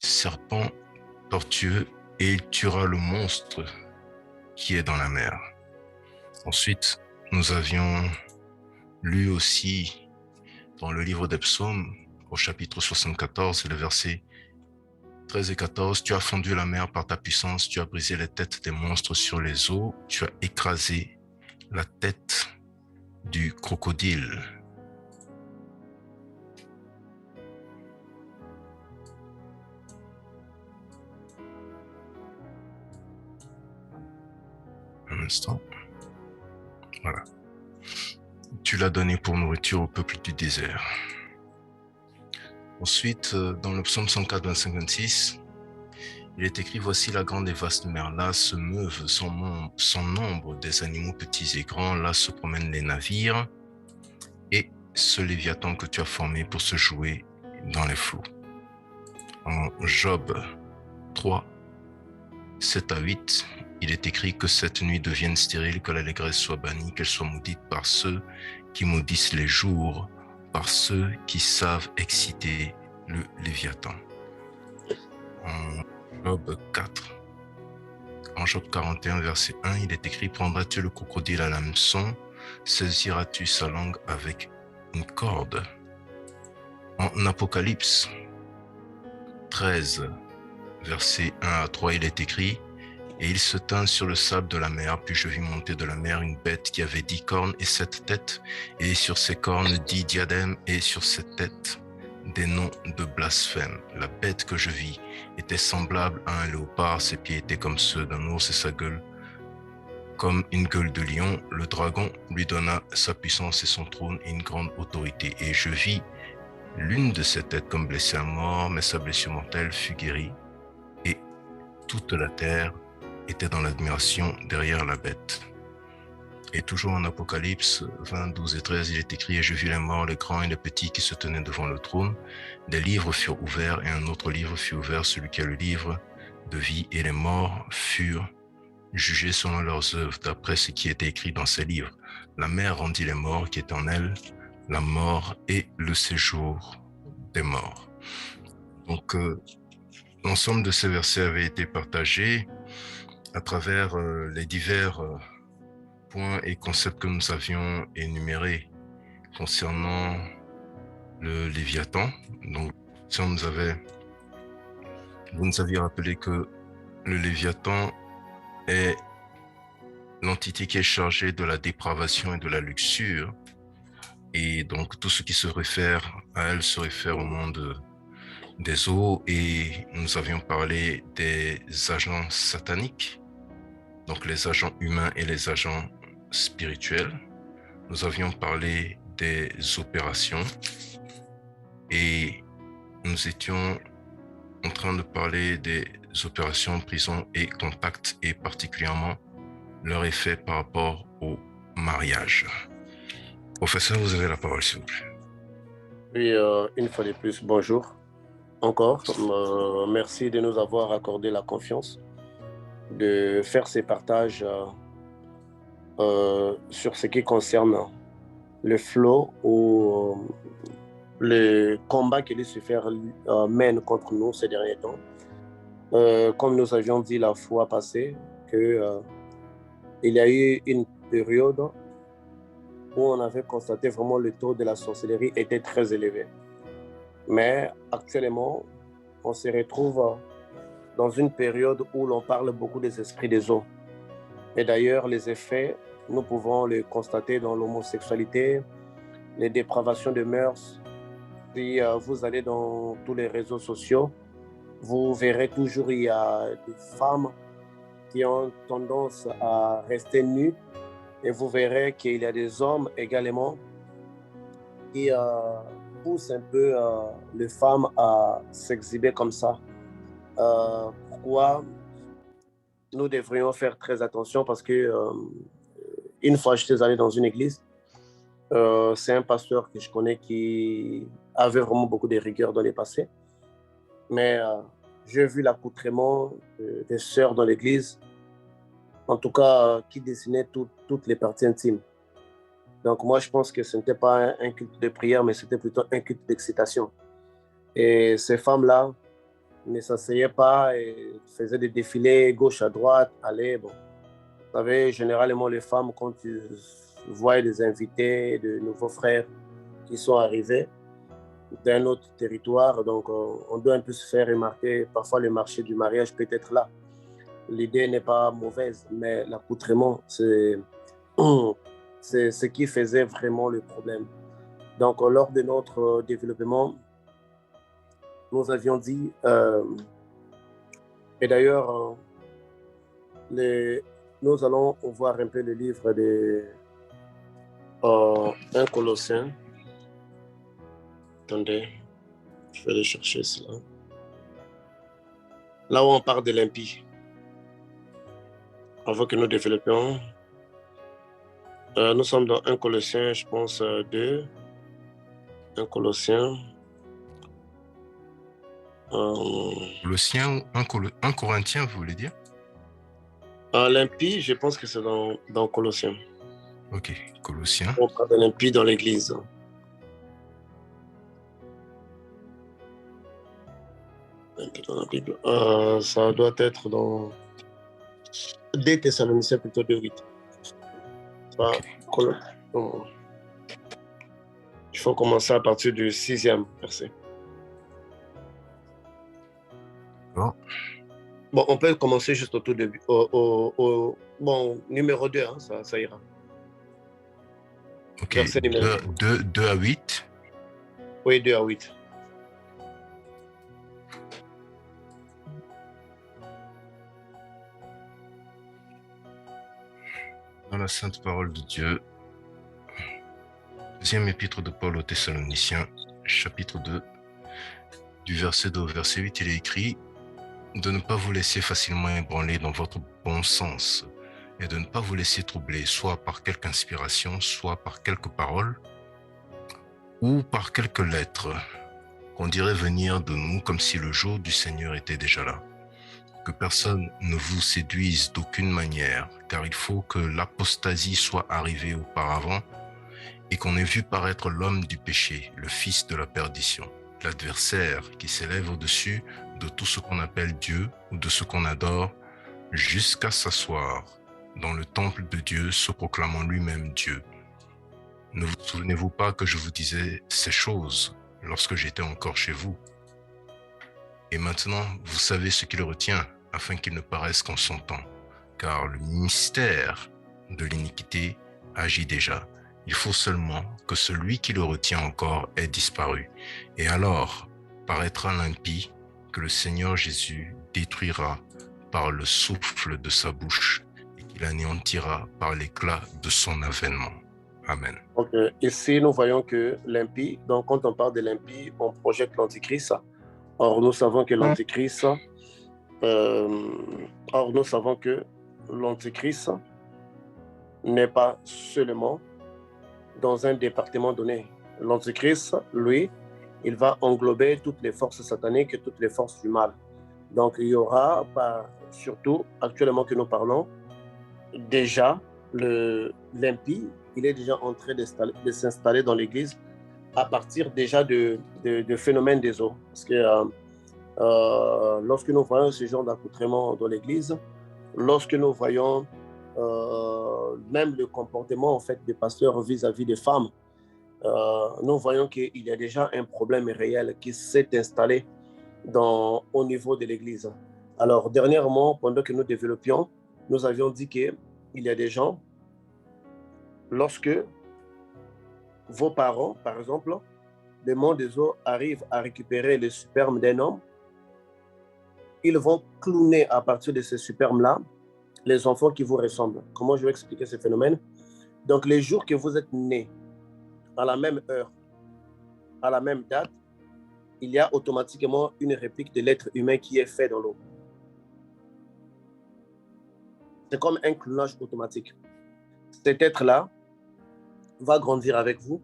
serpent tortueux, et il tuera le monstre qui est dans la mer. Ensuite, nous avions lu aussi dans le livre des psaumes, au chapitre 74, le verset 13 et 14, tu as fondu la mer par ta puissance, tu as brisé les têtes des monstres sur les eaux, tu as écrasé la tête du crocodile. Un instant. Voilà. Tu l'as donné pour nourriture au peuple du désert. Ensuite, dans le psaume 104, 25, 26, il est écrit, voici la grande et vaste mer, là se meuvent sans nombre des animaux petits et grands, là se promènent les navires, et ce Léviathan que tu as formé pour se jouer dans les flots. En Job 3, 7 à 8, il est écrit que cette nuit devienne stérile, que l'allégresse soit bannie, qu'elle soit maudite par ceux qui maudissent les jours, par ceux qui savent exciter le Léviathan. En Job 4, en Job 41, verset 1, il est écrit, prendras-tu le crocodile à l'hameçon, saisiras-tu sa langue avec une corde. En Apocalypse 13, verset 1 à 3, il est écrit, et il se tint sur le sable de la mer, puis je vis monter de la mer une bête qui avait 10 cornes et 7 têtes, et sur ses cornes 10 diadèmes, et sur ses têtes des noms de blasphème. La bête que je vis était semblable à un léopard, ses pieds étaient comme ceux d'un ours et sa gueule comme une gueule de lion. Le dragon lui donna sa puissance et son trône et une grande autorité. Et je vis l'une de ses têtes comme blessée à mort, mais sa blessure mortelle fut guérie, et toute la terre était dans l'admiration derrière la bête. Et toujours en Apocalypse 20, 12 et 13, il est écrit, et je vis les morts, les grands et les petits qui se tenaient devant le trône. Des livres furent ouverts, et un autre livre fut ouvert, celui qui a le livre de vie, et les morts furent jugés selon leurs œuvres, d'après ce qui était écrit dans ces livres. La mer rendit les morts qui étaient en elle, la mort et le séjour des morts. Donc, l'ensemble de ces versets avait été partagé à travers les divers points et concepts que nous avions énumérés concernant le Léviathan. Donc, si vous nous aviez rappelé que le Léviathan est l'entité qui est chargée de la dépravation et de la luxure. Et donc, tout ce qui se réfère à elle se réfère au monde des eaux. Et nous avions parlé des agents sataniques, donc les agents humains et les agents spirituels. Nous avions parlé des opérations et nous étions en train de parler des opérations prison et contact et particulièrement leur effet par rapport au mariage. Professeur, vous avez la parole, s'il vous plaît. Oui, une fois de plus, bonjour encore. Merci de nous avoir accordé la confiance de faire ces partages sur ce qui concerne le flow ou le combat que Lucifer mène contre nous ces derniers temps. Comme nous avions dit la fois passée, il y a eu une période où on avait constaté vraiment le taux de la sorcellerie était très élevé. Mais actuellement, on se retrouve dans une période où l'on parle beaucoup des esprits des eaux. Et d'ailleurs, les effets, nous pouvons les constater dans l'homosexualité, les dépravations de mœurs. Si vous allez dans tous les réseaux sociaux, vous verrez toujours il y a des femmes qui ont tendance à rester nues et vous verrez qu'il y a des hommes également qui poussent un peu les femmes à s'exhiber comme ça. Pourquoi nous devrions faire très attention parce que une fois j'étais allé dans une église, c'est un pasteur que je connais qui avait vraiment beaucoup de rigueur dans le passé, mais j'ai vu l'accoutrement des sœurs dans l'église, en tout cas qui dessinaient toutes les parties intimes. Donc moi je pense que ce n'était pas un culte de prière, mais c'était plutôt un culte d'excitation. Et ces femmes-là Ils ne s'asseyaient pas et faisaient des défilés gauche à droite, allaient. Bon. Vous savez, généralement, les femmes, quand tu vois des invités, de nouveaux frères qui sont arrivés d'un autre territoire, donc on doit un peu se faire remarquer. Parfois, le marché du mariage peut être là. L'idée n'est pas mauvaise, mais l'accoutrement, c'est ce qui faisait vraiment le problème. Donc, lors de notre développement, nous avions dit, et d'ailleurs, nous allons voir un peu le livre de 1 Colossiens. Attendez, je vais aller chercher cela. Là où on parle de l'impie. Avant que nous développions, nous sommes dans 1 Colossiens, je pense, 2. 1 Colossiens. Colossiens ou 1 Corinthiens, vous voulez dire? L'impie, je pense que c'est dans Colossiens. Ok, Colossiens. On parle de l'impie dans l'Église. Dans la Bible. Ça doit être dans 2 Thessaloniciens, plutôt 2:8. Okay. Il faut commencer à partir du 6e verset. Bon. Bon, on peut commencer juste au tout début. Bon, numéro 2, hein, ça ira. Ok, 2 à 8. Oui, 2 à 8. Dans la sainte parole de Dieu, deuxième épître de Paul aux Thessaloniciens, chapitre 2, du verset 2 au verset 8, il est écrit de ne pas vous laisser facilement ébranler dans votre bon sens et de ne pas vous laisser troubler soit par quelque inspiration, soit par quelques paroles ou par quelques lettres qu'on dirait venir de nous comme si le jour du Seigneur était déjà là. Que personne ne vous séduise d'aucune manière, car il faut que l'apostasie soit arrivée auparavant et qu'on ait vu paraître l'homme du péché, le fils de la perdition, l'adversaire qui s'élève au-dessus de tout ce qu'on appelle Dieu ou de ce qu'on adore, jusqu'à s'asseoir dans le temple de Dieu, se proclamant lui-même Dieu. Ne vous souvenez-vous pas que je vous disais ces choses lorsque j'étais encore chez vous? Et maintenant, vous savez ce qui le retient, afin qu'il ne paraisse qu'en son temps. Car le mystère de l'iniquité agit déjà. Il faut seulement que celui qui le retient encore ait disparu. Et alors paraîtra l'impie que le Seigneur Jésus détruira par le souffle de sa bouche et qu'il anéantira par l'éclat de son avènement. Amen. Donc, ici, nous voyons que l'impie, donc quand on parle de l'impie, on projette l'antichrist. Or, nous savons que l'antichrist, n'est pas seulement dans un département donné. L'antichrist, lui, il va englober toutes les forces sataniques et toutes les forces du mal. Donc, il y aura, surtout actuellement que nous parlons, déjà, l'impie, il est déjà en train de s'installer dans l'Église à partir déjà de phénomènes des eaux. Parce que lorsque nous voyons ce genre d'accoutrement dans l'Église, lorsque nous voyons même le comportement en fait des pasteurs vis-à-vis des femmes, nous voyons qu'il y a déjà un problème réel qui s'est installé au niveau de l'Église. Alors, dernièrement, pendant que nous développions, nous avions dit qu'il y a des gens, lorsque vos parents, par exemple, le monde des eaux arrive à récupérer le sperme d'un homme, ils vont cloner à partir de ces spermes-là les enfants qui vous ressemblent. Comment je vais expliquer ce phénomène? Donc, les jours que vous êtes nés, à la même heure, à la même date, il y a automatiquement une réplique de l'être humain qui est fait dans l'eau. C'est comme un clonage automatique. Cet être-là va grandir avec vous.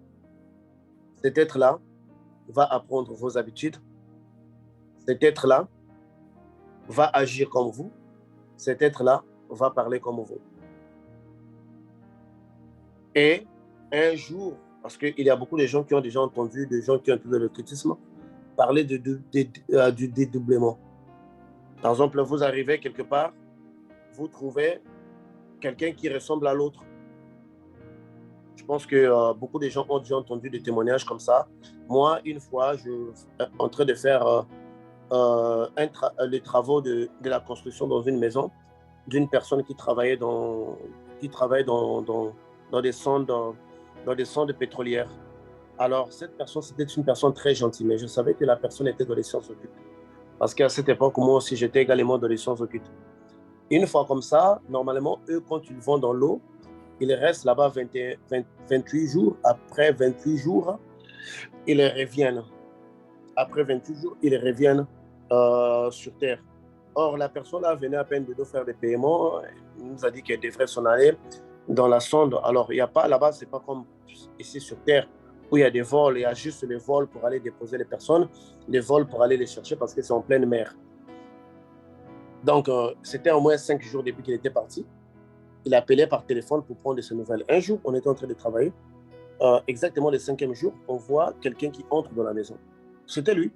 Cet être-là va apprendre vos habitudes. Cet être-là va agir comme vous. Cet être-là va parler comme vous. Et un jour, parce qu'il y a beaucoup de gens qui ont déjà entendu, des gens qui ont entendu l'occultisme, parler du dédoublement. Par exemple, vous arrivez quelque part, vous trouvez quelqu'un qui ressemble à l'autre. Je pense que beaucoup de gens ont déjà entendu des témoignages comme ça. Moi, une fois, je suis en train de faire les travaux de la construction dans une maison d'une personne qui travaillait dans des sondes pétrolières. Alors, cette personne, c'était une personne très gentille, mais je savais que la personne était dans les sciences occultes. Parce qu'à cette époque, moi aussi, j'étais également dans les sciences occultes. Une fois comme ça, normalement, eux, quand ils vont dans l'eau, ils restent là-bas 28 jours. Après 28 jours, ils reviennent. Après 28 jours, ils reviennent sur Terre. Or, la personne là venait à peine de nous faire des paiements. Il nous a dit qu'elle devrait s'en aller dans la sonde. Alors, il n'y a pas là-bas, c'est pas comme ici sur Terre où il y a des vols. Il y a juste les vols pour aller déposer les personnes, les vols pour aller les chercher parce que c'est en pleine mer. Donc, c'était au moins 5 jours depuis qu'il était parti. Il appelait par téléphone pour prendre de ses nouvelles. Un jour, on était en train de travailler. Exactement le 5e jour, on voit quelqu'un qui entre dans la maison. C'était lui.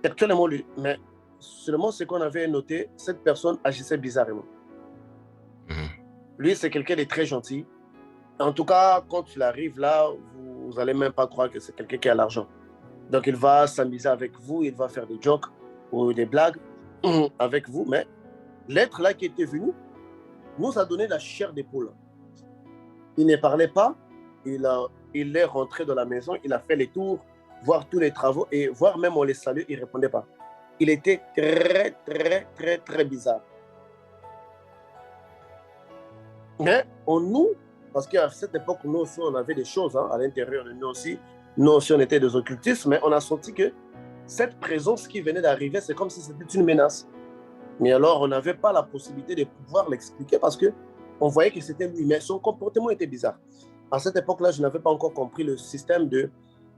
Actuellement lui. Mais seulement ce qu'on avait noté, cette personne agissait bizarrement. Lui, c'est quelqu'un de très gentil. En tout cas, quand il arrive là, vous n'allez même pas croire que c'est quelqu'un qui a l'argent. Donc, il va s'amuser avec vous, il va faire des jokes ou des blagues avec vous. Mais l'être là qui était venu nous a donné la chair d'épaule. Il ne parlait pas, il est rentré dans la maison, il a fait les tours, voir tous les travaux et voir même on les salue, il ne répondait pas. Il était très, très, très, très bizarre. Mais nous, parce qu'à cette époque, nous aussi, on avait des choses à l'intérieur de nous aussi. Nous aussi, on était des occultistes, mais on a senti que cette présence qui venait d'arriver, c'est comme si c'était une menace. Mais alors, on n'avait pas la possibilité de pouvoir l'expliquer parce qu'on voyait que c'était lui, mais son comportement était bizarre. À cette époque-là, je n'avais pas encore compris le système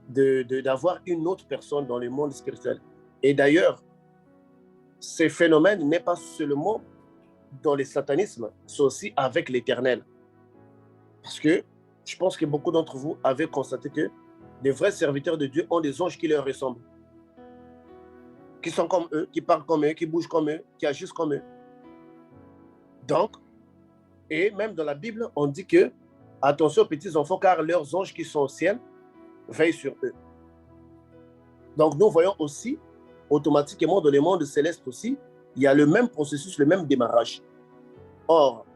d'avoir une autre personne dans le monde spirituel. Et d'ailleurs, ces phénomènes n'est pas seulement dans le satanisme, c'est aussi avec l'Éternel. Parce que je pense que beaucoup d'entre vous avaient constaté que les vrais serviteurs de Dieu ont des anges qui leur ressemblent, qui sont comme eux, qui parlent comme eux, qui bougent comme eux, qui agissent comme eux. Donc, et même dans la Bible, on dit que attention aux petits enfants, car leurs anges qui sont au ciel veillent sur eux. Donc, nous voyons aussi, automatiquement, dans les mondes célestes aussi, il y a le même processus, le même démarrage. Or,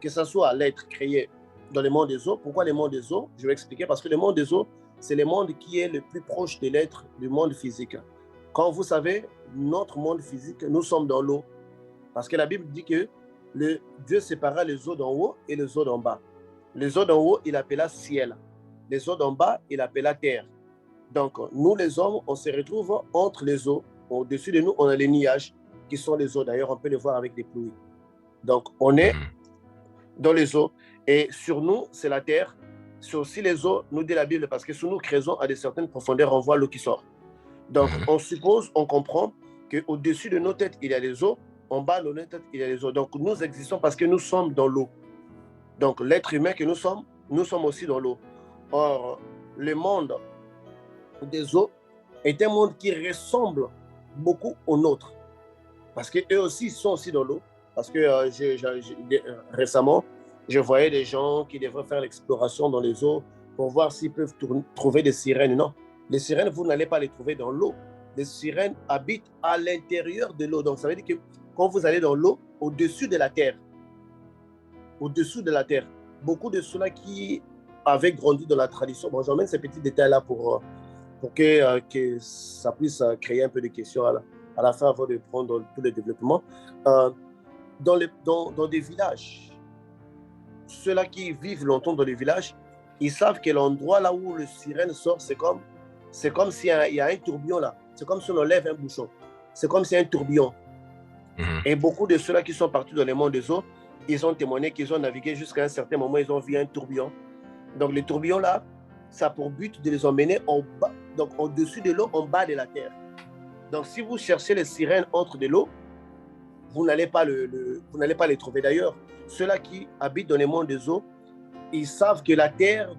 que ce soit l'être créé dans le monde des eaux, pourquoi le monde des eaux? Je vais expliquer, parce que le monde des eaux, c'est le monde qui est le plus proche de l'être du monde physique. Quand vous savez, notre monde physique, nous sommes dans l'eau. Parce que la Bible dit que Dieu sépara les eaux d'en haut et les eaux d'en bas. Les eaux d'en haut, il appela ciel. Les eaux d'en bas, il appela terre. Donc, nous, les hommes, on se retrouve entre les eaux. Au-dessus de nous, on a les nuages qui sont les eaux. D'ailleurs, on peut les voir avec des pluies. Donc, on est dans les eaux. Et sur nous, c'est la terre. Sur aussi les eaux, nous dit la Bible, parce que sous nous creusons à de certaines profondeurs, on voit l'eau qui sort. Donc, on suppose, on comprend qu'au-dessus de nos têtes, il y a les eaux. En bas de nos têtes, il y a les eaux. Donc, nous existons parce que nous sommes dans l'eau. Donc, l'être humain que nous sommes aussi dans l'eau. Or, le monde des eaux est un monde qui ressemble beaucoup au nôtre. Parce qu'eux aussi sont aussi dans l'eau. Parce que récemment, je voyais des gens qui devraient faire l'exploration dans les eaux pour voir s'ils peuvent trouver des sirènes. Non, les sirènes, vous n'allez pas les trouver dans l'eau. Les sirènes habitent à l'intérieur de l'eau. Donc, ça veut dire que quand vous allez dans l'eau, au-dessus de la terre, beaucoup de ceux-là qui avaient grandi dans la tradition, bon, j'emmène ces petits détails-là pour que ça puisse créer un peu de questions à la fin avant de prendre tout le développement. Dans des villages, ceux-là qui vivent longtemps dans les villages, ils savent que l'endroit là où le sirène sort, c'est comme s'il y a un tourbillon là. C'est comme si on enlève un bouchon. C'est comme s'il y a un tourbillon. Et beaucoup de ceux-là qui sont partis dans les mondes des eaux, ils ont témoigné qu'ils ont navigué jusqu'à un certain moment, ils ont vu un tourbillon. Donc le tourbillon là, ça a pour but de les emmener en bas, donc au-dessus de l'eau, en bas de la terre. Donc si vous cherchez les sirènes entre de l'eau, vous n'allez pas les trouver. D'ailleurs, ceux-là qui habitent dans les mondes des eaux, ils savent que la terre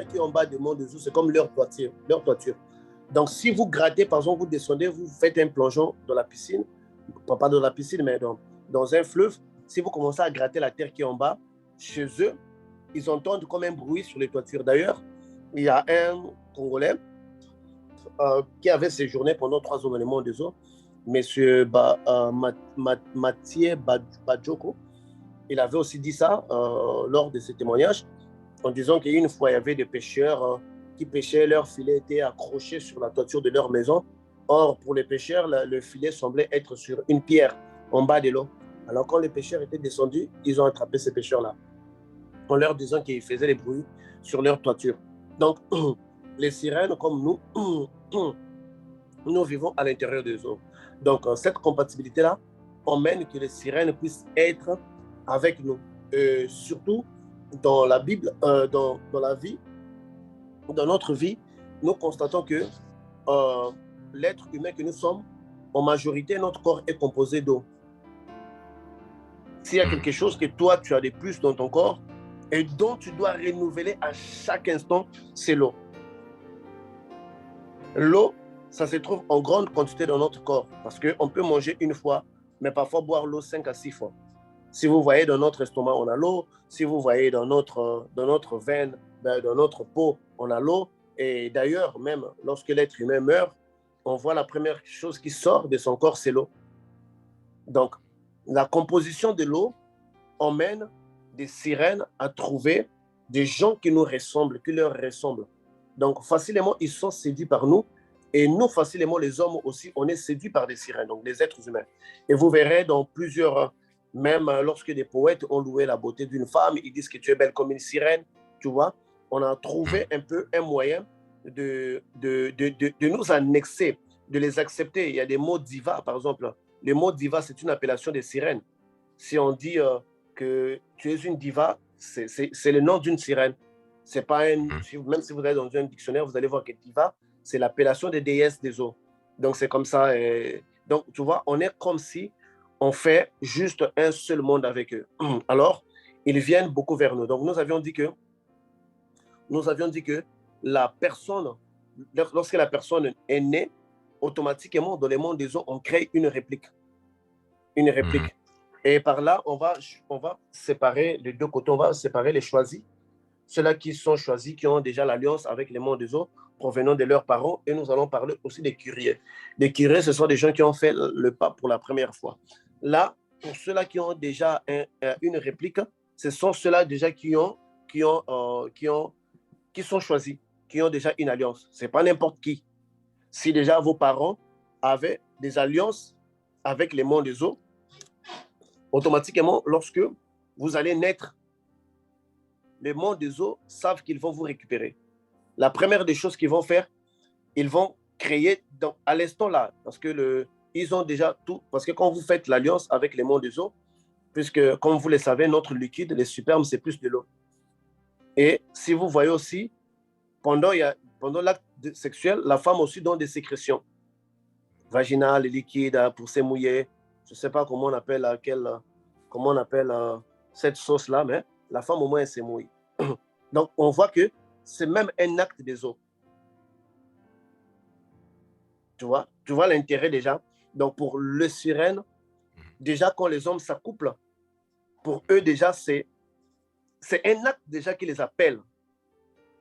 qui est en bas des mondes des eaux, c'est comme leur toiture. Donc si vous grattez, par exemple, vous descendez, vous faites un plongeon dans la piscine, pas dans la piscine, mais dans un fleuve, si vous commencez à gratter la terre qui est en bas, chez eux, ils entendent comme un bruit sur les toitures. D'ailleurs, il y a un Congolais qui avait séjourné pendant 3 ans dans le monde des eaux, M. Mathieu Badjoko. Il avait aussi dit ça lors de ses témoignages, en disant qu'une fois, il y avait des pêcheurs qui pêchaient, leur filet était accroché sur la toiture de leur maison. Or, pour les pêcheurs, le filet semblait être sur une pierre en bas de l'eau. Alors, quand les pêcheurs étaient descendus, ils ont attrapé ces pêcheurs-là, en leur disant qu'ils faisaient des bruits sur leur toiture. Donc, les sirènes, comme nous, nous vivons à l'intérieur des eaux. Donc, cette compatibilité-là emmène que les sirènes puissent être avec nous. Surtout dans la Bible, dans la vie, dans notre vie, nous constatons que l'être humain que nous sommes, en majorité, notre corps est composé d'eau. S'il y a quelque chose que toi, tu as de plus dans ton corps et dont tu dois renouveler à chaque instant, c'est l'eau. L'eau, ça se trouve en grande quantité dans notre corps parce qu'on peut manger une fois, mais parfois boire l'eau 5 à 6 fois. Si vous voyez dans notre estomac, on a l'eau. Si vous voyez dans notre veine, dans notre peau, on a l'eau. Et d'ailleurs, même lorsque l'être humain meurt, on voit la première chose qui sort de son corps, c'est l'eau. Donc, la composition de l'eau emmène des sirènes à trouver des gens qui nous ressemblent, qui leur ressemblent. Donc, facilement, ils sont séduits par nous. Et nous, facilement, les hommes aussi, on est séduits par des sirènes, donc des êtres humains. Et vous verrez dans plusieurs... Même lorsque des poètes ont loué la beauté d'une femme, ils disent que tu es belle comme une sirène, tu vois. On a trouvé un peu un moyen de nous annexer, de les accepter. Il y a des mots diva, par exemple. Le mot diva, c'est une appellation des sirènes. Si on dit que tu es une diva, c'est le nom d'une sirène. C'est pas même si vous allez dans un dictionnaire, vous allez voir que diva, c'est l'appellation des déesses des eaux. Donc, c'est comme ça. Donc, tu vois, on est comme si on fait juste un seul monde avec eux. Alors, ils viennent beaucoup vers nous. Donc, nous avions dit que la personne, lorsque la personne est née, automatiquement, dans le monde des eaux, on crée une réplique. Une réplique. Et par là, on va séparer les deux côtés, on va séparer les choisis. Ceux-là qui sont choisis, qui ont déjà l'alliance avec les mondes des eaux, provenant de leurs parents. Et nous allons parler aussi des curieux. Les curieux, ce sont des gens qui ont fait le pas pour la première fois. Là, pour ceux-là qui ont déjà une réplique, ce sont ceux-là déjà qui sont choisis, qui ont déjà une alliance. Ce n'est pas n'importe qui. Si déjà vos parents avaient des alliances avec les mondes des eaux, automatiquement, lorsque vous allez naître, les mondes des eaux savent qu'ils vont vous récupérer. La première des choses qu'ils vont faire, ils vont créer à l'instant là, parce que ils ont déjà tout, parce que quand vous faites l'alliance avec les mondes des eaux, puisque comme vous le savez, notre liquide, les spermes, c'est plus de l'eau. Et si vous voyez aussi, pendant l'acte sexuel, la femme aussi donne des sécrétions vaginales, liquides, pour se mouiller. Je ne sais pas comment on appelle cette sauce-là, mais la femme au moins elle se mouille. Donc on voit que c'est même un acte des eaux. Tu vois l'intérêt déjà. Donc pour le sirène, déjà quand les hommes s'accouplent, pour eux déjà c'est un acte déjà qui les appelle.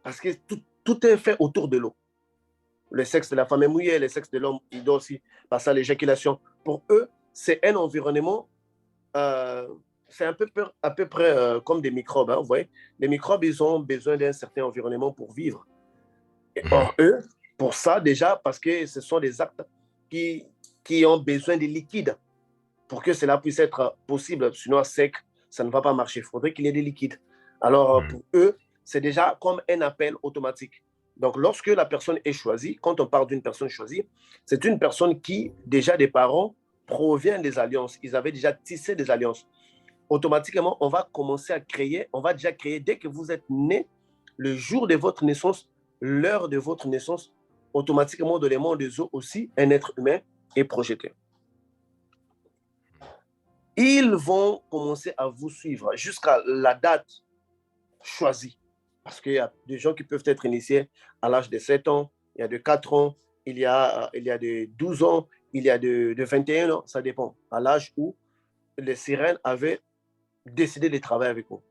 Parce que tout est fait autour de l'eau. Le sexe de la femme est mouillé, le sexe de l'homme, il doit aussi passer à l'éjaculation. Pour eux, c'est un environnement, c'est à peu près comme des microbes. Hein, vous voyez, les microbes, ils ont besoin d'un certain environnement pour vivre. Et or, eux, pour ça, déjà, parce que ce sont des actes qui ont besoin de liquide pour que cela puisse être possible. Sinon, à sec, ça ne va pas marcher. Il faudrait qu'il y ait des liquides. Alors, pour eux, c'est déjà comme un appel automatique. Donc, lorsque la personne est choisie, quand on parle d'une personne choisie, c'est une personne qui, déjà des parents, provient des alliances. Ils avaient déjà tissé des alliances. Automatiquement, on va commencer à créer, on va déjà créer, dès que vous êtes né, le jour de votre naissance, l'heure de votre naissance, automatiquement, dans les mondes des eaux aussi, un être humain est projeté. Ils vont commencer à vous suivre jusqu'à la date choisie. Parce qu'il y a des gens qui peuvent être initiés à l'âge de 7 ans, il y a de 4 ans, il y a de 12 ans, il y a de 21 ans, ça dépend, à l'âge où les sirènes avaient décidé de travailler avec vous.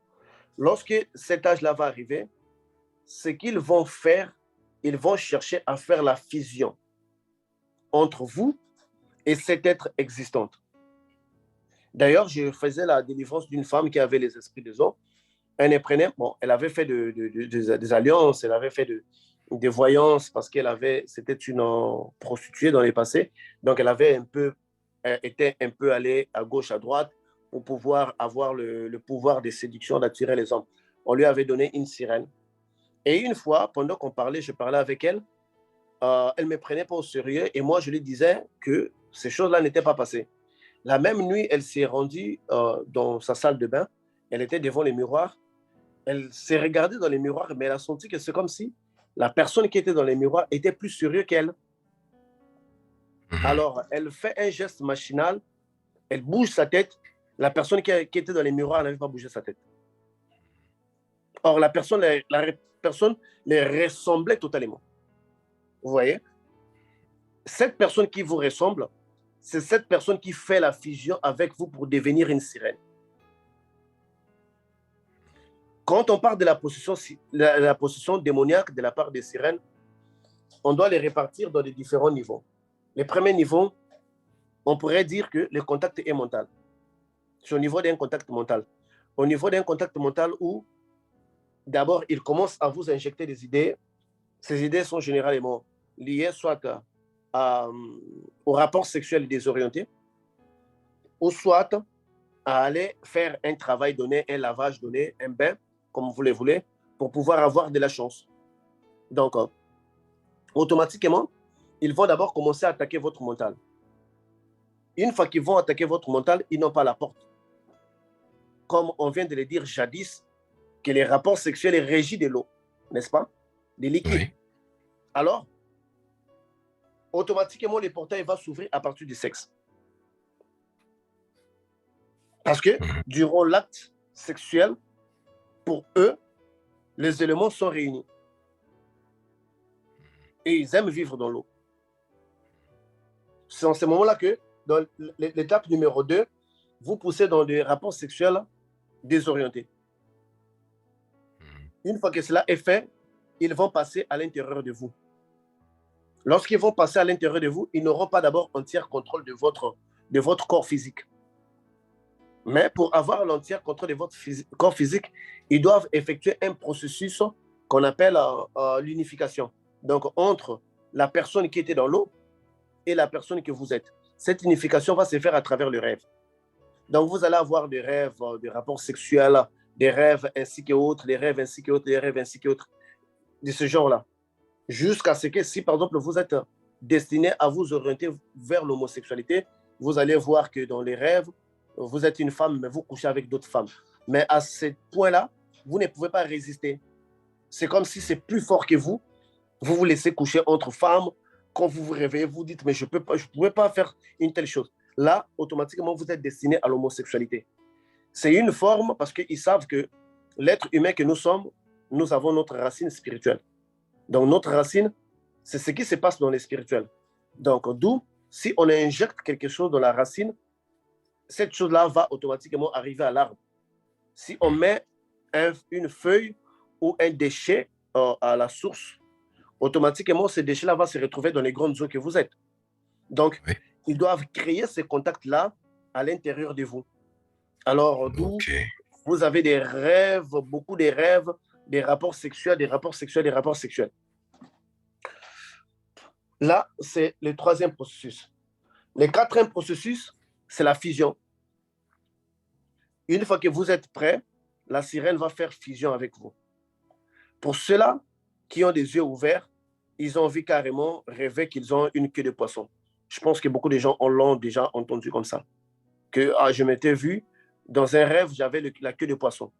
Lorsque cet âge-là va arriver, ce qu'ils vont faire, ils vont chercher à faire la fusion entre vous et cet être existante. D'ailleurs, je faisais la délivrance d'une femme qui avait les esprits des hommes. Elle les prenait, bon, elle avait fait des alliances, elle avait fait des voyances parce qu'elle avait, c'était une prostituée dans les passés. Donc, elle avait un peu, était un peu allée à gauche, à droite pour pouvoir avoir le pouvoir de séduction, d'attirer les hommes. On lui avait donné une sirène. Et une fois, pendant qu'on parlait, je parlais avec elle, elle ne me prenait pas au sérieux et moi, je lui disais que ces choses-là n'étaient pas passées. La même nuit, elle s'est rendue dans sa salle de bain. Elle était devant les miroirs. Elle s'est regardée dans les miroirs, mais elle a senti que c'est comme si la personne qui était dans les miroirs était plus sérieuse qu'elle. Alors, elle fait un geste machinal, elle bouge sa tête. La personne qui était dans les miroirs n'avait pas bougé sa tête. Or, la personne les ressemblait totalement. Vous voyez? Cette personne qui vous ressemble, c'est cette personne qui fait la fusion avec vous pour devenir une sirène. Quand on parle de la possession démoniaque de la part des sirènes, on doit les répartir dans les différents niveaux. Les premiers niveaux, on pourrait dire que le contact est mental. C'est au niveau d'un contact mental. Au niveau d'un contact mental où, d'abord, il commence à vous injecter des idées. Ces idées sont généralement liées soit au rapport sexuel désorienté, ou soit à aller faire un travail donné, un lavage donné, un bain, comme vous le voulez, pour pouvoir avoir de la chance. Donc, automatiquement, ils vont d'abord commencer à attaquer votre mental. Une fois qu'ils vont attaquer votre mental, ils n'ont pas la porte. Comme on vient de le dire jadis, que les rapports sexuels sont régis de l'eau, n'est-ce pas? Des liquides. Oui. Alors, automatiquement, le portail va s'ouvrir à partir du sexe. Parce que durant l'acte sexuel, pour eux, les éléments sont réunis. Et ils aiment vivre dans l'eau. C'est en ce moment-là que, dans l'étape numéro 2, vous poussez dans des rapports sexuels désorientés. Une fois que cela est fait, ils vont passer à l'intérieur de vous. Lorsqu'ils vont passer à l'intérieur de vous, ils n'auront pas d'abord entier contrôle de votre corps physique. Mais pour avoir l'entier contrôle de votre corps physique, ils doivent effectuer un processus qu'on appelle l'unification. Donc, entre la personne qui était dans l'eau et la personne que vous êtes. Cette unification va se faire à travers le rêve. Donc, vous allez avoir des rêves, des rapports sexuels, des rêves ainsi qu'autres, des rêves ainsi qu'autres, des rêves ainsi qu'autres, de ce genre-là. Jusqu'à ce que, si par exemple, vous êtes destiné à vous orienter vers l'homosexualité, vous allez voir que dans les rêves, vous êtes une femme, mais vous couchez avec d'autres femmes. Mais à ce point-là, vous ne pouvez pas résister. C'est comme si c'est plus fort que vous. Vous vous laissez coucher entre femmes. Quand vous vous réveillez, vous dites, mais je ne pouvais pas faire une telle chose. Là, automatiquement, vous êtes destiné à l'homosexualité. C'est une forme parce qu'ils savent que l'être humain que nous sommes, nous avons notre racine spirituelle. Donc, notre racine, c'est ce qui se passe dans les spirituels. Donc, d'où, si on injecte quelque chose dans la racine, cette chose-là va automatiquement arriver à l'arbre. Si on met une feuille ou un déchet à la source, automatiquement, ce déchet-là va se retrouver dans les grandes eaux que vous êtes. Donc, oui, ils doivent créer ce contact-là à l'intérieur de vous. Alors, d'où vous avez des rêves, beaucoup de rêves, des rapports sexuels, des rapports sexuels, des rapports sexuels. Là, c'est le troisième processus. Le quatrième processus, c'est la fusion. Une fois que vous êtes prêt, la sirène va faire fusion avec vous. Pour ceux-là qui ont des yeux ouverts, ils ont vu carrément rêver qu'ils ont une queue de poisson. Je pense que beaucoup de gens l'ont déjà entendu comme ça. Que je m'étais vu, dans un rêve, j'avais la queue de poisson.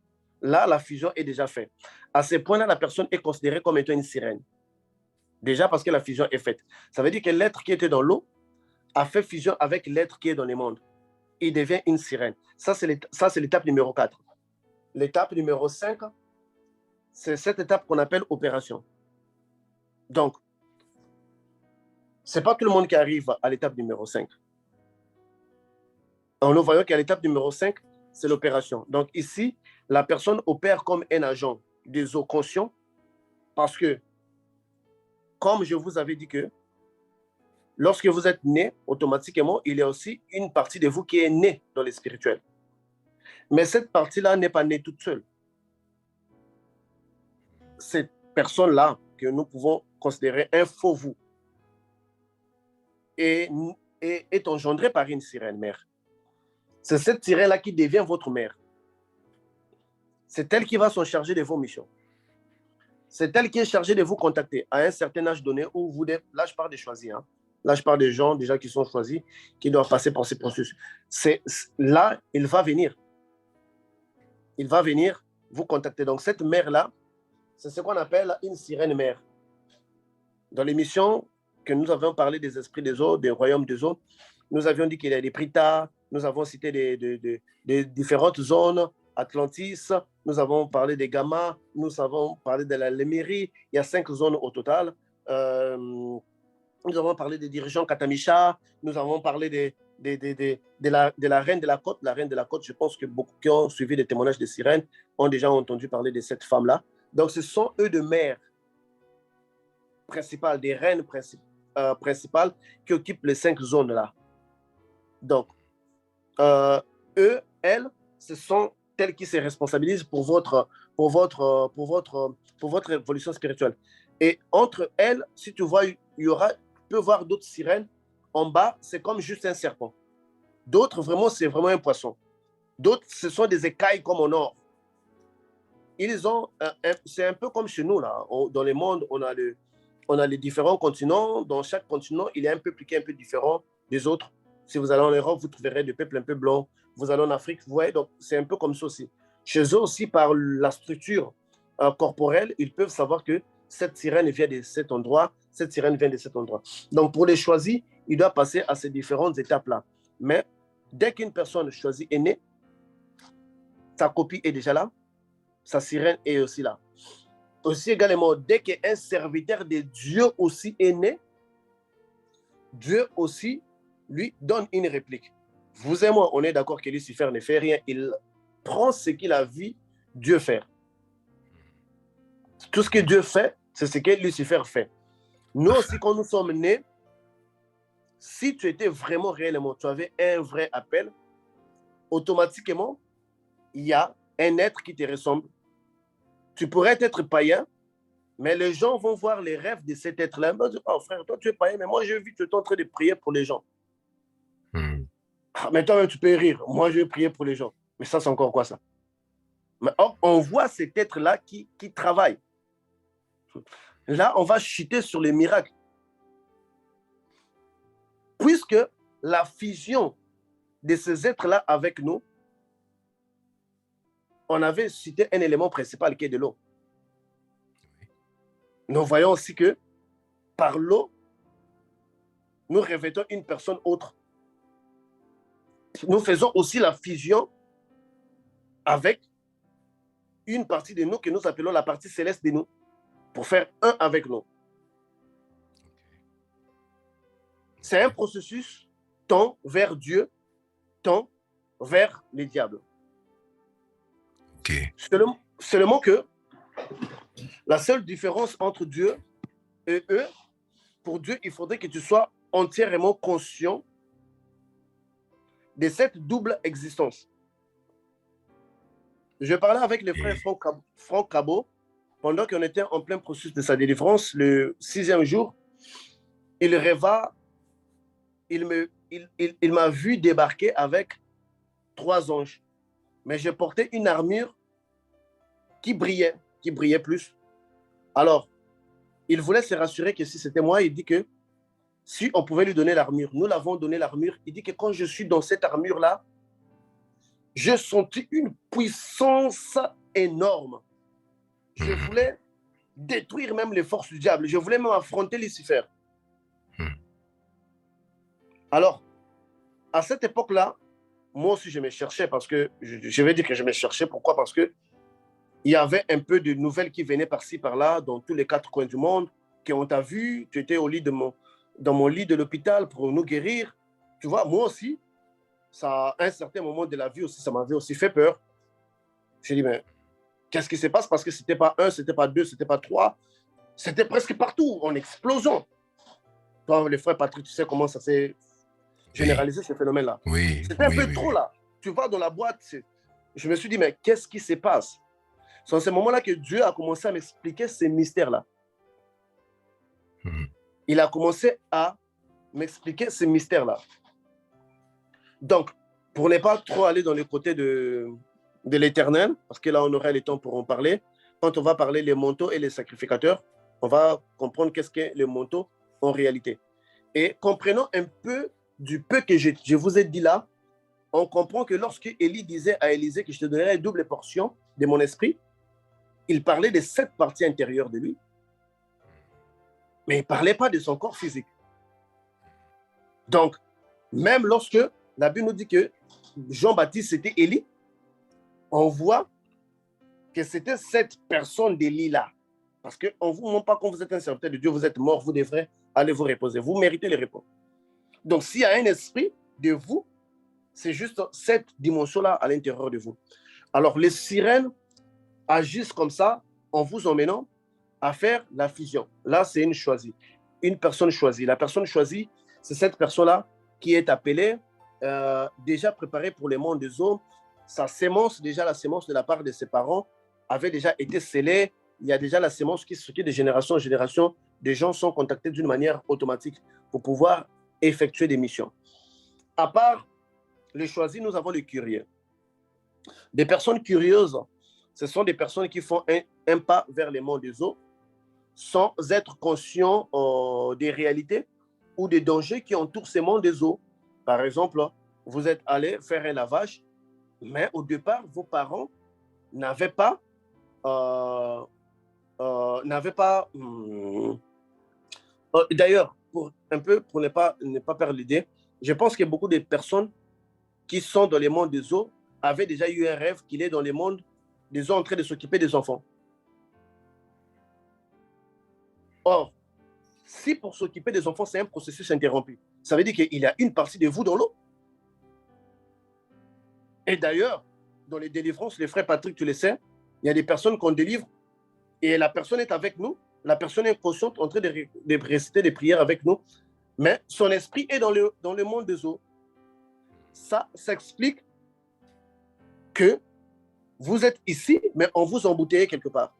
Là, la fusion est déjà faite. À ce point-là, la personne est considérée comme étant une sirène. Déjà parce que la fusion est faite. Ça veut dire que l'être qui était dans l'eau a fait fusion avec l'être qui est dans les mondes. Il devient une sirène. Ça, c'est l'étape numéro 4. L'étape numéro 5, c'est cette étape qu'on appelle opération. Donc, Ce n'est pas tout le monde qui arrive à l'étape numéro 5. Alors, nous voyons qu'à l'étape numéro 5, c'est l'opération. Donc ici, la personne opère comme un agent des eaux conscients parce que, comme je vous avais dit que lorsque vous êtes né, automatiquement, il y a aussi une partie de vous qui est née dans le spirituel. Mais cette partie-là n'est pas née toute seule. Cette personne-là, que nous pouvons considérer un faux vous, est engendrée par une sirène mère. C'est cette sirène-là qui devient votre mère. C'est elle qui va s'en charger de vos missions. C'est elle qui est chargée de vous contacter à un certain âge donné où vous devez, là je parle des choisis, hein. Là je parle des gens déjà qui sont choisis, qui doivent passer par ces processus. Là, il va venir. Il va venir vous contacter. Donc cette mère-là, c'est ce qu'on appelle une sirène mère. Dans l'émission que nous avions parlé des esprits des eaux, des royaumes des eaux, nous avions dit qu'il y a des Prita, nous avons cité des différentes zones, Atlantis, nous avons parlé des Gamma, nous avons parlé de la Lemurie, il y a 5 zones au total. Nous avons parlé des dirigeants Katamisha, nous avons parlé de la reine de la côte. La reine de la côte, je pense que beaucoup qui ont suivi des témoignages de sirènes ont déjà entendu parler de cette femme-là. Donc, ce sont eux de mères principales, des reines principales qui occupent les 5 zones-là. Donc, elles, ce sont elles qui se responsabilisent pour votre évolution spirituelle. Et entre elles, si tu vois, tu peux voir d'autres sirènes. En bas, c'est comme juste un serpent. D'autres, vraiment, c'est vraiment un poisson. D'autres, ce sont des écailles comme en or. C'est un peu comme chez nous, là. Dans le monde, on a les différents continents. Dans chaque continent, il est un peu plus un peu différent des autres. Si vous allez en Europe, vous trouverez des peuples un peu blancs. Vous allez en Afrique, vous voyez, donc c'est un peu comme ça aussi. Chez eux aussi, par la structure corporelle, ils peuvent savoir que cette sirène vient de cet endroit, cette sirène vient de cet endroit. Donc, pour les choisis, il doit passer à ces différentes étapes-là. Mais dès qu'une personne choisie est née, sa copie est déjà là, sa sirène est aussi là. Aussi également, dès qu'un serviteur de Dieu aussi est né, Dieu aussi lui donne une réplique. Vous et moi, on est d'accord que Lucifer ne fait rien. Il prend ce qu'il a vu Dieu faire. Tout ce que Dieu fait, c'est ce que Lucifer fait. Nous aussi, quand nous sommes nés, si tu étais vraiment réellement, tu avais un vrai appel, automatiquement, il y a un être qui te ressemble. Tu pourrais être païen, mais les gens vont voir les rêves de cet être-là. Ils vont dire, oh frère, toi tu es païen, mais moi j'ai vu que tu es en train de prier pour les gens. Mais toi-même, tu peux rire. Moi, je vais prier pour les gens. Mais ça, c'est encore quoi, ça? Mais on voit cet être-là qui travaille. Là, on va chuter sur les miracles. Puisque la fusion de ces êtres-là avec nous, on avait cité un élément principal qui est de l'eau. Nous voyons aussi que par l'eau, nous revêtons une personne autre. Nous faisons aussi la fusion avec une partie de nous que nous appelons la partie céleste de nous, pour faire un avec nous. C'est un processus tant vers Dieu, tant vers les diables. Okay. Seulement que la seule différence entre Dieu et eux, pour Dieu, il faudrait que tu sois entièrement conscient de cette double existence. Je parlais avec le frère Franck Cabot pendant qu'on était en plein processus de sa délivrance, le 6e jour. Il rêva, il m'a vu débarquer avec 3 anges. Mais je portais une armure qui brillait plus. Alors, il voulait se rassurer que si c'était moi, il dit que si on pouvait lui donner l'armure, nous l'avons donné l'armure. Il dit que quand je suis dans cette armure-là, j'ai senti une puissance énorme. Je voulais détruire même les forces du diable. Je voulais même affronter Lucifer. Alors, à cette époque-là, moi aussi, je me cherchais parce que, je vais dire que je me cherchais. Pourquoi? Parce que il y avait un peu de nouvelles qui venaient par-ci, par-là, dans tous les 4 coins du monde, qui on t'a vu, tu étais au lit dans mon lit de l'hôpital pour nous guérir. Tu vois, moi aussi, ça, à un certain moment de la vie aussi, ça m'avait aussi fait peur. J'ai dit, mais qu'est-ce qui se passe? Parce que c'était pas un, c'était pas deux, c'était pas trois. C'était presque partout, en explosion. Toi, les frères Patrick, tu sais comment ça s'est généralisé, ce phénomène-là. Oui, C'était un oui, peu oui, trop, oui. là. Tu vas dans la boîte, je me suis dit, mais qu'est-ce qui se passe? C'est en ce moment-là que Dieu a commencé à m'expliquer ces mystères-là. Mhm. Il a commencé à m'expliquer ces mystères-là. Donc, pour ne pas trop aller dans le côté de l'éternel, parce que là, on aura le temps pour en parler, quand on va parler les manteaux et les sacrificateurs, on va comprendre qu'est-ce qu'est le manteau en réalité. Et comprenons un peu du peu que je vous ai dit là, on comprend que lorsque Élie disait à Élisée que je te donnerai une double portion de mon esprit, il parlait de cette partie intérieure de lui, mais il ne parlait pas de son corps physique. Donc, même lorsque la Bible nous dit que Jean-Baptiste, c'était Élie, on voit que c'était cette personne d'Élie-là. Parce qu'on ne vous montre pas quand vous êtes un serviteur de Dieu, vous êtes mort, vous devrez aller vous reposer. Vous méritez le repos. Donc, s'il y a un esprit de vous, c'est juste cette dimension-là à l'intérieur de vous. Alors, les sirènes agissent comme ça en vous emmenant à faire la fusion. Là, c'est une personne choisie. La personne choisie, c'est cette personne-là qui est appelée, déjà préparée pour le monde des hommes. Sa sémence, déjà la sémence de la part de ses parents, avait déjà été scellée. Il y a déjà la sémence qui se de génération en génération. Des gens sont contactés d'une manière automatique pour pouvoir effectuer des missions. À part les choisis, nous avons les curieux. Des personnes curieuses, ce sont des personnes qui font un pas vers les mondes des eaux sans être conscients des réalités ou des dangers qui entourent ces mondes des eaux. Par exemple, vous êtes allé faire un lavage, mais au départ, vos parents n'avaient pas d'ailleurs, pour ne pas perdre l'idée, je pense que beaucoup de personnes qui sont dans les mondes des eaux avaient déjà eu un rêve qu'il est dans les mondes des eaux en train de s'occuper des enfants. Or, si pour s'occuper des enfants, c'est un processus interrompu, ça veut dire qu'il y a une partie de vous dans l'eau. Et d'ailleurs, dans les délivrances, les frères Patrick, tu le sais, il y a des personnes qu'on délivre et la personne est avec nous, la personne est consciente en train de réciter des prières avec nous, mais son esprit est dans le monde des eaux. Ça s'explique que vous êtes ici, mais on vous embouteille quelque part.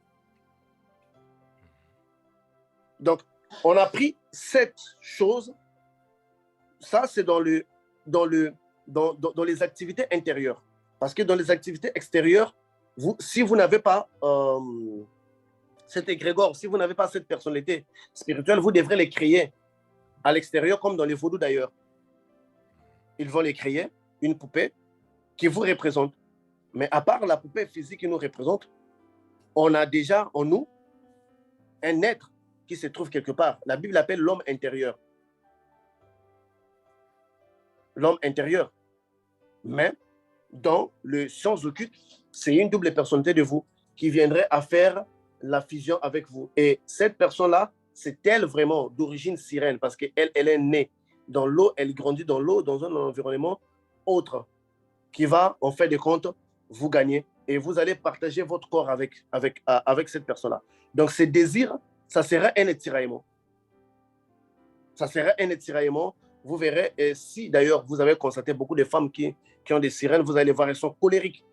Donc, on a pris cette chose, ça c'est dans les activités intérieures. Parce que dans les activités extérieures, si vous n'avez pas cet égrégore, si vous n'avez pas cette personnalité spirituelle, vous devrez les créer à l'extérieur, comme dans les vaudous d'ailleurs. Ils vont les créer, une poupée qui vous représente. Mais à part la poupée physique qui nous représente, on a déjà en nous un être qui se trouve quelque part. La Bible l'appelle l'homme intérieur. L'homme intérieur. Mais dans le sens occulte, c'est une double personnalité de vous qui viendrait à faire la fusion avec vous. Et cette personne-là, c'est elle vraiment d'origine sirène parce qu'elle est née dans l'eau, elle grandit dans l'eau, dans un environnement autre qui va, en fait de compte, vous gagner et vous allez partager votre corps avec cette personne-là. Donc, ce désir, ça sera un étiraillement. Ça sera un étiraillement. Vous verrez, et si d'ailleurs vous avez constaté beaucoup de femmes qui ont des sirènes, vous allez voir, elles sont colériques.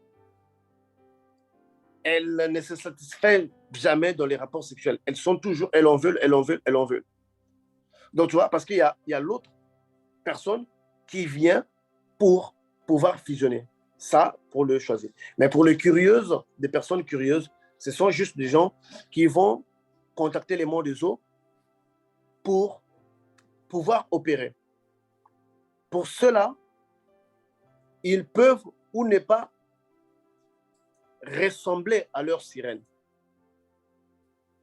Elles ne se satisfont jamais dans les rapports sexuels. Elles sont toujours, elles en veulent, elles en veulent, elles en veulent. Donc, tu vois, parce qu'il y a l'autre personne qui vient pour pouvoir fusionner. Ça, pour le choisir. Mais pour les curieuses, des personnes curieuses, ce sont juste des gens qui vont contacter les mondes des eaux pour pouvoir opérer. Pour cela, ils peuvent ou ne pas ressembler à leur sirène.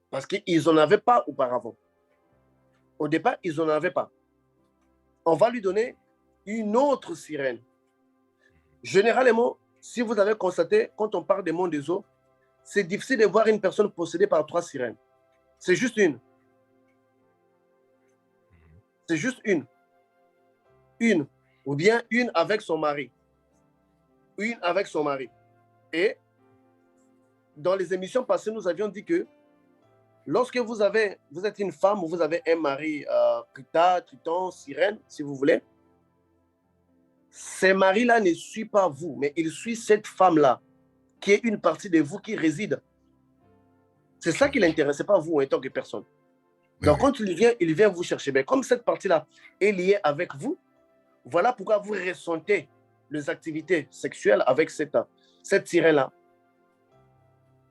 Parce qu'ils n'en avaient pas auparavant. Au départ, ils n'en avaient pas. On va lui donner une autre sirène. Généralement, si vous avez constaté, quand on parle des mondes des eaux, c'est difficile de voir une personne possédée par 3 sirènes. C'est juste une. C'est juste une. Une. Ou bien une avec son mari. Une avec son mari. Et dans les émissions passées, nous avions dit que lorsque vous êtes une femme ou vous avez un mari, Rita, Triton, Sirène, si vous voulez, ces maris-là ne suivent pas vous, mais ils suivent cette femme-là, qui est une partie de vous qui réside. C'est ça qui l'intéresse, pas vous en tant que personne. Donc, quand il vient vous chercher. Mais comme cette partie-là est liée avec vous, voilà pourquoi vous ressentez les activités sexuelles avec cette sirène-là.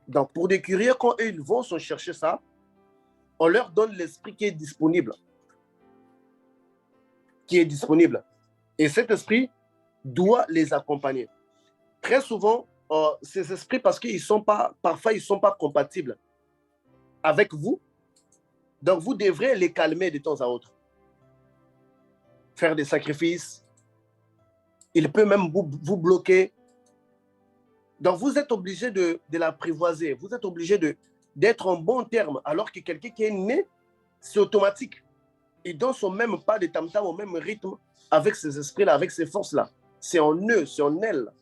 Donc, pour des curieux, quand ils vont se chercher ça, on leur donne l'esprit qui est disponible. Et cet esprit doit les accompagner. Très souvent, ces esprits, parce qu'ils parfois, ils ne sont pas compatibles avec vous. Donc, vous devrez les calmer de temps à autre. Faire des sacrifices. Il peut même vous bloquer. Donc, vous êtes obligé de l'apprivoiser. Vous êtes obligé d'être en bon terme, alors que quelqu'un qui est né, c'est automatique. Ils ne sont même pas de tam-tam au même rythme avec ces esprits-là, avec ces forces-là. C'est en eux, c'est en elles.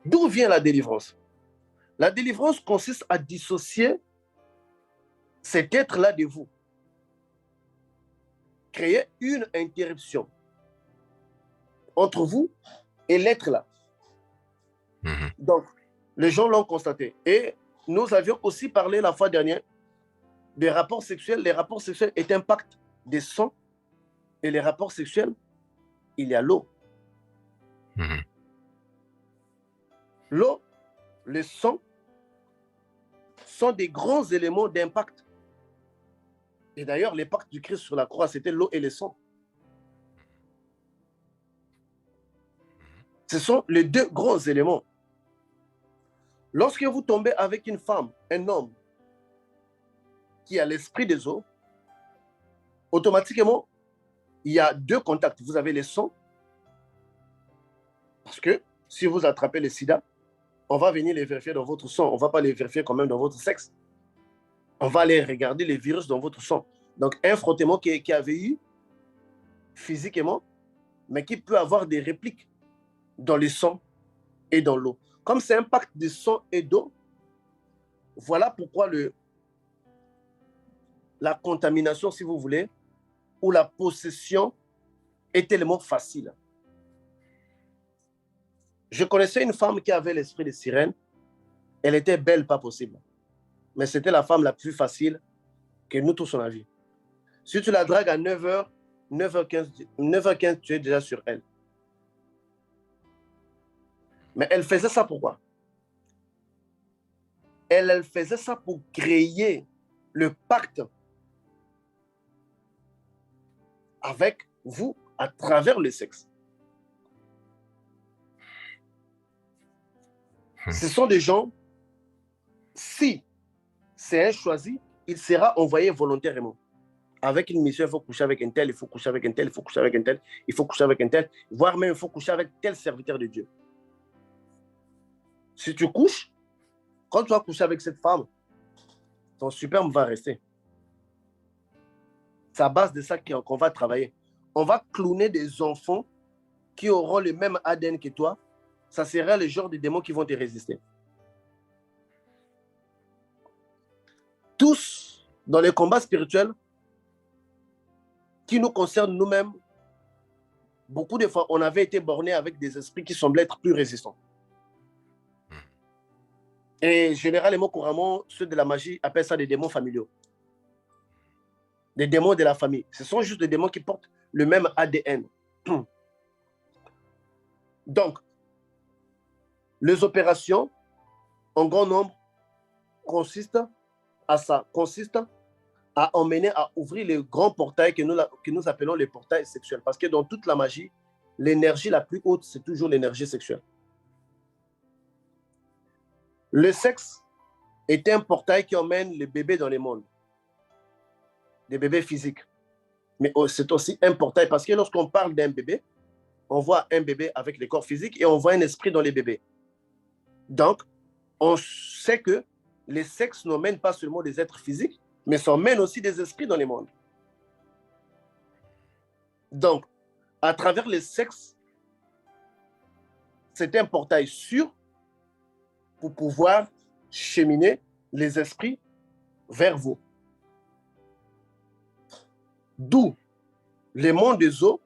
D'où vient la délivrance? La délivrance consiste à dissocier cet être-là de vous. Créer une interruption entre vous et l'être-là. Donc, les gens l'ont constaté. Et nous avions aussi parlé la fois dernière des rapports sexuels. Les rapports sexuels est un pacte des sangs. Et les rapports sexuels, il y a l'eau. L'eau, le sang sont des grands éléments d'impact. Et d'ailleurs, les pactes du Christ sur la croix, c'était l'eau et le sang. Ce sont les deux grands éléments. Lorsque vous tombez avec une femme, un homme qui a l'esprit des eaux, automatiquement, il y a deux contacts. Vous avez le sang, parce que si vous attrapez le sida, on va venir les vérifier dans votre sang. On ne va pas les vérifier quand même dans votre sexe. On va aller regarder les virus dans votre sang. Donc, un frottement qui avait eu physiquement, mais qui peut avoir des répliques dans le sang et dans l'eau. Comme c'est un pacte de sang et d'eau, voilà pourquoi la contamination, si vous voulez, ou la possession est tellement facile. Je connaissais une femme qui avait l'esprit de sirène. Elle était belle, pas possible. Mais c'était la femme la plus facile que nous tous on a vue. Si tu la dragues à 9h, 9h15, tu es déjà sur elle. Mais elle faisait ça pourquoi? Elle faisait ça pour créer le pacte avec vous à travers le sexe. Ce sont des gens, si c'est un choisi, il sera envoyé volontairement. Avec une mission, il faut coucher avec un tel, il faut coucher avec un tel, il faut coucher avec un tel, il faut coucher avec un tel, voire même il faut coucher avec tel serviteur de Dieu. Si tu couches, quand tu vas coucher avec cette femme, ton sperme va rester. C'est à base de ça qu'on va travailler. On va cloner des enfants qui auront le même ADN que toi. Ça sera le genre de démons qui vont te résister. Tous, dans les combats spirituels, qui nous concernent nous-mêmes, beaucoup de fois, on avait été bornés avec des esprits qui semblaient être plus résistants. Et généralement, couramment, ceux de la magie appellent ça des démons familiaux. Des démons de la famille. Ce sont juste des démons qui portent le même ADN. Donc, les opérations, en grand nombre, consistent à ça, consistent à emmener, à ouvrir les grands portails que nous appelons les portails sexuels. Parce que dans toute la magie, l'énergie la plus haute, c'est toujours l'énergie sexuelle. Le sexe est un portail qui emmène les bébés dans le monde. Des bébés physiques. Mais c'est aussi un portail parce que lorsqu'on parle d'un bébé, on voit un bébé avec le corps physique et on voit un esprit dans les bébés. Donc, on sait que les sexes n'emmènent pas seulement des êtres physiques, mais ça emmène aussi des esprits dans les mondes. Donc, à travers les sexes, c'est un portail sûr pour pouvoir cheminer les esprits vers vous. D'où les mondes des eaux,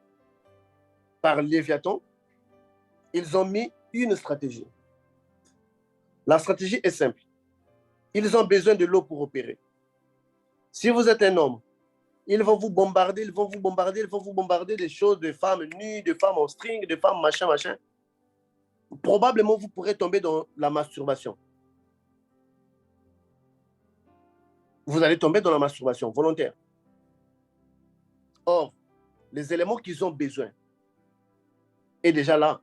par Léviathan, ils ont mis une stratégie. La stratégie est simple. Ils ont besoin de l'eau pour opérer. Si vous êtes un homme, ils vont vous bombarder, ils vont vous bombarder des choses, de femmes nues, de femmes en string, de femmes machin. Probablement, vous pourrez tomber dans la masturbation. Vous allez tomber dans la masturbation volontaire. Or, les éléments qu'ils ont besoin est déjà là.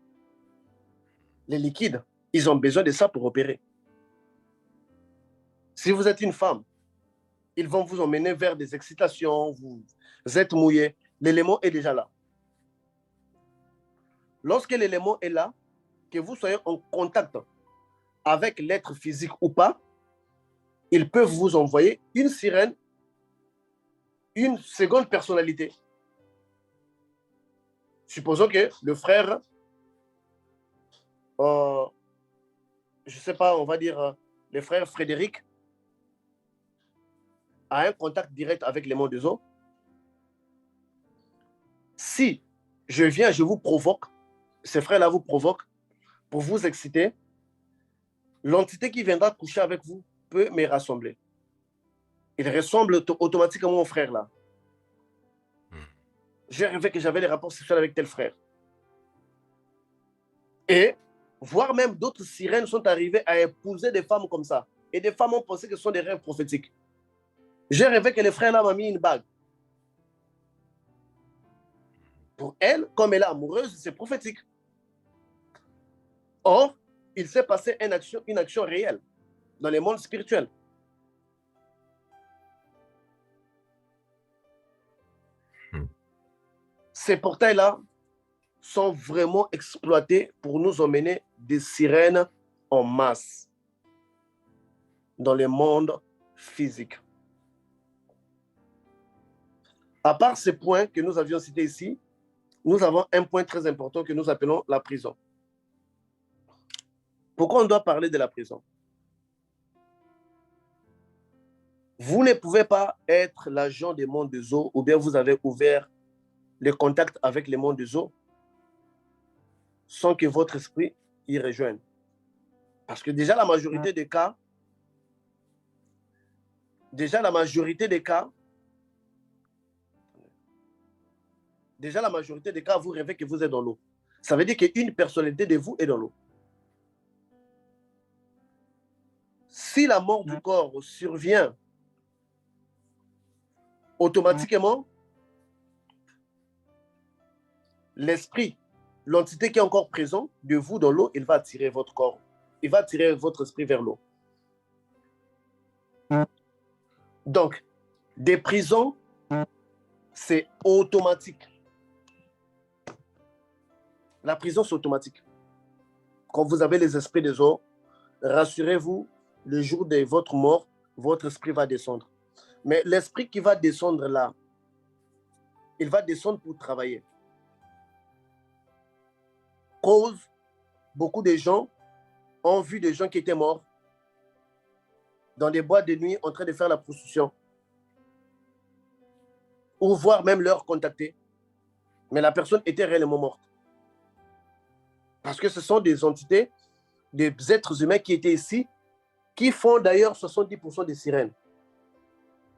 Les liquides, ils ont besoin de ça pour opérer. Si vous êtes une femme, ils vont vous emmener vers des excitations, vous êtes mouillé, l'élément est déjà là. Lorsque l'élément est là, que vous soyez en contact avec l'être physique ou pas, ils peuvent vous envoyer une sirène, une seconde personnalité. Supposons que le frère, je ne sais pas, on va dire le frère Frédéric a un contact direct avec les mondes des eaux. Si je viens, je vous provoque, ces frères-là vous provoquent pour vous exciter, l'entité qui viendra coucher avec vous peut me rassembler. Il ressemble automatiquement au frère là. J'ai rêvé que j'avais des rapports sexuels avec tel frère. Et voire même d'autres sirènes sont arrivées à épouser des femmes comme ça. Et des femmes ont pensé que ce sont des rêves prophétiques. J'ai rêvé que le frère là m'a mis une bague. Pour elle, comme elle est amoureuse, c'est prophétique. Or, il s'est passé une action réelle dans les mondes spirituels. Ces portails-là sont vraiment exploités pour nous emmener des sirènes en masse dans les mondes physiques. À part ces points que nous avions cités ici, nous avons un point très important que nous appelons la prison. Pourquoi on doit parler de la prison? Vous ne pouvez pas être l'agent des mondes des eaux ou bien vous avez ouvert le contact avec les mondes des eaux sans que votre esprit y rejoigne. Parce que déjà la majorité des cas, vous rêvez que vous êtes dans l'eau. Ça veut dire qu'une personnalité de vous est dans l'eau. Si la mort du corps survient automatiquement, l'esprit, l'entité qui est encore présente de vous dans l'eau, il va attirer votre corps. Il va attirer votre esprit vers l'eau. Donc, des prisons, c'est automatique. La prison, c'est automatique. Quand vous avez les esprits des eaux, rassurez-vous, le jour de votre mort, votre esprit va descendre. Mais l'esprit qui va descendre là, il va descendre pour travailler. Cause, beaucoup de gens ont vu des gens qui étaient morts dans des boîtes de nuit en train de faire la prostitution. Ou voire même leur contacter. Mais la personne était réellement morte. Parce que ce sont des entités, des êtres humains qui étaient ici, qui font d'ailleurs 70% des sirènes.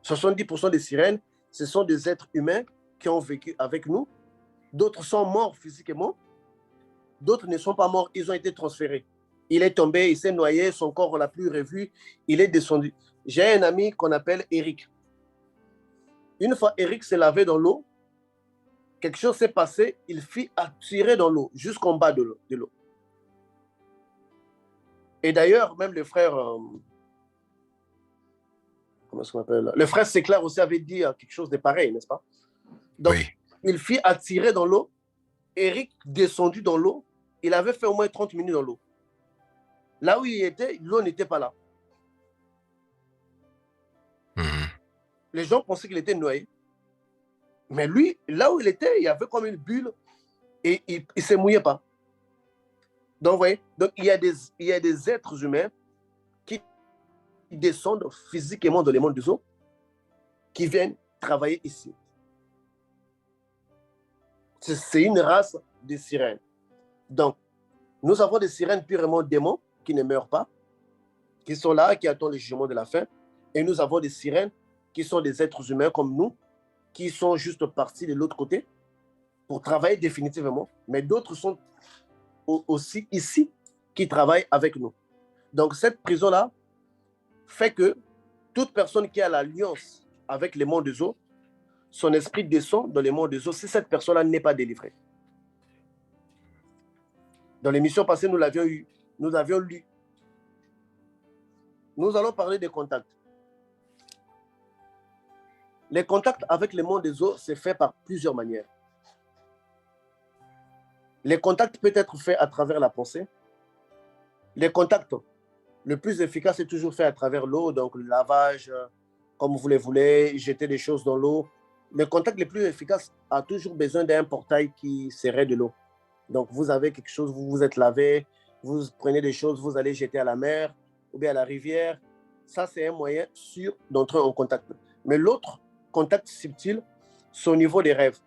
70% des sirènes, ce sont des êtres humains qui ont vécu avec nous. D'autres sont morts physiquement. D'autres ne sont pas morts, ils ont été transférés. Il est tombé, il s'est noyé, son corps, on ne l'a plus revu, il est descendu. J'ai un ami qu'on appelle Eric. Une fois Eric s'est lavé dans l'eau, quelque chose s'est passé, il fit attirer dans l'eau, jusqu'en bas de l'eau. Et d'ailleurs, même le frère, comment est-ce qu'on appelle? Le frère Séclair aussi avait dit quelque chose de pareil, n'est-ce pas? Donc, oui. Il fit attirer dans l'eau, Eric descendu dans l'eau, il avait fait au moins 30 minutes dans l'eau. Là où il était, l'eau n'était pas là. Les gens pensaient qu'il était noyé. Mais lui, là où il était, il y avait comme une bulle et il ne se mouillait pas. Donc, vous voyez, donc, il y a des êtres humains qui descendent physiquement dans les mondes des eaux, qui viennent travailler ici. C'est une race de sirènes. Donc, nous avons des sirènes purement démons qui ne meurent pas, qui sont là, qui attendent le jugement de la fin. Et nous avons des sirènes qui sont des êtres humains comme nous, qui sont juste partis de l'autre côté pour travailler définitivement. Mais d'autres sont aussi ici qui travaillent avec nous. Donc, cette prison-là fait que toute personne qui a l'alliance avec les mondes des eaux, son esprit descend dans les mondes des eaux si cette personne-là n'est pas délivrée. Dans l'émission passée, nous l'avions lu. Nous allons parler des contacts. Les contacts avec les mondes des eaux, c'est fait par plusieurs manières. Les contacts peuvent être faits à travers la pensée. Les contacts, le plus efficace est toujours fait à travers l'eau, donc le lavage, comme vous le voulez, jeter des choses dans l'eau. Le contact le plus efficace a toujours besoin d'un portail qui serait de l'eau. Donc, vous avez quelque chose, vous vous êtes lavé, vous prenez des choses, vous allez jeter à la mer ou bien à la rivière. Ça, c'est un moyen sûr d'entrer en contact. Mais l'autre contact subtil, c'est au niveau des rêves.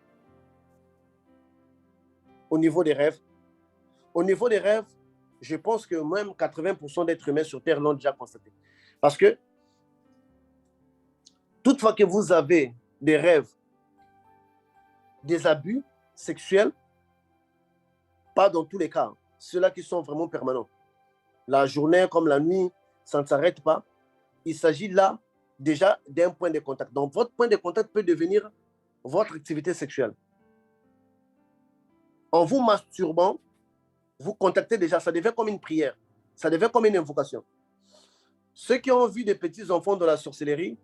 Au niveau des rêves. Au niveau des rêves, je pense que même 80% d'êtres humains sur Terre l'ont déjà constaté. Parce que toutefois que vous avez des rêves, des abus sexuels, pas dans tous les cas, ceux-là qui sont vraiment permanents. La journée comme la nuit, ça ne s'arrête pas. Il s'agit là déjà d'un point de contact. Donc, votre point de contact peut devenir votre activité sexuelle. En vous masturbant, vous contactez déjà, ça devient comme une prière, ça devient comme une invocation. Ceux qui ont vu des petits enfants dans la sorcellerie,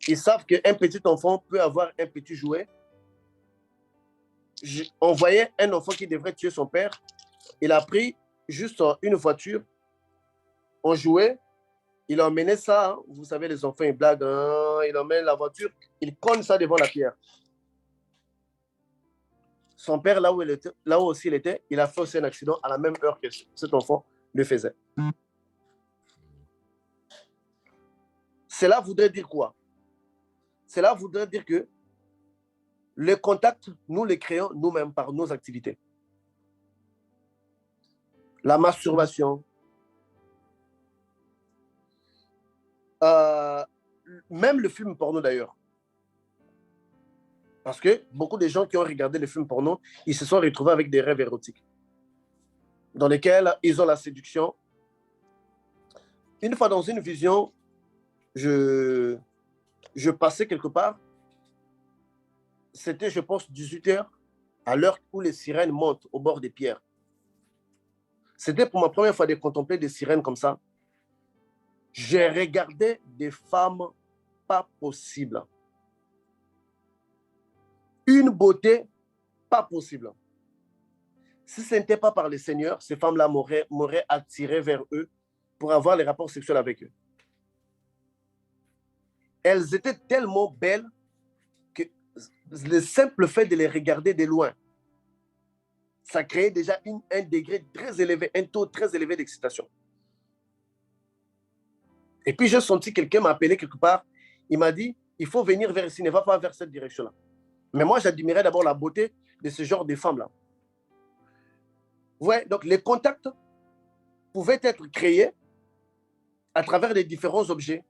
ils savent qu'un petit enfant peut avoir un petit jouet. On voyait un enfant qui devrait tuer son père. Il a pris juste une voiture, on jouait, il emmenait ça, hein. Vous savez, les enfants, ils blaguent, hein, il emmène la voiture, il cogne ça devant la pierre. Son père, là où aussi il était, il a fait aussi un accident à la même heure que cet enfant le faisait. Cela voudrait dire quoi? Cela voudrait dire que le contact, nous le créons nous-mêmes par nos activités. La masturbation, même le film porno d'ailleurs. Parce que beaucoup de gens qui ont regardé le film porno, ils se sont retrouvés avec des rêves érotiques dans lesquels ils ont la séduction. Une fois dans une vision, je passais quelque part. C'était, je pense, 18 h, à l'heure où les sirènes montent au bord des pierres. C'était pour ma première fois de contempler des sirènes comme ça. J'ai regardé des femmes pas possibles. Une beauté pas possible. Si ce n'était pas par le Seigneur, ces femmes-là m'auraient attiré vers eux pour avoir les rapports sexuels avec eux. Elles étaient tellement belles que le simple fait de les regarder de loin, ça créait déjà un degré très élevé, un taux très élevé d'excitation. Et puis j'ai senti quelqu'un m'appeler quelque part. Il m'a dit, il faut venir vers ici, ne va pas vers cette direction-là. Mais moi, j'admirais d'abord la beauté de ce genre de femmes-là. Ouais, donc les contacts pouvaient être créés à travers les différents objets.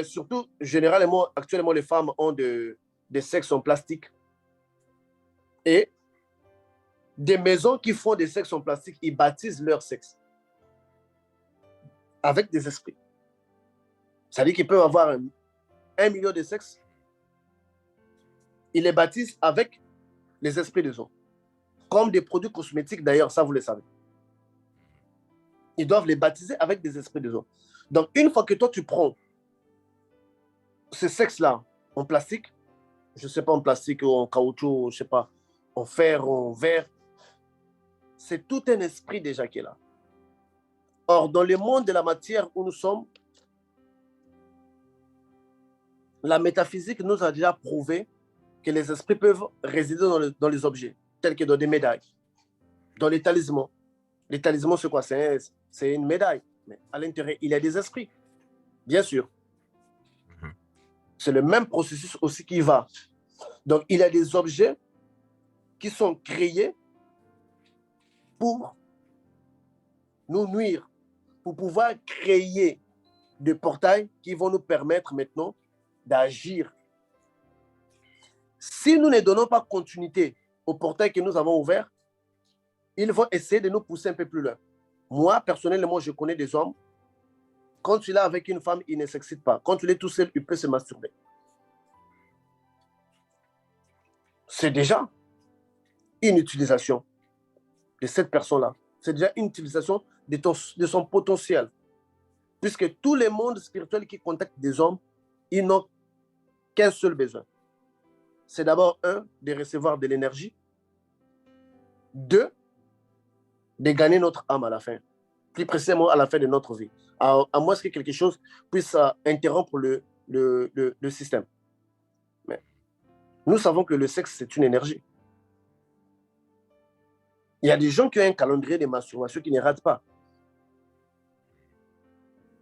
Surtout, généralement, actuellement, les femmes ont des sexes en plastique. Et des maisons qui font des sexes en plastique, ils baptisent leur sexe avec des esprits. Ça veut dire qu'ils peuvent avoir 1 million de sexes. Ils les baptisent avec les esprits des hommes. Comme des produits cosmétiques, d'ailleurs, ça vous le savez. Ils doivent les baptiser avec des esprits des hommes. Donc, une fois que toi, tu prends ce sexe-là en plastique, je ne sais pas, en plastique ou en caoutchouc, je ne sais pas, en fer, en verre, c'est tout un esprit déjà qui est là. Or, dans le monde de la matière où nous sommes, La métaphysique nous a déjà prouvé que les esprits peuvent résider dans les objets, tels que dans des médailles, dans les talismans. Les talismans, c'est quoi? C'est une médaille. Mais à l'intérieur, il y a des esprits, bien sûr. C'est le même processus aussi qui va. Donc, il y a des objets qui sont créés pour nous nuire, pour pouvoir créer des portails qui vont nous permettre maintenant d'agir. Si nous ne donnons pas continuité au portail que nous avons ouvert, ils vont essayer de nous pousser un peu plus loin. Moi, personnellement, je connais des hommes, quand tu es avec une femme, il ne s'excite pas. Quand tu es tout seul, il peut se masturber. C'est déjà une utilisation de cette personne-là. C'est déjà une utilisation de son potentiel. Puisque tous les mondes spirituels qui contactent des hommes, ils n'ont qu'un seul besoin. C'est d'abord, un, de recevoir de l'énergie. Deux, de gagner notre âme à la fin. Plus précisément à la fin de notre vie. À moins que quelque chose puisse interrompre le système. Mais nous savons que le sexe, c'est une énergie. Il y a des gens qui ont un calendrier de masturbation qui ne rate pas.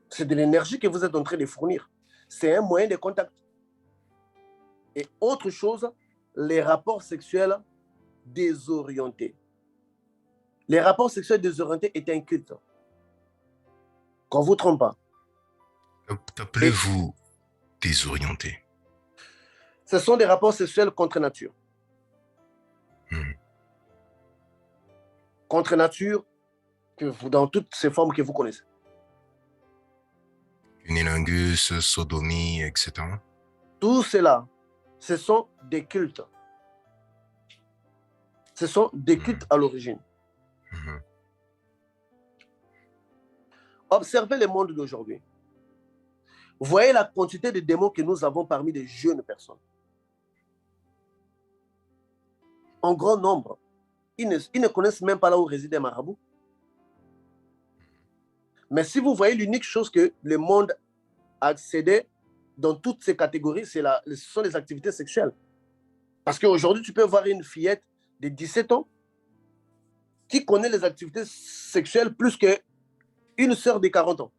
C'est de l'énergie que vous êtes en train de fournir. C'est un moyen de contact. Et autre chose, les rapports sexuels désorientés. Les rapports sexuels désorientés est un culte. Qu'on ne vous trompe pas. Qu'appelez-vous désorienté? Ce sont des rapports sexuels contre nature. Contre nature, dans toutes ces formes que vous connaissez. Unilingus, sodomie, etc. Tout cela, ce sont des cultes. Ce sont des cultes à l'origine. Observez le monde d'aujourd'hui. Voyez la quantité de démons que nous avons parmi les jeunes personnes. En grand nombre. Ils ne connaissent même pas là où réside un marabout. Mais si vous voyez l'unique chose que le monde a accédé dans toutes ces catégories, ce sont les activités sexuelles. Parce qu'aujourd'hui, tu peux voir une fillette de 17 ans qui connaît les activités sexuelles plus qu'une sœur de 40 ans.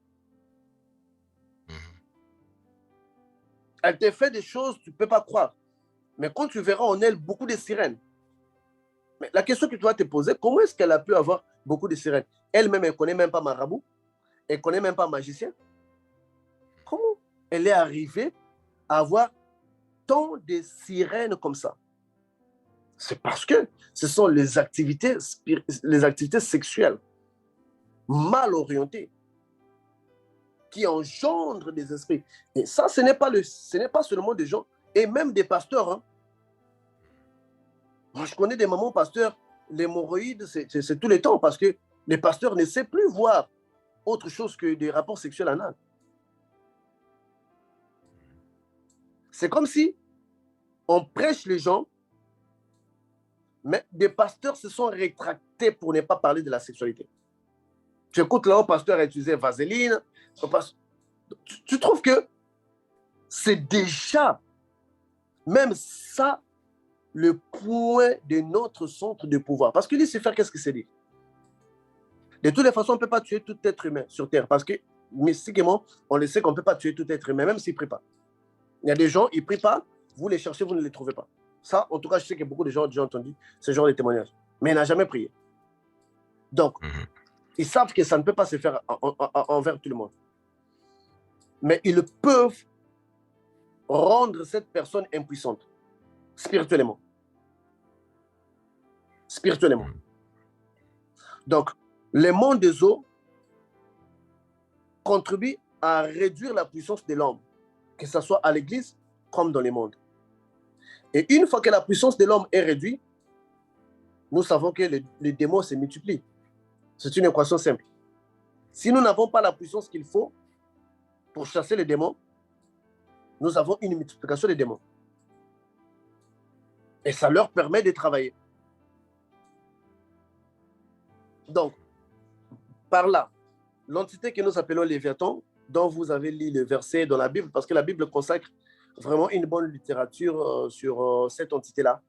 Elle te fait des choses que tu ne peux pas croire. Mais quand tu verras en elle beaucoup de sirènes, mais la question que tu vas te poser, comment est-ce qu'elle a pu avoir beaucoup de sirènes? Elle-même, elle ne connaît même pas marabout. Elle ne connaît même pas magicien. Comment elle est arrivée à avoir tant de sirènes comme ça? C'est parce que ce sont les activités sexuelles mal orientées qui engendrent des esprits. Et ça, ce n'est pas seulement des gens, et même des pasteurs. Hein. Moi, je connais des mamans pasteurs, l'hémorroïde, c'est tous les temps, parce que les pasteurs ne savent plus voir autre chose que des rapports sexuels anal. C'est comme si on prêche les gens, mais des pasteurs se sont rétractés pour ne pas parler de la sexualité. Tu écoutes là, un pasteur a utilisé vaseline. Tu trouves que c'est déjà, même ça, le point de notre centre de pouvoir. Parce que Lucifer, qu'est-ce qu'il s'est dit? De toutes les façons, on ne peut pas tuer tout être humain sur Terre. Parce que, mystiquement, on le sait qu'on ne peut pas tuer tout être humain, même s'il ne prie pas. Il y a des gens, ils ne prient pas, vous les cherchez, vous ne les trouvez pas. Ça, en tout cas, je sais que beaucoup de gens ont déjà entendu ce genre de témoignages. Mais il n'a jamais prié. Donc, ils savent que ça ne peut pas se faire envers tout le monde. Mais ils peuvent rendre cette personne impuissante, spirituellement. Spirituellement. Donc, le monde des eaux contribue à réduire la puissance de l'homme, que ce soit à l'église comme dans les mondes. Et une fois que la puissance de l'homme est réduite, nous savons que les démons se multiplient. C'est une équation simple. Si nous n'avons pas la puissance qu'il faut pour chasser les démons, nous avons une multiplication des démons. Et ça leur permet de travailler. Donc, par là, l'entité que nous appelons Léviathan, dont vous avez lu le verset dans la Bible, parce que la Bible consacre vraiment une bonne littérature sur cette entité-là.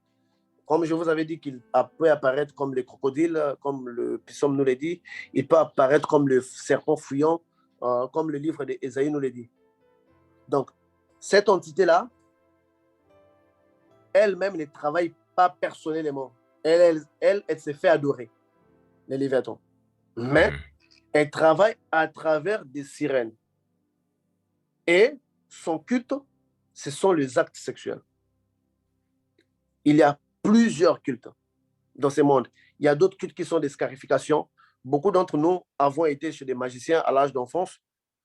Comme je vous avais dit qu'il peut apparaître comme les crocodiles, comme le psaume nous l'a dit, il peut apparaître comme le serpent fuyant, comme le livre d'Ésaïe nous l'a dit. Donc, cette entité-là, elle-même ne travaille pas personnellement. Elle s'est fait adorer, les Léviathans. Mais elle travaille à travers des sirènes. Et son culte, ce sont les actes sexuels. Il y a plusieurs cultes dans ce monde. Il y a d'autres cultes qui sont des scarifications. Beaucoup d'entre nous avons été chez des magiciens à l'âge d'enfance.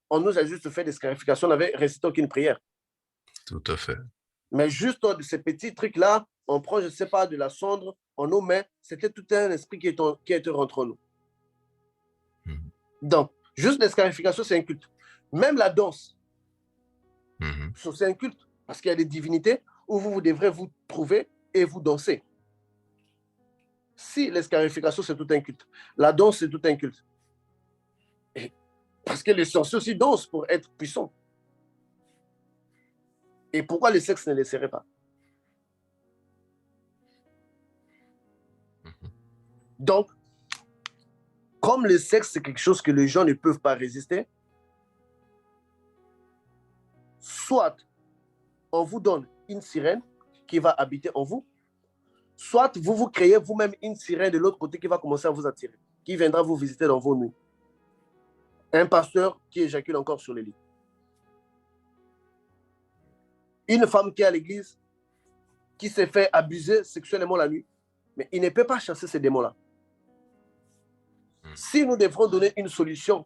On nous a juste fait des scarifications, on n'avait récité aucune prière. Tout à fait. Mais juste de ces petits trucs-là, on prend, je ne sais pas, de la cendre, on nous met, c'était tout un esprit qui était entre nous. Donc, juste les scarifications, c'est un culte. Même la danse, c'est un culte. Parce qu'il y a des divinités où vous devrez vous trouver et vous danser. Si les scarifications, c'est tout un culte. La danse, c'est tout un culte. Et parce que les sorciers aussi dansent pour être puissants. Et pourquoi le sexe ne les serait pas? Donc, comme le sexe, c'est quelque chose que les gens ne peuvent pas résister, soit on vous donne une sirène qui va habiter en vous, soit vous vous créez vous-même une sirène de l'autre côté qui va commencer à vous attirer, qui viendra vous visiter dans vos nuits. Un pasteur qui éjacule encore sur les lits. Une femme qui est à l'église, qui s'est fait abuser sexuellement la nuit, mais il ne peut pas chasser ces démons-là. Si nous devrons donner une solution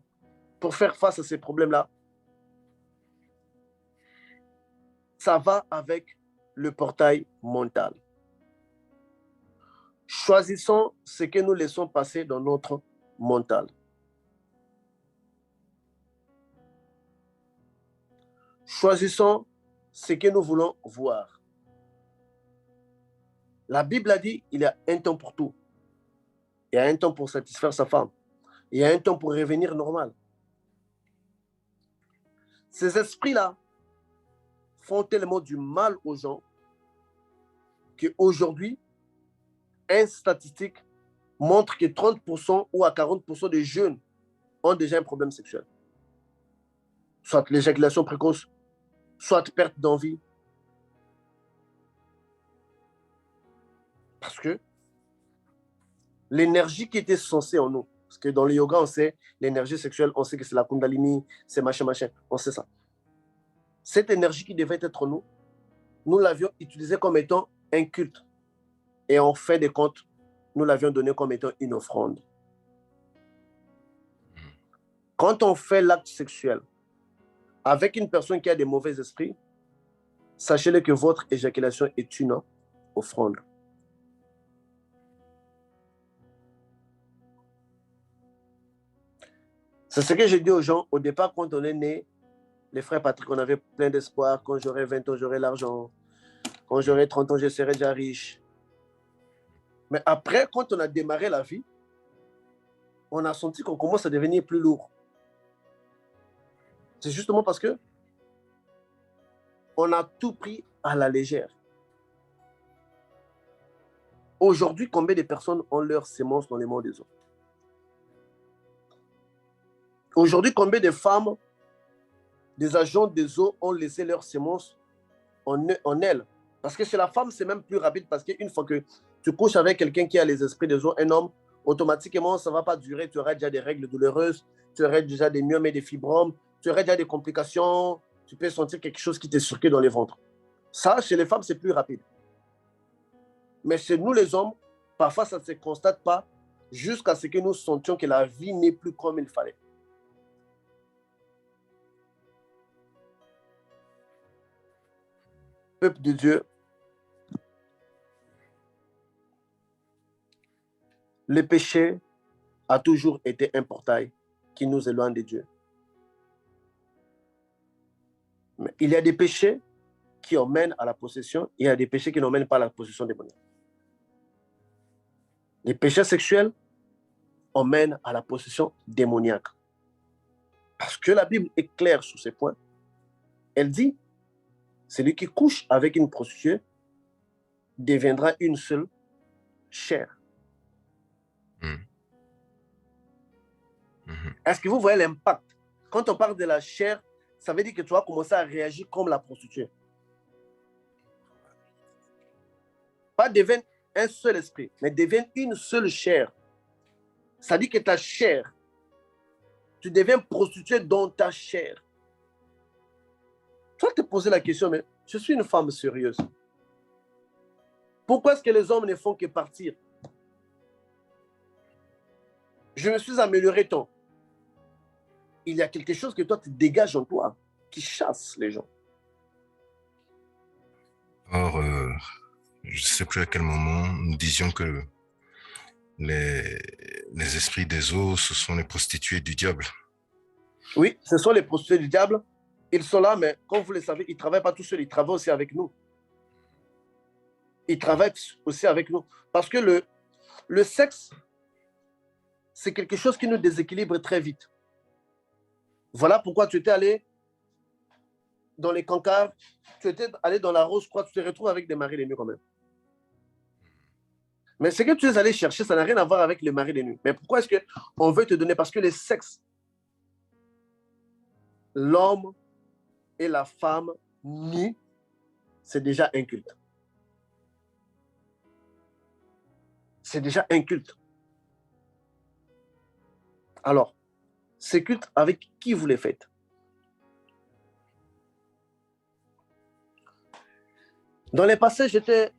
pour faire face à ces problèmes-là, ça va avec le portail mental. Choisissons ce que nous laissons passer dans notre mental. Choisissons ce que nous voulons voir. La Bible a dit qu'il y a un temps pour tout. Il y a un temps pour satisfaire sa femme. Il y a un temps pour revenir normal. Ces esprits-là font tellement du mal aux gens qu'aujourd'hui, une statistique montre que 30% ou à 40% des jeunes ont déjà un problème sexuel. Soit l'éjaculation précoce, soit perte d'envie. Parce que l'énergie qui était censée en nous, parce que dans le yoga, on sait l'énergie sexuelle, on sait que c'est la kundalini, c'est machin, on sait ça. Cette énergie qui devait être en nous, nous l'avions utilisée comme étant un culte. Et en fin de compte, nous l'avions donné comme étant une offrande. Quand on fait l'acte sexuel avec une personne qui a des mauvais esprits, sachez-le que votre éjaculation est une offrande. C'est ce que j'ai dit aux gens au départ quand on est né. Les frères Patrick, on avait plein d'espoir. Quand j'aurai 20 ans, j'aurai l'argent. Quand j'aurai 30 ans, je serai déjà riche. Mais après, quand on a démarré la vie, on a senti qu'on commence à devenir plus lourd. C'est justement parce que on a tout pris à la légère. Aujourd'hui, combien de personnes ont leur sémence dans les mains des autres? Aujourd'hui, combien de femmes, des agents des eaux ont laissé leur sémence en elles? Parce que chez la femme, c'est même plus rapide parce qu'une fois que tu couches avec quelqu'un qui a les esprits des eaux, un homme, automatiquement, ça ne va pas durer. Tu auras déjà des règles douloureuses, tu auras déjà des myomes et des fibromes, tu auras déjà des complications, tu peux sentir quelque chose qui te circule dans les ventres. Ça, chez les femmes, c'est plus rapide. Mais chez nous, les hommes, parfois, ça ne se constate pas jusqu'à ce que nous sentions que la vie n'est plus comme il fallait. Peuple de Dieu, le péché a toujours été un portail qui nous éloigne de Dieu. Mais il y a des péchés qui emmènent à la possession, et il y a des péchés qui n'emmènent pas à la possession démoniaque. Les péchés sexuels emmènent à la possession démoniaque. Parce que la Bible est claire sur ces points. Elle dit, Celui qui couche avec une prostituée deviendra une seule chair. Est-ce que vous voyez l'impact? Quand on parle de la chair, ça veut dire que tu vas commencer à réagir comme la prostituée. Pas devenir un seul esprit, mais devienne une seule chair. Ça dit que ta chair, tu deviens prostituée dans ta chair. Tu vas te poser la question, mais je suis une femme sérieuse. Pourquoi est-ce que les hommes ne font que partir? Je me suis amélioré tant. Il y a quelque chose que toi, tu dégages en toi, qui chasse les gens. Or, je ne sais plus à quel moment nous disions que les esprits des eaux, ce sont les prostituées du diable. Oui, ce sont les prostituées du diable. Ils sont là, mais comme vous le savez, ils ne travaillent pas tout seuls, ils travaillent aussi avec nous. Ils travaillent aussi avec nous. Parce que le sexe, c'est quelque chose qui nous déséquilibre très vite. Voilà pourquoi tu étais allé dans les cancars, tu étais allé dans la rose, je crois, tu te retrouves avec des maris de nuit quand même. Mais ce que tu es allé chercher, ça n'a rien à voir avec les maris de nuit. Mais pourquoi est-ce qu'on veut te donner? Parce que le sexe, l'homme et la femme nus, c'est déjà un culte. C'est déjà un culte. Alors, ce culte, avec qui vous les faites? Dans les passés, j'étais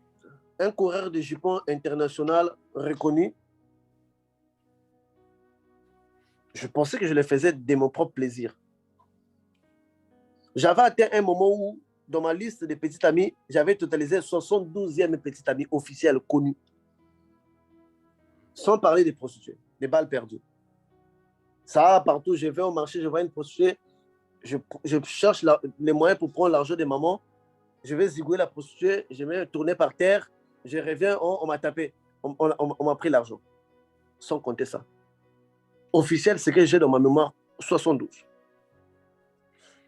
un coureur de jupons international reconnu. Je pensais que je le faisais de mon propre plaisir. J'avais atteint un moment où, dans ma liste de petits amis, j'avais totalisé 72e petit ami officiel connu. Sans parler des prostituées, des balles perdues. Ça, partout, je vais au marché, je vois une prostituée, je cherche les moyens pour prendre l'argent de maman, je vais zigouer la prostituée, je vais tourner par terre, je reviens, on m'a tapé, on m'a pris l'argent. Sans compter ça. Officiel, c'est que j'ai dans ma mémoire 72.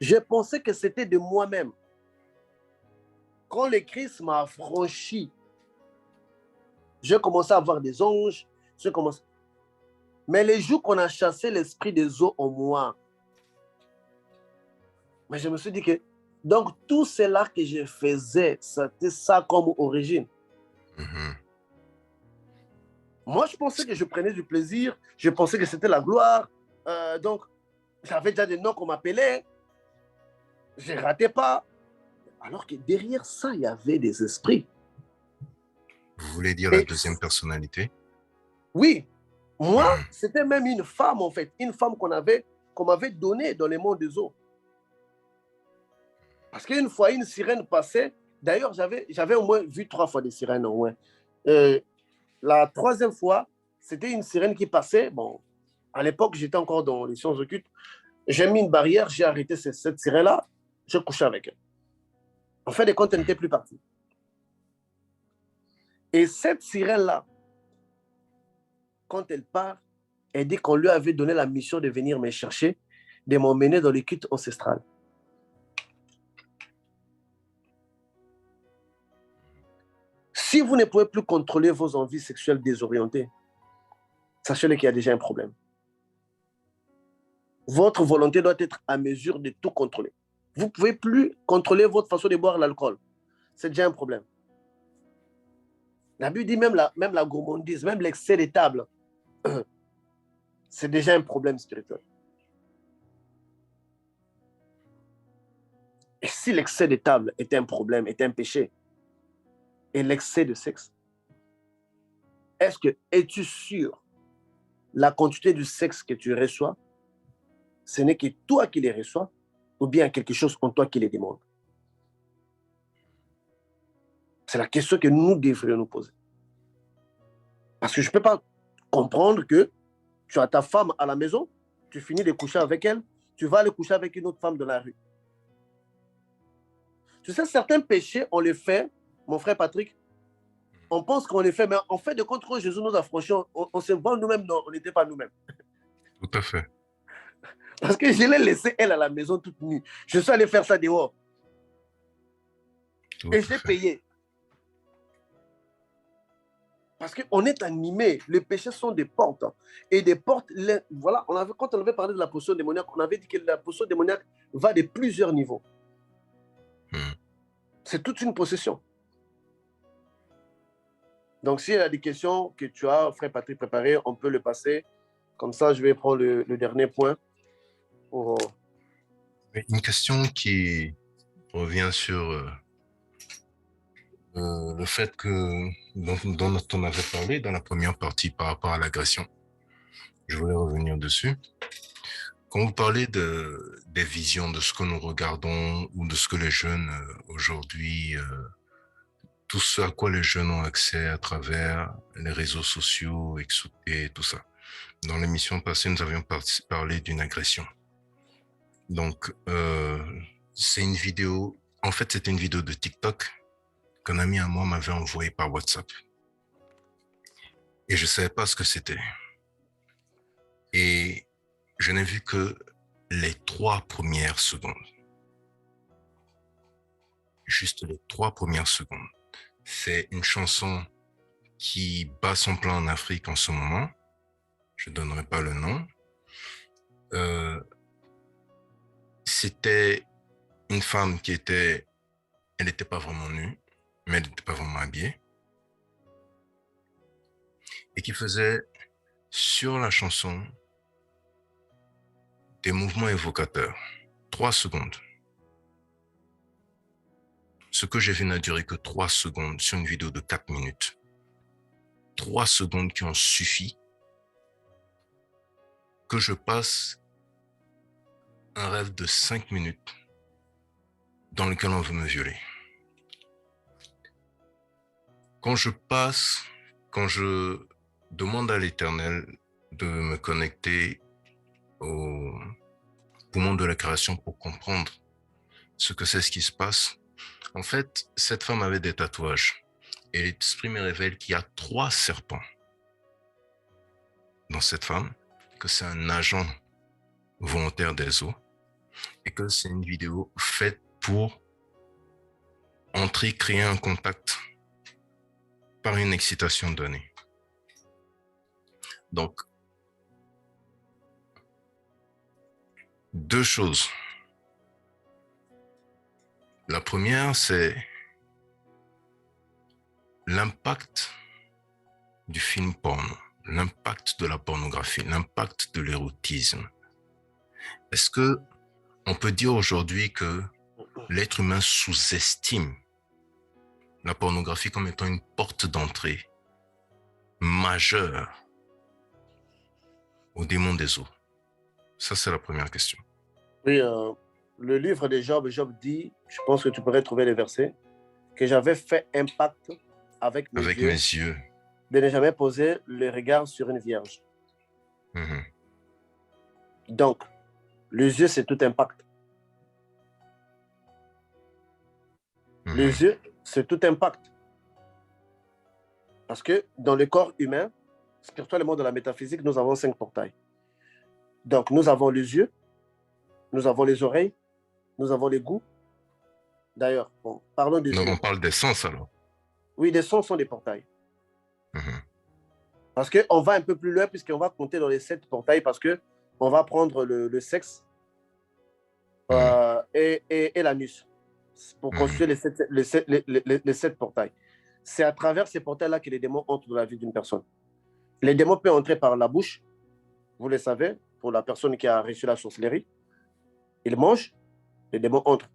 Je pensais que c'était de moi-même. Quand le Christ m'a affranchi, j'ai commencé à voir des anges, mais les jours qu'on a chassé l'esprit des eaux en moi, mais je me suis dit que, donc tout cela que je faisais, c'était ça comme origine. Moi, je pensais que je prenais du plaisir, je pensais que c'était la gloire, donc j'avais déjà des noms qu'on m'appelait, je ne ratais pas, alors que derrière ça, il y avait des esprits. Vous voulez dire la deuxième personnalité? Oui, moi, c'était même une femme en fait, une femme qu'on m'avait donnée dans le monde des eaux. Parce qu'une fois, une sirène passait, d'ailleurs, j'avais au moins vu 3 fois des sirènes au moins. La troisième fois, c'était une sirène qui passait. Bon, à l'époque, j'étais encore dans les sciences occultes. J'ai mis une barrière, j'ai arrêté cette sirène-là, j'ai couché avec elle. En fait, des comptes, elle n'était plus partie. Et cette sirène-là, quand elle part, elle dit qu'on lui avait donné la mission de venir me chercher, de m'emmener dans les cultes ancestrales. Si vous ne pouvez plus contrôler vos envies sexuelles désorientées, sachez-le qu'il y a déjà un problème. Votre volonté doit être à mesure de tout contrôler. Vous ne pouvez plus contrôler votre façon de boire l'alcool. C'est déjà un problème. La Bible dit même la gourmandise, même l'excès des tables, c'est déjà un problème spirituel. Et si l'excès des tables est un problème, est un péché, et l'excès de sexe, es-tu sûr la quantité du sexe que tu reçois, ce n'est que toi qui les reçois, ou bien quelque chose en toi qui les demande? C'est la question que nous devrions nous poser. Parce que je ne peux pas comprendre que tu as ta femme à la maison, tu finis de coucher avec elle, tu vas aller coucher avec une autre femme de la rue. Tu sais, certains péchés, on les fait, mon frère Patrick, on pense qu'on les fait, mais en fait, de compte, quand Jésus nous a franchis, on se vend nous-mêmes, non, on n'était pas nous-mêmes. Tout à fait. Parce que je l'ai laissée, elle, à la maison toute nue. Je suis allé faire ça dehors. Tout Et à je l'ai fait. payé. Parce qu'on est animé. Les péchés sont des portes. Et des portes, voilà, quand on avait parlé de la possession démoniaque, on avait dit que la possession démoniaque va de plusieurs niveaux. Hmm. C'est toute une possession. Donc, s'il y a des questions que tu as, frère Patrick, préparées, on peut le passer. Comme ça, je vais prendre le dernier point. Pour... Une question qui revient sur le fait dont on avait parlé dans la première partie par rapport à l'agression. Je voulais revenir dessus. Quand vous parlez des visions, de ce que nous regardons ou de ce que les jeunes aujourd'hui, tout ce à quoi les jeunes ont accès à travers les réseaux sociaux et tout ça. Dans l'émission passée, nous avions parlé d'une agression. Donc, c'est une vidéo, en fait, c'était une vidéo de TikTok qu'un ami à moi m'avait envoyée par WhatsApp. Et je ne savais pas ce que c'était. Et je n'ai vu que les 3 premières secondes. Juste les 3 premières secondes. C'est une chanson qui bat son plein en Afrique en ce moment. Je ne donnerai pas le nom. C'était une femme elle n'était pas vraiment nue, mais elle n'était pas vraiment habillée. Et qui faisait sur la chanson des mouvements évocateurs. 3 secondes. Ce que j'ai vu n'a duré que 3 secondes sur une vidéo de 4 minutes. 3 secondes qui ont suffi que je passe un rêve de 5 minutes dans lequel on veut me violer. Quand je demande à l'Éternel de me connecter au poumon de la création pour comprendre ce que c'est ce qui se passe, en fait, cette femme avait des tatouages. Et l'esprit me révèle qu'il y a 3 serpents dans cette femme, que c'est un agent volontaire des eaux et que c'est une vidéo faite pour créer un contact par une excitation donnée. Donc, 2 choses. La première, c'est l'impact du film porno, l'impact de la pornographie, l'impact de l'érotisme. Est-ce que on peut dire aujourd'hui que l'être humain sous-estime la pornographie comme étant une porte d'entrée majeure au démon des eaux? Ça, c'est la première question. Oui, le livre de Job, Job dit, je pense que tu pourrais trouver les versets, que j'avais fait un pacte avec mes yeux de ne jamais poser le regard sur une vierge. Mm-hmm. Donc, les yeux, c'est tout un pacte. Mm-hmm. Les yeux, c'est tout un pacte. Parce que dans le corps humain, spirituellement de la métaphysique, nous avons 5 portails. Donc, nous avons les yeux, nous avons les oreilles, nous avons les goûts. D'ailleurs, bon, parlons des yeux. Donc, on parle des sens alors. Oui, les sens sont des portails. Mm-hmm. Parce qu'on va un peu plus loin, puisqu'on va compter dans les 7 portails, parce qu'on va prendre le sexe et l'anus pour construire les 7 portails. C'est à travers ces portails-là que les démons entrent dans la vie d'une personne. Les démons peuvent entrer par la bouche, vous le savez, pour la personne qui a reçu la sorcellerie. Il mange, les démons entrent.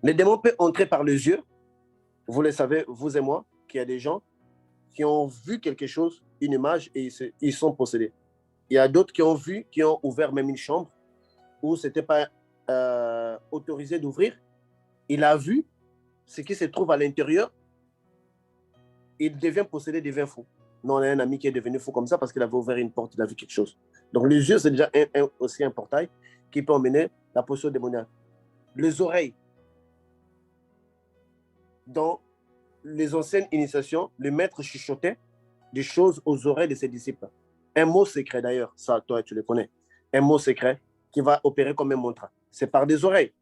Les démons peuvent entrer par les yeux, vous le savez, vous et moi, qu'il y a des gens qui ont vu quelque chose, une image, et ils sont possédés. Il y a d'autres qui ont vu, qui ont ouvert même une chambre où ce n'était pas autorisé d'ouvrir. Il a vu ce qui se trouve à l'intérieur. Il devient possédé, devient fou. Nous, on a un ami qui est devenu fou comme ça parce qu'il avait ouvert une porte, il a vu quelque chose. Donc, les yeux, c'est déjà aussi un portail qui peut emmener la possession démoniaque. Les oreilles. Dans les anciennes initiations, le maître chuchotait des choses aux oreilles de ses disciples. Un mot secret d'ailleurs, ça, toi, tu le connais. Un mot secret qui va opérer comme un mantra. C'est par des oreilles.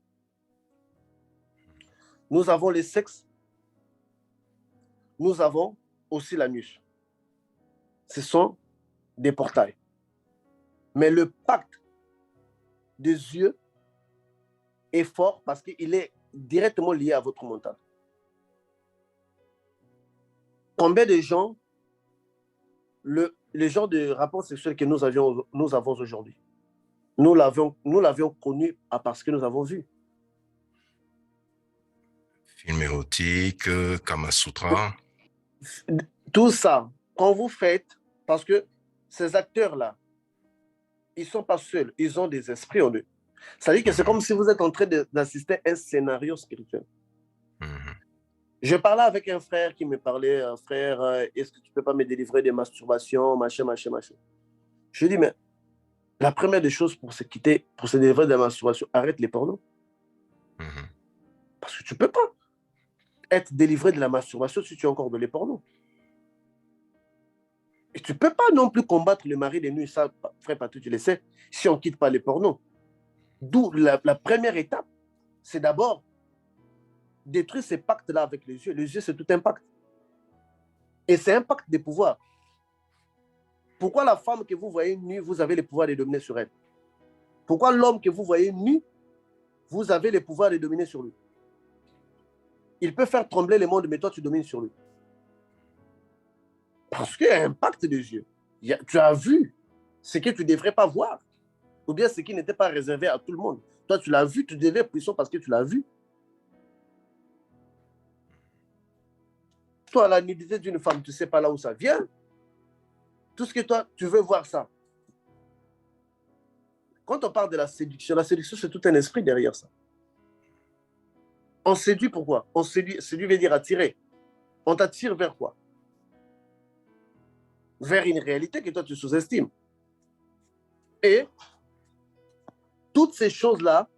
nous avons les sexes, nous avons aussi l'anus. Ce sont des portails. Mais le pacte des yeux est fort parce qu'il est directement lié à votre mental. Combien de gens, le genre de rapport sexuel que nous avons aujourd'hui, nous l'avions connu parce que nous avons vu. Film érotique, Kama Sutra. Tout ça, quand vous faites, parce que ces acteurs-là, ils ne sont pas seuls, ils ont des esprits en eux. Ça veut dire que c'est comme si vous êtes en train d'assister à un scénario spirituel. Je parlais avec un frère qui me parlait, frère, est-ce que tu ne peux pas me délivrer des masturbations, machin. Je lui dis, mais la première des choses pour se quitter, pour se délivrer de la masturbation, arrête les pornos. Parce que tu ne peux pas être délivré de la masturbation si tu es encore dans les pornos. Et tu ne peux pas non plus combattre le mari des nuits, ça, frère Patrick, tu le sais, si on ne quitte pas les pornos. D'où la première étape, c'est d'abord détruire ces pactes-là avec les yeux. Les yeux, c'est tout un pacte. Et c'est un pacte de pouvoir. Pourquoi la femme que vous voyez nue, vous avez le pouvoir de dominer sur elle? Pourquoi l'homme que vous voyez nu, vous avez le pouvoir de dominer sur lui? Il peut faire trembler le monde, mais toi, tu domines sur lui. Parce qu'il y a un pacte des yeux. Tu as vu ce que tu ne devrais pas voir. Ou bien ce qui n'était pas réservé à tout le monde. Toi, tu l'as vu, tu devais puissant parce que tu l'as vu. Toi, la nudité d'une femme, tu ne sais pas là où ça vient. Tout ce que toi, tu veux voir ça. Quand on parle de la séduction, c'est tout un esprit derrière ça. On séduit pourquoi? On séduit veut dire attirer. On t'attire vers quoi? Vers une réalité que toi, tu sous-estimes. Et toutes ces choses-là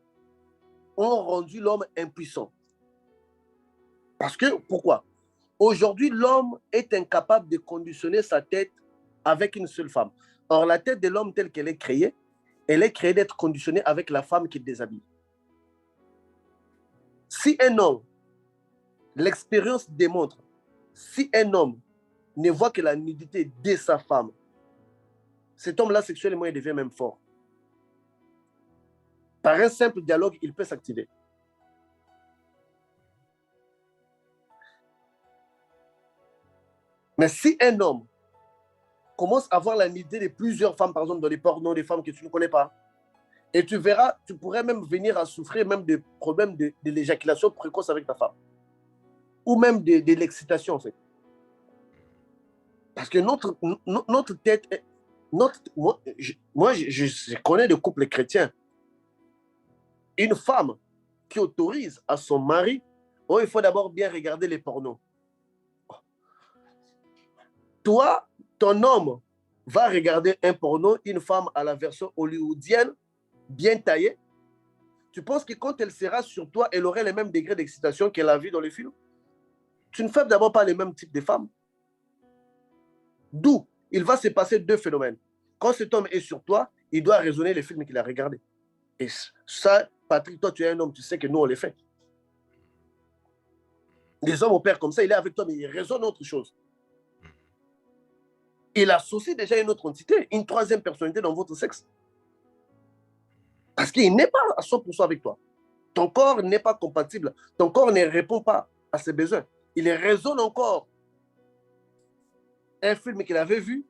ont rendu l'homme impuissant. Parce que, pourquoi? Aujourd'hui, l'homme est incapable de conditionner sa tête avec une seule femme. Or, la tête de l'homme telle qu'elle est créée, elle est créée d'être conditionnée avec la femme qu'il déshabille. Si un homme, l'expérience démontre, si un homme ne voit que la nudité de sa femme, cet homme-là, sexuellement, il devient même fort. Par un simple dialogue, il peut s'activer. Mais si un homme commence à voir la nudité de plusieurs femmes, par exemple dans les pornos, des femmes que tu ne connais pas, et tu verras, tu pourrais même venir à souffrir même de problèmes de l'éjaculation précoce avec ta femme. Ou même de l'excitation, en fait. Parce que notre tête, moi, je connais des couples chrétiens. Une femme qui autorise à son mari, oh, il faut d'abord bien regarder les pornos. Toi, ton homme va regarder un porno, une femme à la version hollywoodienne, bien taillée. Tu penses que quand elle sera sur toi, elle aurait le même degré d'excitation qu'elle a vu dans les films? Tu ne fais d'abord pas les mêmes types de femmes. D'où il va se passer deux phénomènes. Quand cet homme est sur toi, il doit raisonner les films qu'il a regardés. Et ça, Patrick, toi, tu es un homme, tu sais que nous, on les fait. Les hommes opèrent comme ça, il est avec toi, mais il raisonne autre chose. Il associe déjà une autre entité, une troisième personnalité dans votre sexe. Parce qu'il n'est pas à 100% avec toi. Ton corps n'est pas compatible. Ton corps ne répond pas à ses besoins. Il raisonne encore un film qu'il avait vu.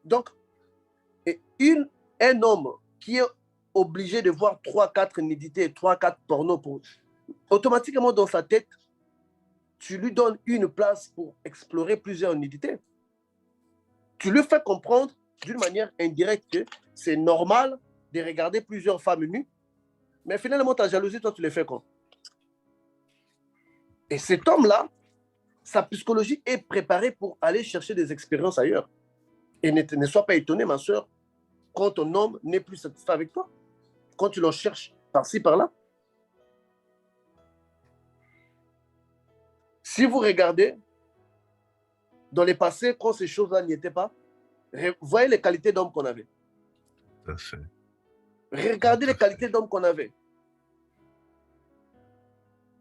Donc, un homme qui est obligé de voir 3-4 nudités, 3-4 pornos, automatiquement dans sa tête, tu lui donnes une place pour explorer plusieurs nudités. Tu lui fais comprendre d'une manière indirecte que c'est normal de regarder plusieurs femmes nues, mais finalement, ta jalousie, toi, tu les fais quoi? Et cet homme-là, sa psychologie est préparée pour aller chercher des expériences ailleurs. Et ne sois pas étonné, ma soeur, quand ton homme n'est plus satisfait avec toi, quand tu l'en cherches par-ci, par-là. Si vous regardez, dans les passés, quand ces choses-là n'y étaient pas, voyez les qualités d'hommes qu'on avait. Tout à fait. Regardez les qualités d'hommes qu'on avait.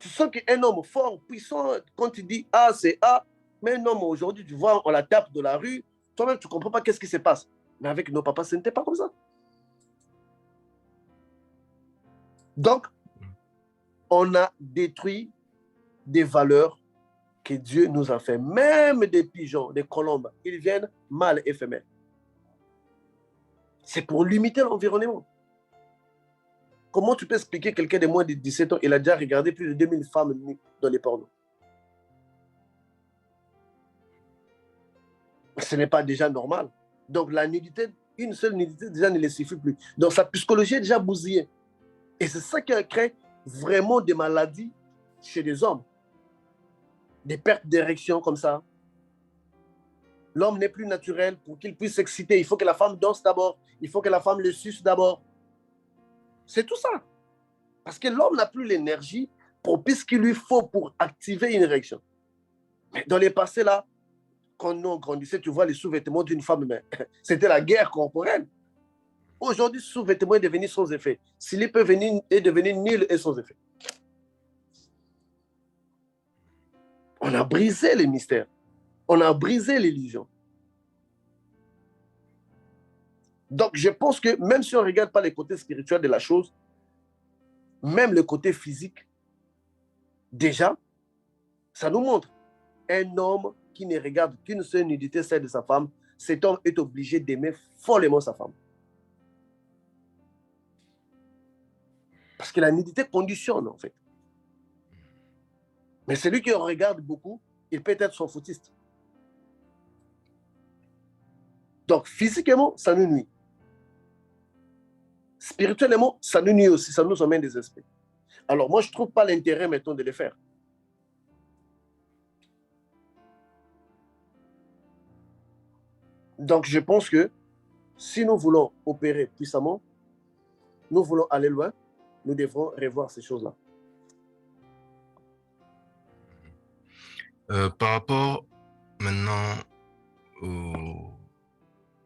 Tu sens qu'un homme fort, puissant, quand tu dis A, c'est A, mais un homme aujourd'hui, tu vois, on la tape de la rue, toi-même, tu ne comprends pas qu'est-ce qui se passe. Mais avec nos papas, ce n'était pas comme ça. Donc, on a détruit des valeurs que Dieu nous a fait. Même des pigeons, des colombes, ils viennent mâles et femelles. C'est pour limiter l'environnement. Comment tu peux expliquer quelqu'un de moins de 17 ans, il a déjà regardé plus de 2000 femmes nues dans les pornos? Ce n'est pas déjà normal. Donc la nudité, une seule nudité déjà ne les suffit plus. Donc sa psychologie est déjà bousillée. Et c'est ça qui a créé vraiment des maladies chez les hommes. Des pertes d'érection comme ça. L'homme n'est plus naturel pour qu'il puisse s'exciter. Il faut que la femme danse d'abord. Il faut que la femme le suce d'abord. C'est tout ça. Parce que l'homme n'a plus l'énergie propice qu'il lui faut pour activer une érection. Mais dans les passés, là, quand nous grandissait, tu vois les sous-vêtements d'une femme, mais c'était la guerre corporelle. Aujourd'hui, sous-vêtement est devenu sans effet. S'il peut venir est devenu nul et sans effet. On a brisé les mystères. On a brisé l'illusion. Donc, je pense que même si on ne regarde pas les côtés spirituels de la chose, même le côté physique, déjà, ça nous montre un homme qui ne regarde qu'une seule nudité, celle de sa femme, cet homme est obligé d'aimer follement sa femme. Parce que la nudité conditionne, en fait. Mais celui qui en regarde beaucoup, il peut être son foutiste. Donc, physiquement, ça nous nuit. Spirituellement, ça nous nuit aussi, ça nous emmène des esprits. Alors, moi, je ne trouve pas l'intérêt, mettons, de le faire. Donc, je pense que si nous voulons opérer puissamment, nous voulons aller loin, nous devrons revoir ces choses-là. Par rapport maintenant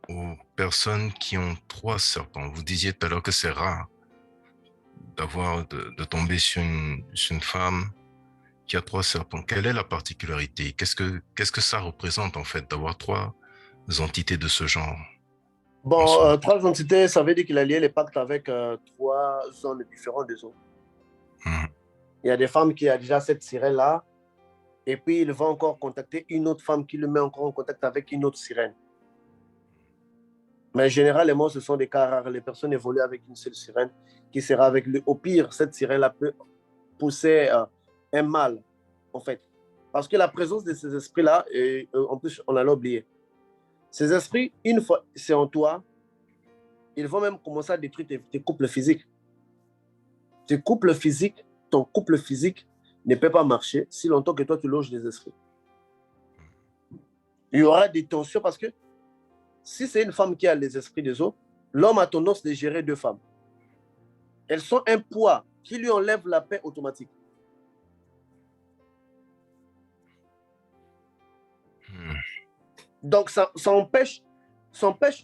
aux personnes qui ont 3 serpents, vous disiez tout à l'heure que c'est rare de tomber sur une femme qui a 3 serpents. Quelle est la particularité? Qu'est-ce que ça représente en fait d'avoir 3 entités de ce genre? Bon, 3 entités, ça veut dire qu'il a lié les pactes avec 3 zones différentes des autres. Il y a des femmes qui ont déjà cette sirène-là, et puis il va encore contacter une autre femme qui le met encore en contact avec une autre sirène. Mais généralement, ce sont des cas rares. Les personnes évoluent avec une seule sirène qui sera avec lui. Au pire, cette sirène-là peut pousser un mal, en fait. Parce que la présence de ces esprits-là, et en plus, on a oublié. Ces esprits, une fois c'est en toi, ils vont même commencer à détruire tes couples physiques. Tes couples physiques, ton couple physique ne peut pas marcher si longtemps que toi, tu loges des esprits. Il y aura des tensions parce que si c'est une femme qui a les esprits des autres, l'homme a tendance de gérer 2 femmes. Elles sont un poids qui lui enlève la paix automatique. Donc, ça empêche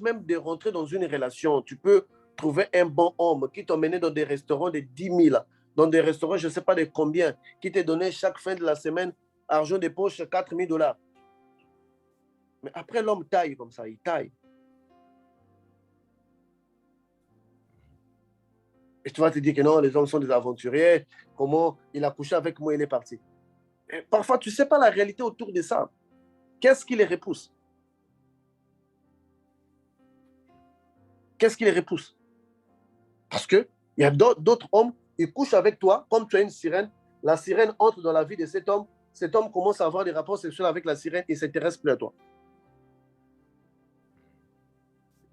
même de rentrer dans une relation. Tu peux trouver un bon homme qui t'emmenait dans des restaurants de 10 000, dans des restaurants, je ne sais pas de combien, qui te donnait chaque fin de la semaine, argent de poche, 4 000 $. Mais après, l'homme taille comme ça, il taille. Et tu vas te dire que non, les hommes sont des aventuriers, comment il a couché avec moi, il est parti. Et parfois, tu ne sais pas la réalité autour de ça. Qu'est-ce qui les repousse? Qu'est-ce qui les repousse? Parce qu'il y a d'autres hommes, ils couchent avec toi, comme tu as une sirène, la sirène entre dans la vie de cet homme commence à avoir des rapports sexuels avec la sirène et ne s'intéresse plus à toi.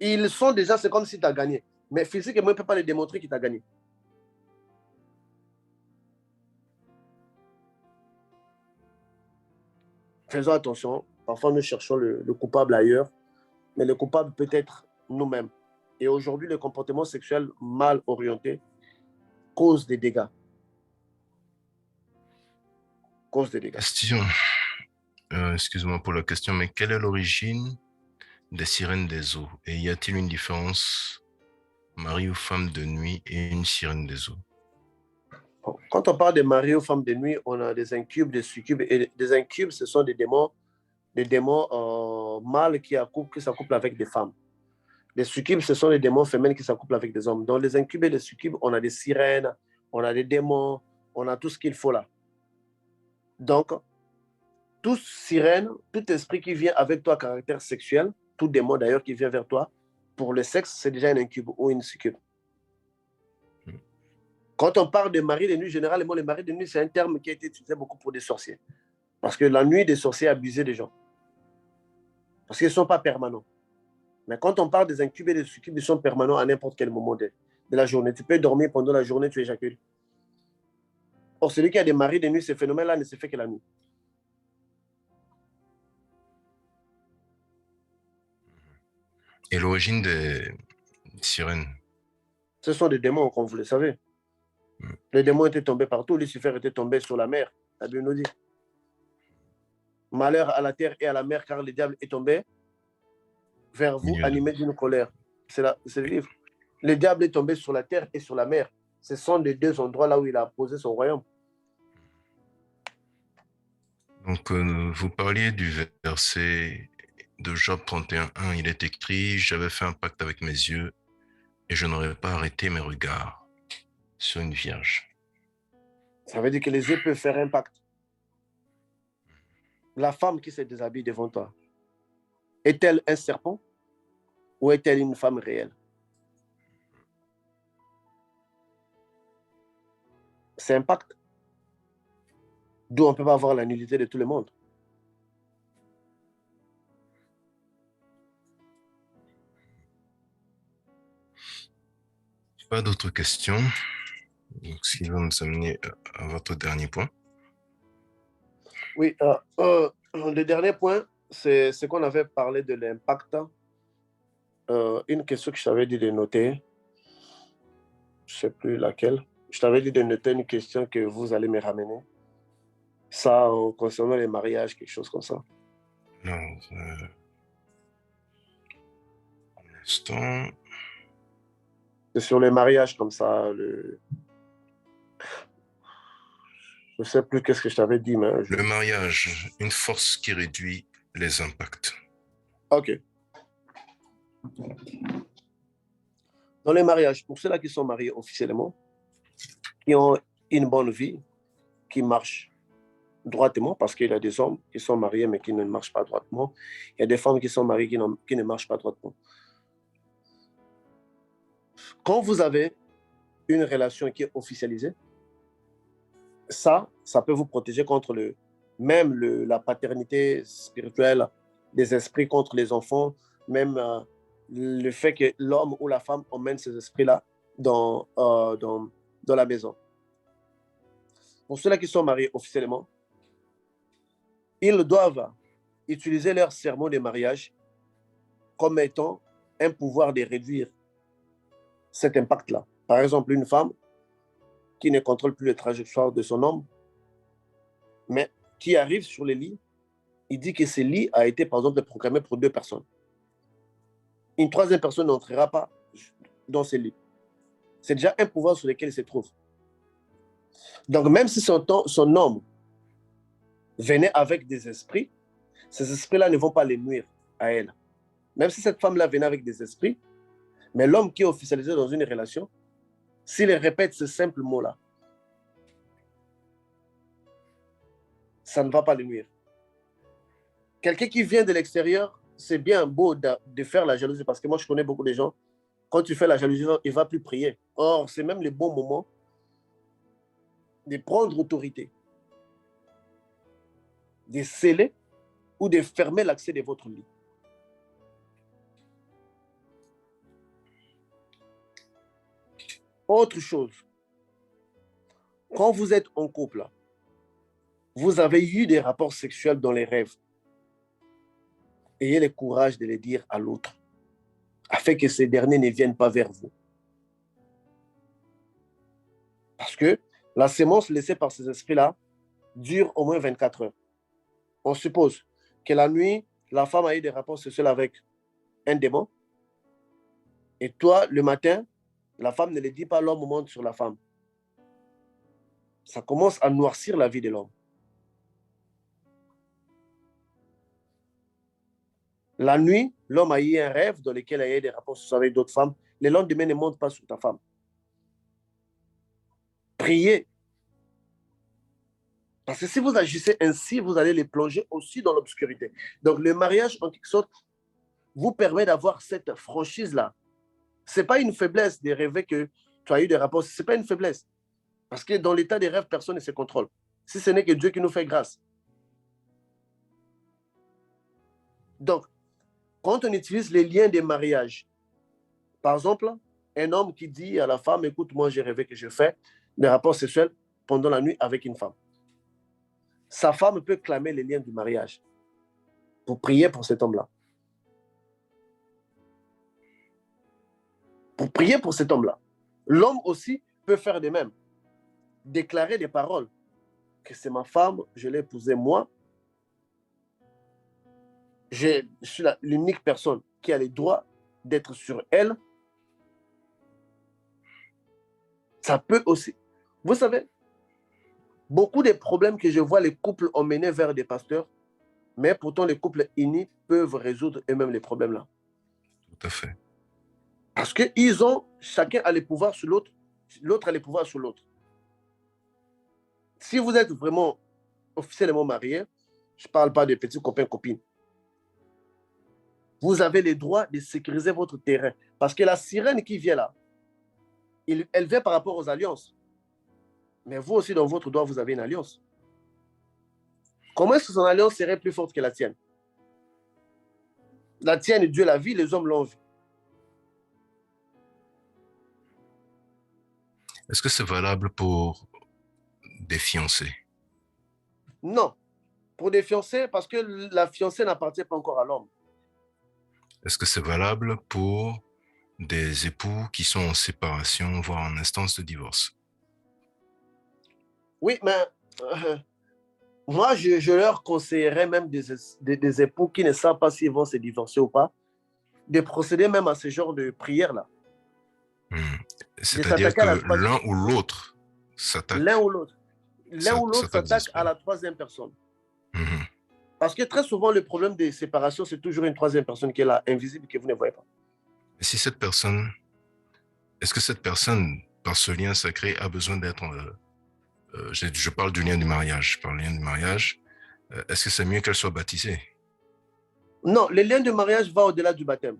Ils sont déjà, c'est comme si tu as gagné. Mais physiquement, il ne peut pas les démontrer qu'il t'a gagné. Faisons attention. Parfois, nous cherchons le coupable ailleurs, mais le coupable peut être nous-mêmes. Et aujourd'hui, le comportement sexuel mal orienté cause des dégâts. Question. Excuse-moi pour la question, mais quelle est l'origine des sirènes des eaux? Et y a-t-il une différence, mari ou femme de nuit et une sirène des eaux? Quand on parle de mari ou femme de nuit, on a des incubes, des succubes. Et des incubes, ce sont des démons mâles qui s'accouplent avec des femmes. Les succubes, ce sont les démons femelles qui s'accouplent avec des hommes. Dans les incubes et les succubes, on a des sirènes, on a des démons, on a tout ce qu'il faut là. Donc, toute sirène, tout esprit qui vient avec toi à caractère sexuel, tout démon d'ailleurs qui vient vers toi, pour le sexe, c'est déjà un incube ou une succube. Quand on parle de mari de nuit, généralement, le mari de nuit, c'est un terme qui a été utilisé beaucoup pour des sorciers. Parce que la nuit, des sorciers abusaient des gens. Parce qu'ils ne sont pas permanents. Mais quand on parle des incubes et des succubes, ils sont permanents à n'importe quel moment de la journée. Tu peux dormir pendant la journée, tu éjacules. Or, celui qui a des maris de nuit, ce phénomène-là ne se fait que la nuit. Et l'origine des sirènes? Ce sont des démons, comme vous le savez. Les démons étaient tombés partout. Lucifer était tombé sur la mer. La Bible nous dit. Malheur à la terre et à la mer, car le diable est tombé vers vous, animé d'une colère. C'est le livre. Le diable est tombé sur la terre et sur la mer. Ce sont les deux endroits là où il a posé son royaume. Donc, vous parliez du verset de Job 31:1. Il est écrit, j'avais fait un pacte avec mes yeux et je n'aurais pas arrêté mes regards sur une vierge. Ça veut dire que les yeux peuvent faire un pacte. La femme qui se déshabille devant toi, est-elle un serpent ou est-elle une femme réelle? C'est un pacte. D'où on ne peut pas avoir la nullité de tout le monde. Pas d'autres questions. Donc, ce qui va nous amener à votre dernier point. Oui, le dernier point, c'est ce qu'on avait parlé de l'impact. Une question que je t'avais dit de noter, je ne sais plus laquelle. Je t'avais dit de noter une question que vous allez me ramener. Ça, concernant les mariages, quelque chose comme ça. Non, un instant. C'est sur les mariages comme ça. Je ne sais plus qu'est-ce que je t'avais dit. Mais Le mariage, une force qui réduit les impacts. Ok. Dans les mariages, pour ceux-là qui sont mariés officiellement, qui ont une bonne vie, qui marchent droitement, parce qu'il y a des hommes qui sont mariés mais qui ne marchent pas droitement. Il y a des femmes qui sont mariées qui ne marchent pas droitement. Quand vous avez une relation qui est officialisée, ça peut vous protéger contre la paternité spirituelle des esprits contre les enfants, même le fait que l'homme ou la femme emmène ces esprits-là dans la maison. Pour ceux-là qui sont mariés officiellement, ils doivent utiliser leur serment de mariage comme étant un pouvoir de réduire cet impact-là. Par exemple, une femme qui ne contrôle plus les trajectoires de son homme, mais qui arrive sur les lits, il dit que ce lit a été, par exemple, programmé pour 2 personnes. Une troisième personne n'entrera pas dans ce lit. C'est déjà un pouvoir sur lequel il se trouve. Donc, même si son homme venait avec des esprits, ces esprits-là ne vont pas les nuire à elle. Même si cette femme-là venait avec des esprits, mais l'homme qui est officialisé dans une relation, s'il répète ce simple mot-là, ça ne va pas le nuire. Quelqu'un qui vient de l'extérieur, c'est bien beau de faire la jalousie, parce que moi, je connais beaucoup de gens, quand tu fais la jalousie, il ne va plus prier. Or, c'est même le bon moment de prendre autorité, de sceller ou de fermer l'accès de votre lit. Autre chose, quand vous êtes en couple, vous avez eu des rapports sexuels dans les rêves, ayez le courage de les dire à l'autre, afin que ces derniers ne viennent pas vers vous. Parce que la sémence laissée par ces esprits-là dure au moins 24 heures. On suppose que la nuit, la femme a eu des rapports sexuels avec un démon, et toi, le matin, la femme ne le dit pas, l'homme monte sur la femme. ça commence à noircir la vie de l'homme. La nuit, l'homme a eu un rêve dans lequel il y a eu des rapports sexuels avec d'autres femmes. Le lendemain ne monte pas sur ta femme. Priez. Parce que si vous agissez ainsi, vous allez les plonger aussi dans l'obscurité. Donc le mariage, en quelque sorte, vous permet d'avoir cette franchise-là. Ce n'est pas une faiblesse de rêver que tu as eu des rapports. Ce n'est pas une faiblesse. Parce que dans l'état des rêves, personne ne se contrôle. Si ce n'est que Dieu qui nous fait grâce. Donc, quand on utilise les liens des mariages, par exemple, un homme qui dit à la femme, écoute, moi j'ai rêvé que je fais des rapports sexuels pendant la nuit avec une femme. Sa femme peut clamer les liens du mariage pour prier pour cet homme-là. Pour prier pour cet homme-là. L'homme aussi peut faire de même. Déclarer des paroles. Que c'est ma femme, je l'ai épousée moi. Je suis l'unique personne qui a le droit d'être sur elle. Ça peut aussi. Vous savez, beaucoup des problèmes que je vois les couples ont mené vers des pasteurs, mais pourtant les couples unis peuvent résoudre eux-mêmes les problèmes-là. Tout à fait. Parce qu'ils ont, chacun a le pouvoir sur l'autre, l'autre a le pouvoir sur l'autre. Si vous êtes vraiment officiellement marié, je ne parle pas de petits copains, copines, vous avez le droit de sécuriser votre terrain. Parce que la sirène qui vient là, elle vient par rapport aux alliances. Mais vous aussi, dans votre droit, vous avez une alliance. Comment est-ce que son alliance serait plus forte que la tienne? La tienne, Dieu l'a vu, les hommes l'ont vu. Est-ce que c'est valable pour des fiancés? Non. Pour des fiancés, parce que la fiancée n'appartient pas encore à l'homme. Est-ce que c'est valable pour des époux qui sont en séparation, voire en instance de divorce? Oui, mais moi, je leur conseillerais même des époux qui ne savent pas s'ils vont se divorcer ou pas, de procéder même à ce genre de prière-là. C'est-à-dire que l'un ou l'autre s'attaque. L'un ou l'autre. L'un ou l'autre s'attaque à la troisième personne. Parce que très souvent, le problème des séparations, c'est toujours une troisième personne qui est là, invisible, que vous ne voyez pas. Et si cette personne, est-ce que cette personne, par ce lien sacré, a besoin d'être, je parle du lien du mariage, je parle du lien du mariage, est-ce que c'est mieux qu'elle soit baptisée? Non, le lien du mariage va au-delà du baptême.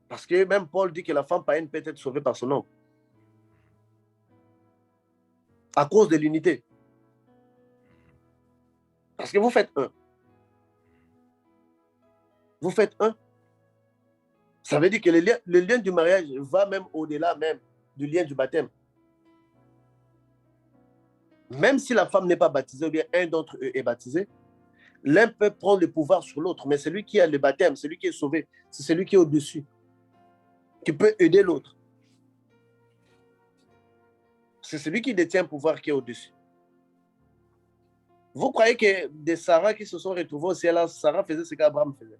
Parce que même Paul dit que la femme païenne peut être sauvée par son homme. À cause de l'unité. Parce que vous faites un. Vous faites un. Ça veut dire que le lien du mariage va même au-delà même du lien du baptême. Même si la femme n'est pas baptisée, ou bien un d'entre eux est baptisé, l'un peut prendre le pouvoir sur l'autre, mais celui qui a le baptême, celui qui est sauvé, c'est celui qui est au-dessus, qui peut aider l'autre. C'est celui qui détient le pouvoir qui est au-dessus. Vous croyez que des Sarah qui se sont retrouvés au ciel, Sarah faisait ce qu'Abraham faisait?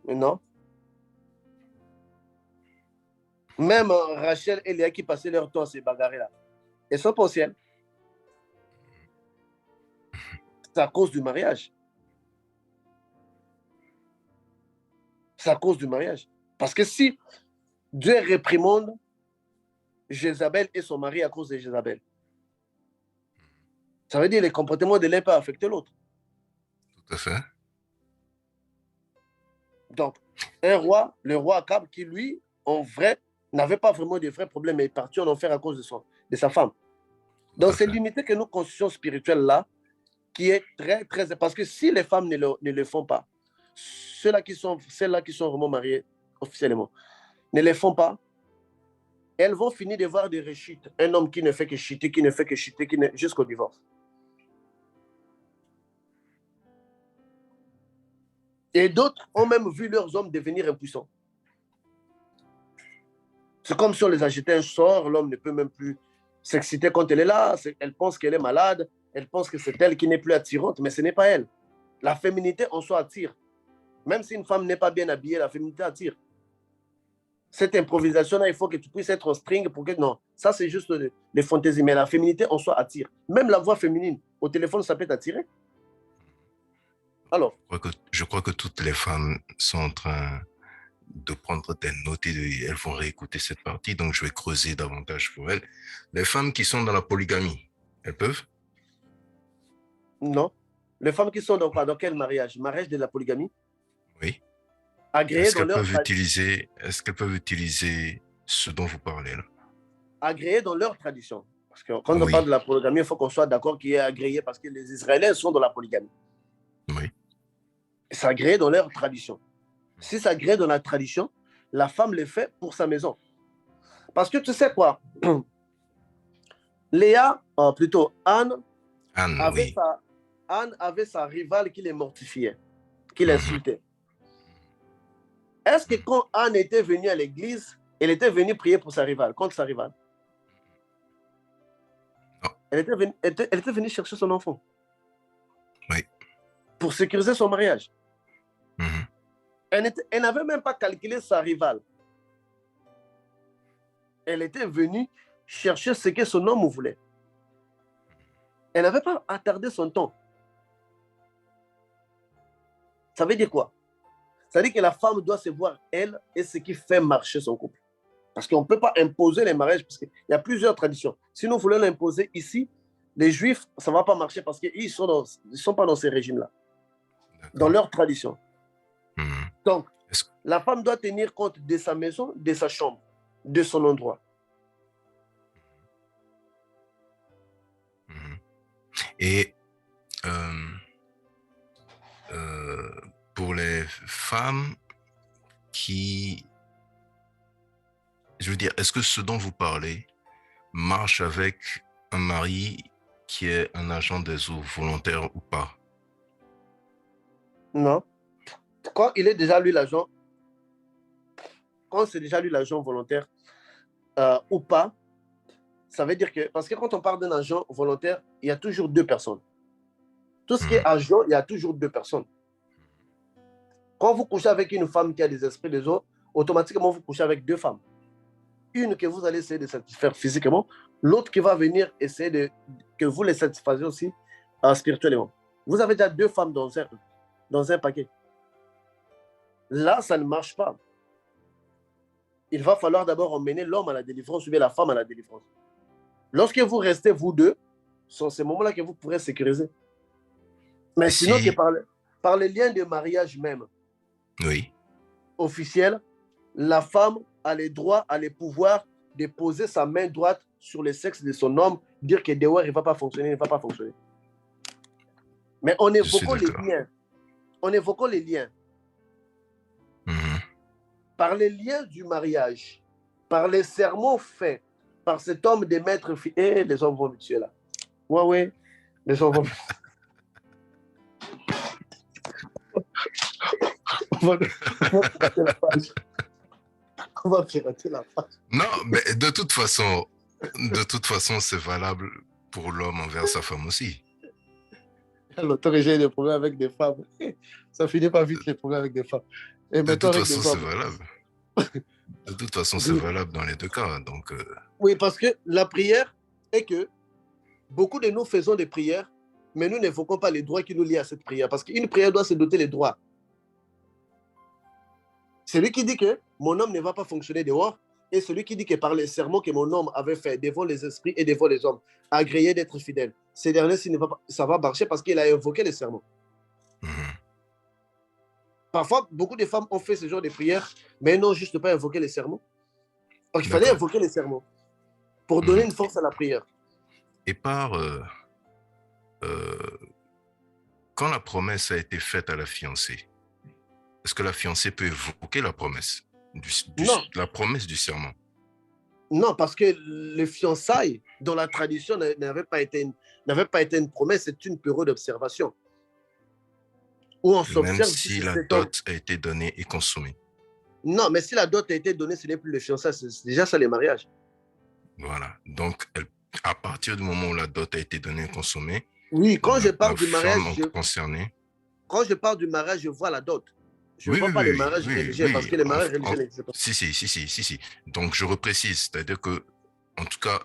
Mais non. Même Rachel et Léa qui passaient leur temps à se bagarrer là, elles sont pas au ciel. C'est à cause du mariage. C'est à cause du mariage. Parce que si Dieu réprimande Jézabel et son mari à cause de Jézabel, ça veut dire que les comportements de l'un peuvent affecter l'autre. Tout à fait. Donc, un roi, le roi Akab, qui lui, en vrai, n'avait pas vraiment de vrais problèmes, mais est parti en enfer à cause de sa femme. Donc, c'est l'unité que nous constituons spirituelle là, qui est très, très... Parce que si les femmes ne le font pas, celles-là qui sont vraiment mariées officiellement, ne les font pas, elles vont finir de voir des rechutes. Un homme qui ne fait que chuter, jusqu'au divorce. Et d'autres ont même vu leurs hommes devenir impuissants. C'est comme si on les agitait un sort, l'homme ne peut même plus s'exciter quand elle est là, elle pense qu'elle est malade, elle pense que c'est elle qui n'est plus attirante, mais ce n'est pas elle. La féminité en soi attire. Même si une femme n'est pas bien habillée, la féminité attire. Cette improvisation-là, il faut que tu puisses être en string pour que... Non, ça, c'est juste les fantaisies. Mais la féminité, en soi, attire. Même la voix féminine, au téléphone, ça peut t'attirer. Alors, Je crois que toutes les femmes sont en train de prendre des notes et elles vont réécouter cette partie, donc je vais creuser davantage pour elles. Les femmes qui sont dans la polygamie, elles peuvent? non. Les femmes qui sont dans quoi? Dans quel mariage? Mariage de la polygamie? Oui. Agréées dans Est-ce qu'elles peuvent utiliser ce dont vous parlez là? Agréées dans leur tradition. Parce que quand on parle de Oui, la polygamie, il faut qu'on soit d'accord qu'il est agréé parce que les Israéliens sont dans la polygamie. oui. C'est agréé dans leur tradition. Si c'est agréé dans la tradition, la femme le fait pour sa maison. Parce que tu sais quoi? Léa, plutôt Anne, Anne, avait oui. sa, Anne avait sa rivale qui les mortifiait, qui Mhm, l'insultait. Est-ce que mhm. quand Anne était venue à l'église, elle était venue prier pour sa rivale, contre sa rivale? Non, Elle était venue chercher son enfant oui. pour sécuriser son mariage. Mhm. Elle n'avait même pas calculé sa rivale. Elle était venue chercher ce que son homme voulait. Elle n'avait pas attardé son temps. Ça veut dire quoi? Ça veut dire que la femme doit se voir, elle, et ce qui fait marcher son couple. Parce qu'on ne peut pas imposer les mariages, parce qu'il y a plusieurs traditions. Si nous voulons l'imposer ici, les Juifs, ça ne va pas marcher parce qu'ils ne sont pas dans ces régimes-là, dans D'accord. leur tradition. Mhm. Donc, Est-ce- la femme doit tenir compte de sa maison, de sa chambre, de son endroit. mhm. Et euh, euh, pour les femmes qui, je veux dire, est-ce que ce dont vous parlez marche avec un mari qui est un agent des eaux volontaire ou pas? Non. Quand il est déjà lui l'agent, quand c'est déjà lui l'agent volontaire ou pas, ça veut dire que, parce que quand on parle d'un agent volontaire, il y a toujours deux personnes. Tout ce qui est Mhm, agent, il y a toujours deux personnes. Quand vous couchez avec une femme qui a des esprits des autres, automatiquement vous couchez avec deux femmes. Une que vous allez essayer de satisfaire physiquement, l'autre qui va venir essayer que vous les satisfassiez aussi spirituellement. Vous avez déjà deux femmes dans un paquet. Là, ça ne marche pas. Il va falloir d'abord emmener l'homme à la délivrance ou bien la femme à la délivrance. Lorsque vous restez vous deux, sont ces moments-là que vous pourrez sécuriser. Mais et sinon, que si, par les liens de mariage même oui, officiels, la femme a les droits, a les pouvoirs de poser sa main droite sur le sexe de son homme, dire que dehors, il ne va pas fonctionner, il ne va pas fonctionner. Mais en je suis évoquant les d'accord. liens, en évoquant les liens, Mhm. par les liens du mariage, par les serments faits par cet homme des maîtres filles, et les hommes vont me tuer là. Ouais, ouais, les hommes vont me on va, on va pirater la page. On va pirater la page. Non, mais de toute façon, c'est valable pour l'homme envers sa femme aussi. L'auteur, j'ai des problèmes avec des femmes. Ça finit pas vite les problèmes avec des femmes. Et De maintenant toute avec façon, des c'est hommes. valable. De toute façon, c'est Oui. valable dans les deux cas. Donc, Oui, parce que la prière est que beaucoup de nous faisons des prières, mais nous n'évoquons pas les droits qui nous lient à cette prière. Parce qu'une prière doit se doter des droits. Celui qui dit que mon homme ne va pas fonctionner dehors, et celui qui dit que par les serments que mon homme avait fait devant les esprits et devant les hommes, agréé d'être fidèle. Ces derniers, ça va marcher parce qu'il a invoqué les serments. mhm, Parfois, beaucoup de femmes ont fait ce genre de prières, mais n'ont juste pas invoqué les serments. Donc, il fallait d'accord. invoquer les serments pour donner Mhm. une force à la prière. Et euh, quand la promesse a été faite à la fiancée, est-ce que la fiancée peut évoquer la promesse, Non, la promesse du serment? non, parce que les fiançailles, dans la tradition, n'avaient pas été une promesse, c'est une période d'observation où on Même s'observe si si la cet homme. dot a été donnée et consommée. Non, mais si la dot a été donnée, ce n'est plus le fiançailles, c'est déjà ça les mariages. Voilà. Donc, à partir du moment où la dot a été donnée et consommée, Oui, la femme concernée, quand je parle du mariage, je vois la dot. Je ne Oui, oui, parle pas des oui, mariages oui, religieux, parce oui. que les mariages religieux n'existent pas. Si, si, si, si, si, si. Donc, je reprécise, c'est-à-dire que, en tout cas,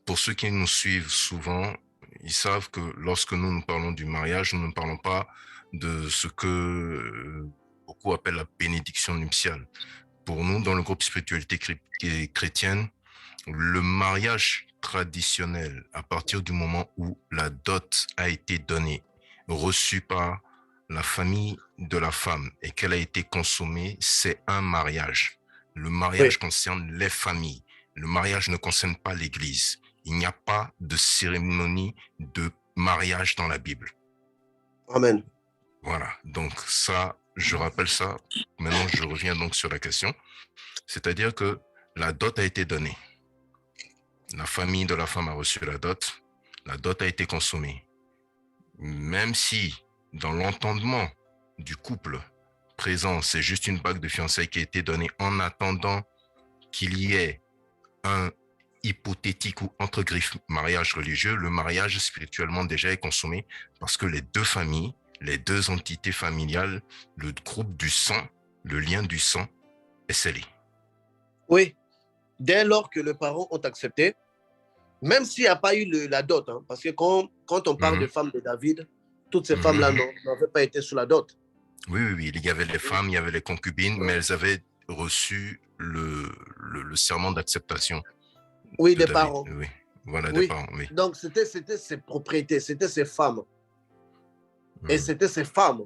pour ceux qui nous suivent souvent, ils savent que lorsque nous parlons du mariage, nous ne parlons pas de ce que beaucoup appellent la bénédiction nuptiale. Pour nous, dans le groupe spiritualité chrétienne, le mariage traditionnel, à partir du moment où la dot a été donnée, reçue par la famille de la femme et qu'elle a été consommée, c'est un mariage. Le mariage Oui, concerne les familles. Le mariage ne concerne pas l'Église. Il n'y a pas de cérémonie de mariage dans la Bible. amen. Voilà. Donc ça, je rappelle ça. Maintenant, je reviens donc sur la question. C'est-à-dire que la dot a été donnée. La famille de la femme a reçu la dot a été consommée. Même si, dans l'entendement du couple présent, c'est juste une bague de fiançailles qui a été donnée en attendant qu'il y ait un hypothétique ou entre griffes mariage religieux, le mariage spirituellement déjà est consommé parce que les deux familles, les deux entités familiales, le groupe du sang, le lien du sang est scellé. Oui, dès lors que les parents ont accepté, même s'il n'y a pas eu la dot, hein, parce que quand on parle des femmes de David, toutes ces femmes-là n'avaient pas été sous la dot. Oui, oui, oui, il y avait les femmes, il y avait les concubines, mais elles avaient reçu le serment d'acceptation Oui, de des David. parents. Oui, voilà, des Oui. parents, oui. Donc, c'était ses propriétés, c'était ses femmes. Et c'était ses femmes.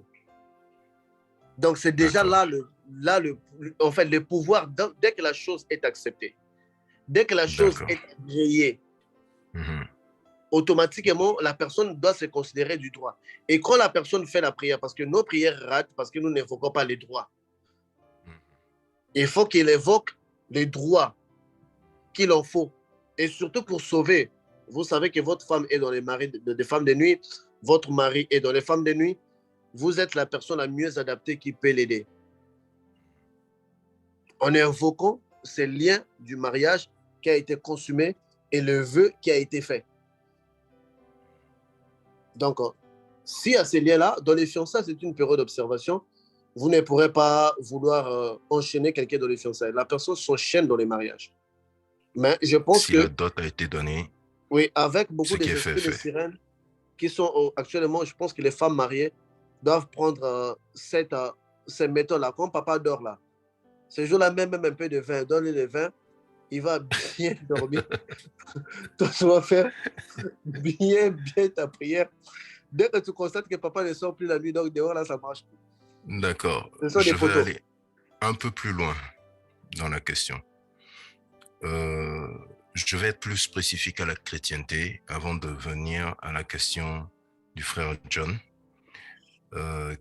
Donc, c'est déjà là, en fait, le pouvoir, dès que la chose est acceptée, dès que la chose est agréée, automatiquement, la personne doit se considérer du droit. Et quand la personne fait la prière, parce que nos prières ratent, parce que nous n'évoquons pas les droits, il faut qu'il évoque les droits qu'il en faut. Et surtout pour sauver. Vous savez que votre femme est dans les maris des femmes de nuit, votre mari est dans les femmes de nuit, vous êtes la personne la mieux adaptée qui peut l'aider. En invoquant ces liens du mariage qui a été consumé et le vœu qui a été fait. Donc, si à ces liens-là, dans les fiançailles, c'est une période d'observation, vous ne pourrez pas vouloir enchaîner quelqu'un dans les fiançailles. La personne s'enchaîne dans les mariages. Mais je pense si que... la dot a été donnée, oui, avec beaucoup ce qui est d'esprits de fait. sirène qui sont actuellement, je pense que les femmes mariées doivent prendre ces méthodes-là, comme papa dort là. Ce jour-là, même un peu de vin, donne-lui le vin, il va bien dormir. Toi, tu vas faire bien ta prière. Dès que tu constates que papa ne sort plus la nuit, donc dehors là, ça marche plus. D'accord. Ce sont des Je vais poteaux. aller un peu plus loin dans la question. Je vais être plus spécifique à la chrétienté avant de venir à la question du frère John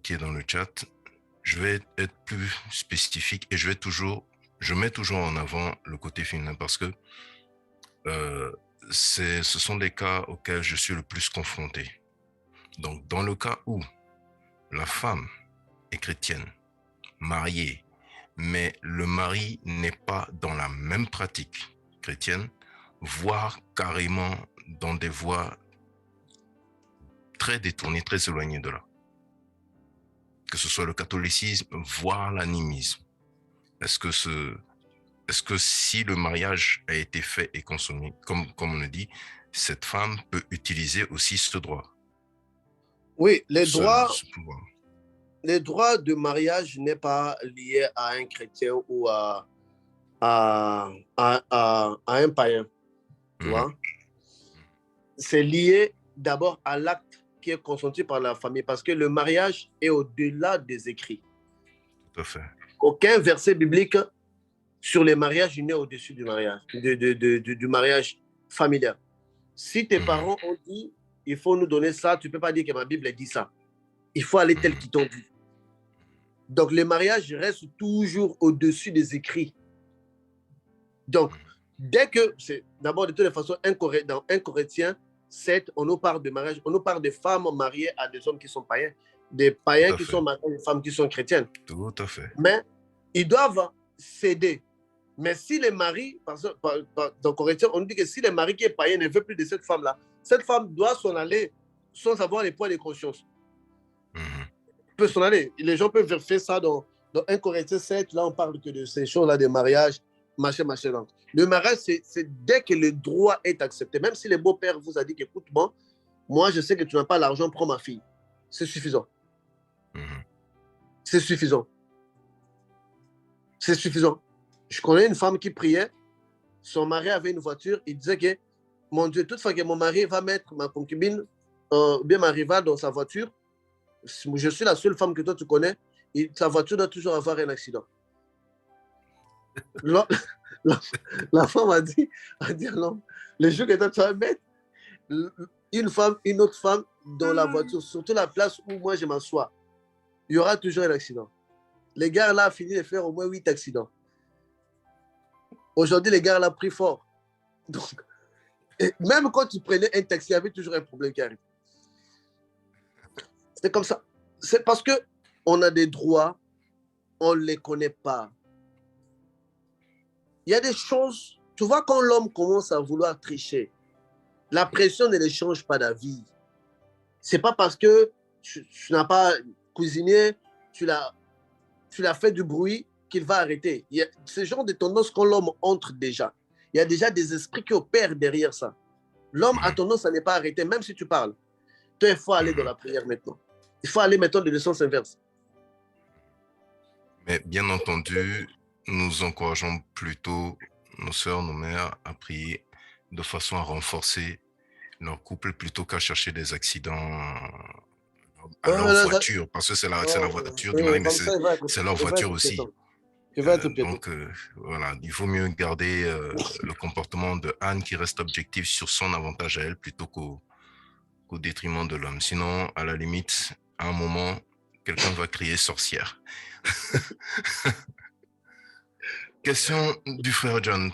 qui est dans le chat. Je vais être plus spécifique et je mets toujours en avant le côté féminin parce que ce sont des cas auxquels je suis le plus confronté. Donc, dans le cas où la femme est chrétienne, mariée, mais le mari n'est pas dans la même pratique chrétienne, voire carrément dans des voies très détournées, très éloignées de là. Que ce soit le catholicisme, voire l'animisme. Est-ce que si le mariage a été fait et consommé, comme on le dit, cette femme peut utiliser aussi ce droit? Oui, ce pouvoir. Les droits de mariage n'est pas lié à un chrétien ou à un païen. Tu vois? C'est lié d'abord à l'acte qui est consenti par la famille parce que le mariage est au-delà des écrits. Tout à fait. Aucun verset biblique sur le mariage n'est au-dessus du mariage, du mariage familial. Si tes parents ont dit, il faut nous donner ça, tu ne peux pas dire que ma Bible dit ça. Il faut aller tel qu'ils t'ont dit. Donc, le mariage reste toujours au-dessus des écrits. Donc, dès que, c'est d'abord de toutes les façons, dans 1 Corinthiens 7, on nous parle de mariage, on nous parle de femmes mariées à des hommes qui sont païens, des païens qui sont mariés à des femmes qui sont chrétiennes. Tout à fait. Mais ils doivent céder. Mais si les maris, dans Corinthiens, on dit que si le mari qui est païen ne veut plus de cette femme-là, cette femme doit s'en aller sans avoir les poids de conscience. peut s'en aller. Les gens peuvent faire ça dans 1 Corinthiens 7. Là, on parle que de ces choses-là, de mariage, machin. Le mariage, c'est dès que le droit est accepté. Même si le beau-père vous a dit qu'écoute, moi, je sais que tu n'as pas l'argent, prends ma fille. C'est suffisant. C'est suffisant. C'est suffisant. Je connais une femme qui priait. Son mari avait une voiture. Il disait que, mon Dieu, toutefois que mon mari va mettre ma concubine, bien ma rivale dans sa voiture, je suis la seule femme que toi tu connais, et sa voiture doit toujours avoir un accident. La femme a dit à l'homme, le jour que toi tu vas mettre une autre femme dans la voiture, surtout la place où moi je m'assois, il y aura toujours un accident. Les gars là a fini de faire au moins 8 accidents. Aujourd'hui, les gars là pris fort. Donc, même quand tu prenais un taxi, il y avait toujours un problème qui arrive. C'est comme ça. C'est parce qu'on a des droits, on ne les connaît pas. Il y a des choses, tu vois, quand l'homme commence à vouloir tricher, la pression ne les change pas d'avis. Ce n'est pas parce que tu n'as pas cuisiné, tu l'as fait du bruit qu'il va arrêter. Il y a ce genre de tendance quand l'homme entre déjà. Il y a déjà des esprits qui opèrent derrière ça. L'homme a tendance à ne pas arrêter, même si tu parles. Toi, il faut aller dans la prière maintenant. Il faut aller maintenant dans le sens inverse. Mais bien entendu, nous encourageons plutôt nos sœurs, nos mères à prier de façon à renforcer leur couple plutôt qu'à chercher des accidents à leur voiture, parce que c'est la voiture du mari, mais c'est leur voiture aussi. Donc, voilà, il vaut mieux garder le comportement de Anne qui reste objectif sur son avantage à elle plutôt qu'au détriment de l'homme. Sinon, à la limite, à un moment, quelqu'un va crier sorcière. Question du frère John.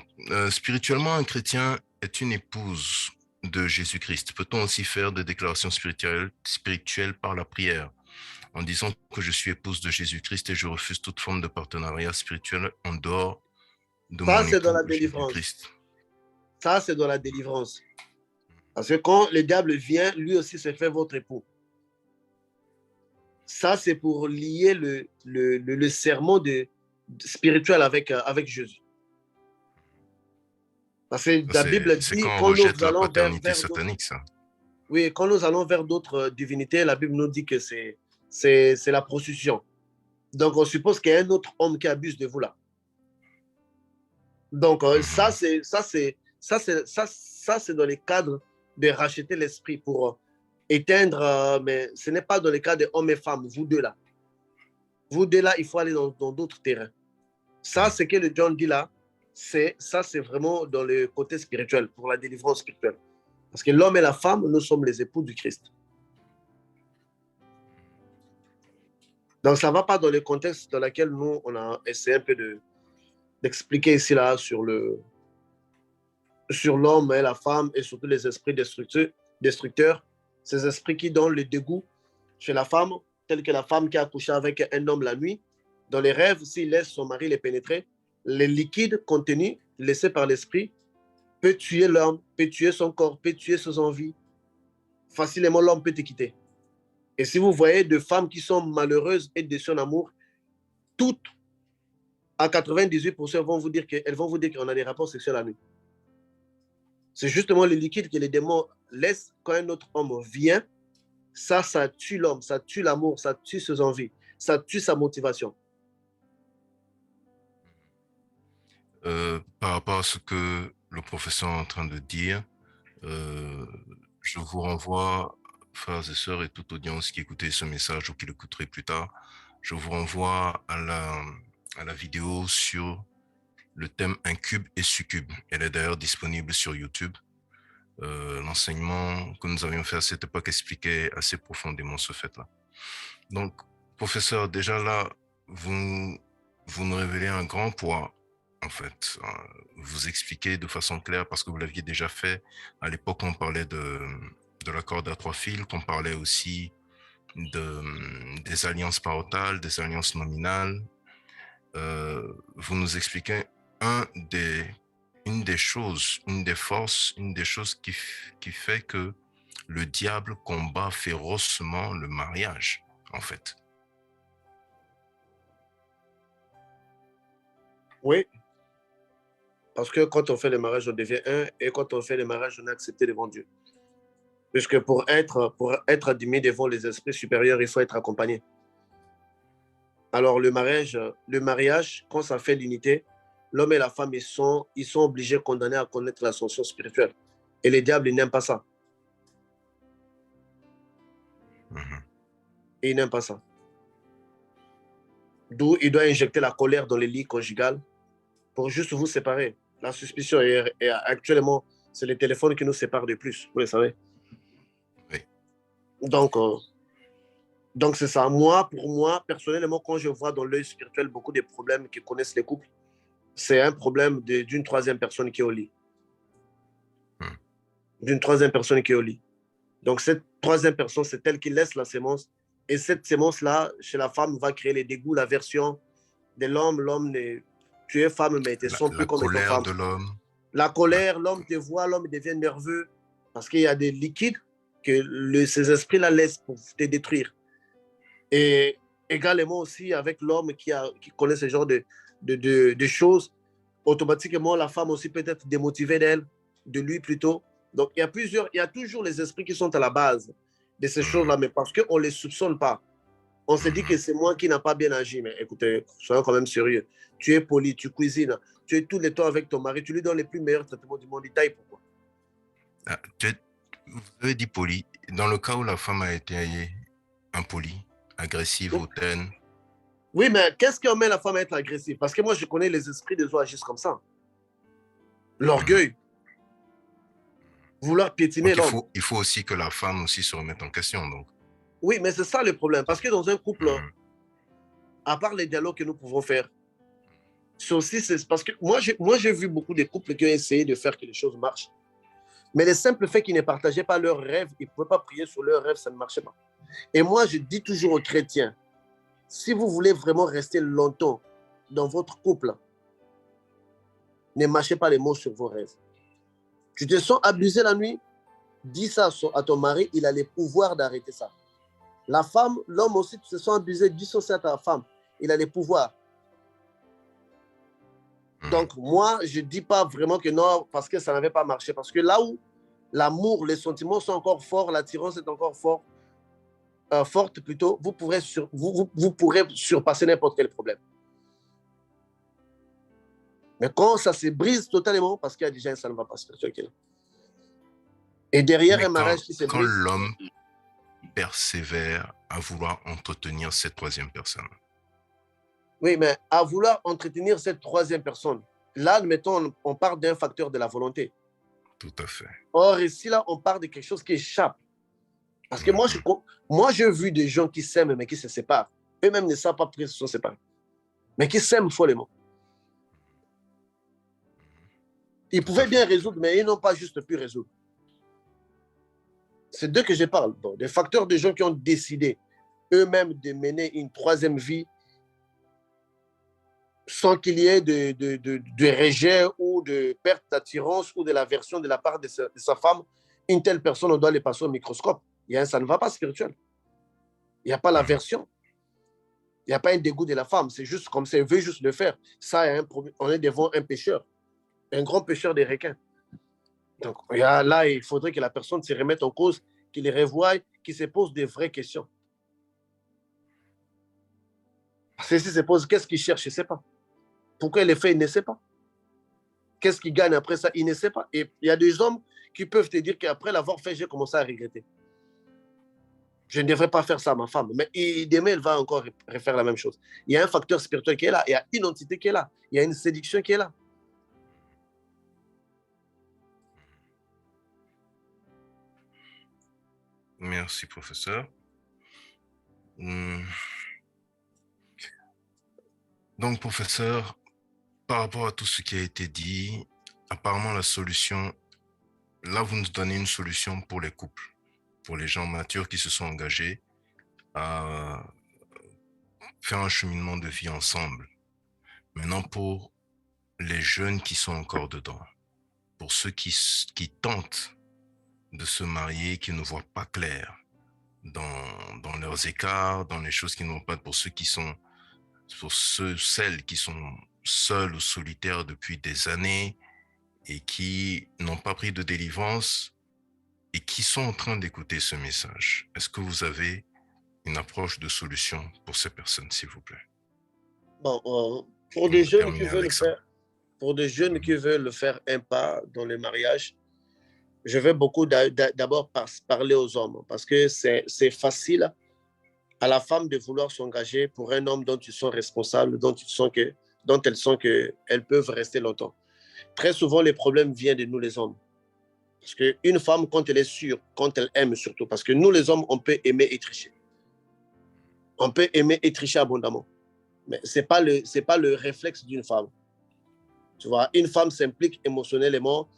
Spirituellement, un chrétien est une épouse de Jésus-Christ. Peut-on aussi faire des déclarations spirituelles par la prière, en disant que je suis épouse de Jésus-Christ et je refuse toute forme de partenariat spirituel en dehors de mon époux Jésus-Christ? Ça, c'est dans la délivrance. Parce que quand le diable vient, lui aussi se fait votre époux. Ça, c'est pour lier le serment spirituel avec Jésus. Parce que la Bible dit quand on rejette la paternité satanique, ça. Oui, quand nous allons vers d'autres divinités, la Bible nous dit que c'est la prostitution. Donc, on suppose qu'il y a un autre homme qui abuse de vous là. Donc, ça, c'est dans le cadre de racheter l'esprit pour éteindre, mais ce n'est pas dans le cas de hommes et femmes, vous deux là. Vous deux là, il faut aller dans d'autres terrains. Ça, ce que le John dit là, c'est vraiment dans le côté spirituel, pour la délivrance spirituelle. Parce que l'homme et la femme, nous sommes les époux du Christ. Donc, ça ne va pas dans le contexte dans lequel nous, on a essayé un peu d'expliquer ici là sur l'homme et la femme et surtout les esprits destructeurs, ces esprits qui donnent le dégoût chez la femme, tel que la femme qui a couché avec un homme la nuit. Dans les rêves, s'il laisse son mari les pénétrer, les liquides contenus laissés par l'esprit peut tuer l'homme, peut tuer son corps, peut tuer ses envies. Facilement, l'homme peut te quitter. Et si vous voyez de femmes qui sont malheureuses et déçues en amour, toutes, à 98%, vont vous dire qu'on a des rapports sexuels la nuit. C'est justement le liquide que les démons laissent quand un autre homme vient. Ça tue l'homme, ça tue l'amour, ça tue ses envies, ça tue sa motivation. Par rapport à ce que le professeur est en train de dire, je vous renvoie, frères et sœurs et toute audience qui écoutait ce message ou qui l'écouterait plus tard, je vous renvoie à la vidéo sur le thème incube et succube. Elle est d'ailleurs disponible sur YouTube. L'enseignement que nous avions fait à cette époque expliquait assez profondément ce fait-là. Donc, professeur, déjà là, vous nous révélez un grand poids, en fait. Vous expliquez de façon claire, parce que vous l'aviez déjà fait à l'époque où on parlait de la corde à 3 fils, qu'on parlait aussi des alliances parentales, des alliances nominales. Vous nous expliquez une des choses, une des forces, une des choses qui fait que le diable combat férocement le mariage, en fait. Oui, parce que quand on fait le mariage, on devient un, et quand on fait le mariage, on est accepté devant Dieu. Puisque pour être admis devant les esprits supérieurs, il faut être accompagné. Alors le mariage, quand ça fait l'unité, l'homme et la femme, ils sont obligés, condamnés à connaître l'ascension spirituelle. Et les diables, ils n'aiment pas ça. Et ils n'aiment pas ça. D'où il doit injecter la colère dans les lits conjugales pour juste vous séparer. La suspicion est actuellement, c'est les téléphones qui nous séparent de plus, vous le savez. Oui. Donc c'est ça. Moi, pour moi, personnellement, quand je vois dans l'œil spirituel beaucoup de problèmes que connaissent les couples, c'est un problème d'une troisième personne qui est au lit. D'une troisième personne qui est au lit. Donc cette troisième personne, c'est elle qui laisse la sémence. Et cette sémence-là, chez la femme, va créer les dégoûts, l'aversion de l'homme. Tu es femme, mais tu ne sens plus comme étant femme. La colère de l'homme. La colère, l'homme te voit, l'homme devient nerveux parce qu'il y a des liquides que ces esprits-là laissent pour te détruire. Et également aussi avec l'homme qui connaît ce genre de choses, automatiquement, la femme aussi peut être démotivée d'elle, de lui plutôt. Donc, il y a toujours les esprits qui sont à la base de ces choses-là, mais parce qu'on ne les soupçonne pas. On se dit que c'est moi qui n'ai pas bien agi, mais écoutez, soyons quand même sérieux. Tu es poli, tu cuisines, tu es tout le temps avec ton mari, tu lui donnes les plus meilleurs traitements du monde, il taille pourquoi? Vous avez dit poli. Dans le cas où la femme a été impolie, agressive, hautaine. Oui, mais qu'est-ce qui emmène la femme à être agressive? Parce que moi, je connais les esprits des autres agissent comme ça. L'orgueil. Vouloir piétiner l'homme. Il faut aussi que la femme aussi se remette en question. Donc. Oui, mais c'est ça le problème. Parce que dans un couple, à part les dialogues que nous pouvons faire, c'est aussi, parce que moi, j'ai vu beaucoup de couples qui ont essayé de faire que les choses marchent. Mais le simple fait qu'ils ne partageaient pas leurs rêves, ils ne pouvaient pas prier sur leurs rêves, ça ne marchait pas. Et moi, je dis toujours aux chrétiens, si vous voulez vraiment rester longtemps dans votre couple, ne mâchez pas les mots sur vos rêves. Tu te sens abusé la nuit, dis ça à ton mari, il a le pouvoir d'arrêter ça. La femme, l'homme aussi, tu te sens abusé, dis ça à ta femme, il a le pouvoir. Donc, moi, je ne dis pas vraiment que non, parce que ça n'avait pas marché. Parce que là où l'amour, les sentiments sont encore forts, l'attirance est encore forte plutôt, vous pourrez surpasser n'importe quel problème. Mais quand ça se brise totalement, parce qu'il y a déjà ça ne va pas se faire. Et derrière un mariage qui se brise... Quand l'homme persévère à vouloir entretenir cette troisième personne. Oui, mais à vouloir entretenir cette troisième personne, là, admettons, on parle d'un facteur de la volonté. Tout à fait. Or, ici, là, on parle de quelque chose qui échappe. Parce que moi, j'ai vu des gens qui s'aiment, mais qui se séparent. Eux-mêmes ne savent pas pourquoi ils se sont séparés. Mais qui s'aiment follement. Ils pouvaient bien résoudre, mais ils n'ont pas juste pu résoudre. C'est d'eux que je parle. Bon, des facteurs de gens qui ont décidé eux-mêmes de mener une troisième vie sans qu'il y ait de rejet ou de perte d'attirance ou de l'aversion de la part de sa femme. Une telle personne, on doit les passer au microscope. Ça ne va pas spirituel. Il n'y a pas l'aversion. Il n'y a pas un dégoût de la femme. C'est juste comme ça, elle veut juste le faire. Ça, on est devant un pécheur, un grand pécheur des requins. Donc là, il faudrait que la personne se remette en cause, qu'il les revoie, qu'il se pose des vraies questions. Parce que s'il se pose, qu'est-ce qu'il cherche? Il ne sait pas. Pourquoi il le fait? Il ne sait pas. Qu'est-ce qu'il gagne après ça? Il ne sait pas. Et il y a des hommes qui peuvent te dire qu'après l'avoir fait, j'ai commencé à regretter. Je ne devrais pas faire ça à ma femme. Mais demain, elle va encore refaire la même chose. Il y a un facteur spirituel qui est là. Il y a une entité qui est là. Il y a une séduction qui est là. Merci, professeur. Donc, professeur, par rapport à tout ce qui a été dit, apparemment la solution, là vous nous donnez une solution pour les couples, pour les gens matures qui se sont engagés à faire un cheminement de vie ensemble. Maintenant, pour les jeunes qui sont encore dedans, pour ceux qui tentent de se marier, qui ne voient pas clair dans leurs écarts, dans les choses qui ne vont pas, pour celles qui sont seuls ou solitaires depuis des années et qui n'ont pas pris de délivrance et qui sont en train d'écouter ce message? Est-ce que vous avez une approche de solution pour ces personnes, s'il vous plaît? Bon, pour On des va jeunes qui terminer veulent avec ça. faire, pour des jeunes qui veulent faire un pas dans le mariage, je vais beaucoup d'abord parler aux hommes parce que c'est facile à la femme de vouloir s'engager pour un homme dont ils sont responsables, dont elles sont qu'elles peuvent rester longtemps. Très souvent, les problèmes viennent de nous les hommes. Parce qu'une femme, quand elle est sûre, quand elle aime surtout, parce que nous les hommes, on peut aimer et tricher. On peut aimer et tricher abondamment. Mais ce n'est pas le réflexe d'une femme. Tu vois, une femme s'implique émotionnellement